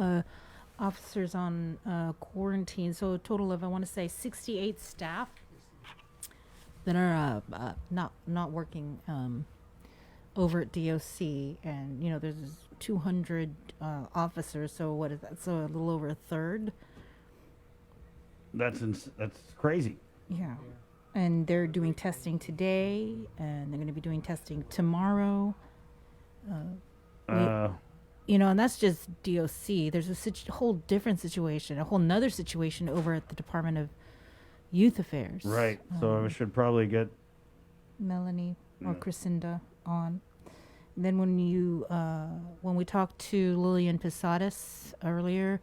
officers on quarantine. So a total of, I want to say, 68 staff that are not working over at DOC. And, there's 200 officers. So what is that? So a little over a third. That's crazy. Yeah. And they're doing testing today, and they're going to be doing testing tomorrow. And that's just DOC. There's a whole different situation, a whole nother situation over at the Department of Youth Affairs. Right. So we should probably get Melanie or Crescinda on. then when we talked to Lillian Posadas earlier,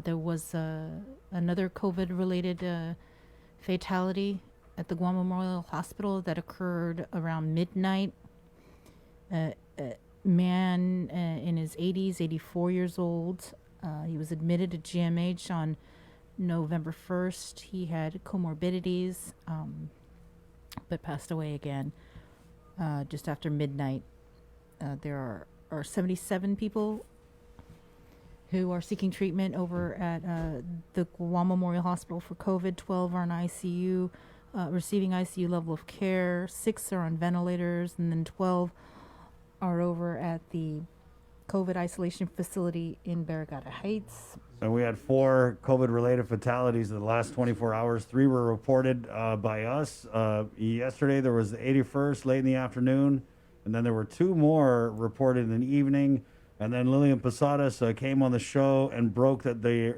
there was another COVID-related fatality at the Guam Memorial Hospital that occurred around midnight. A man in his 80s, 84 years old. He was admitted to GMH on November 1st. He had comorbidities, but passed away again just after midnight. There are 77 people who are seeking treatment over at the Guam Memorial Hospital for COVID. 12 are in ICU, receiving ICU level of care. 6 are on ventilators, and then 12 are over at the COVID isolation facility in Barrigada Heights. And we had 4 COVID-related fatalities in the last 24 hours. 3 were reported by us. Yesterday, there was the 81st late in the afternoon, and then there were 2 more reported in the evening. And then Lillian Posadas came on the show and broke that the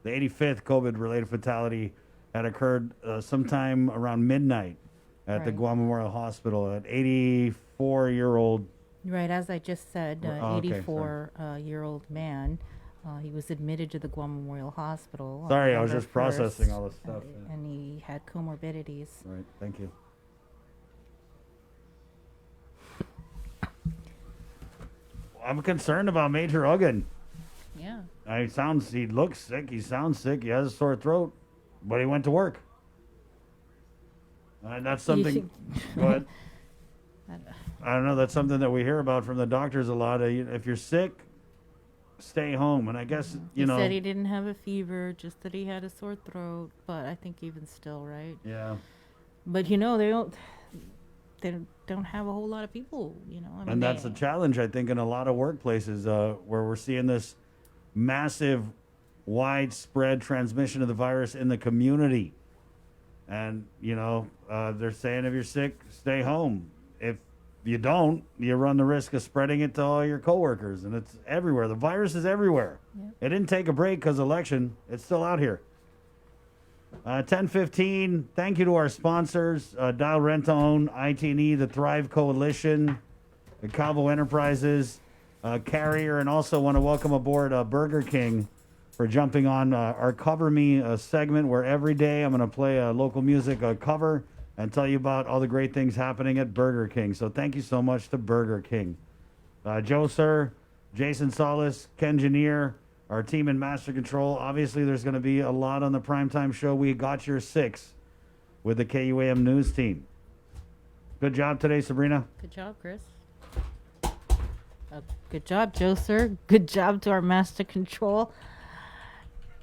85th COVID-related fatality had occurred sometime around midnight at the Guam Memorial Hospital. An 84-year-old. Right, as I just said, okay, 84-year-old man. He was admitted to the Guam Memorial Hospital. Sorry, I was November just processing 1st, all this stuff. And he had comorbidities. Right, thank you. I'm concerned about Major Uggan. Yeah. He looks sick. He sounds sick. He has a sore throat, but he went to work. That's something. Go ahead. I don't know. That's something that we hear about from the doctors a lot. If you're sick, stay home. And I guess He said he didn't have a fever, just that he had a sore throat. But I think even still, right? Yeah. But they don't have a whole lot of people. I mean, And that's a challenge, I think, in a lot of workplaces where we're seeing this massive, widespread transmission of the virus in the community. And, they're saying if you're sick, stay home. If you don't, you run the risk of spreading it to all your coworkers. And it's everywhere. The virus is everywhere. Yep. It didn't take a break because election. It's still out here. 10:15. Thank you to our sponsors, Dial Rent to Own, IT&E, the Thrive Coalition, the Cabo Enterprises, Carrier, and also want to welcome aboard Burger King for jumping on our Cover Me segment, where every day I'm going to play a local music cover and tell you about all the great things happening at Burger King. So thank you so much to Burger King. Joe Sir, Jason Solis, Ken Janier, our team in Master Control. Obviously, there's going to be a lot on the primetime show. We got your 6 with the KUAM News team. Good job today, Sabrina. Good job, Chris. Good job, Joe Sir. Good job to our Master Control.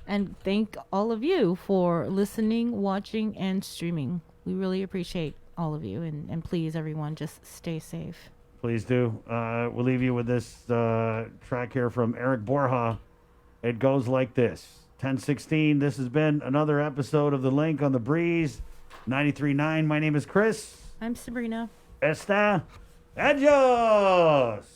And thank all of you for listening, watching, and streaming. We really appreciate all of you. And please, everyone, just stay safe. Please do. We'll leave you with this track here from Eric Borja. It goes like this. 10:16. This has been another episode of The Link on the Breeze 93.9. My name is Chris. I'm Sabrina. Esta. Adios.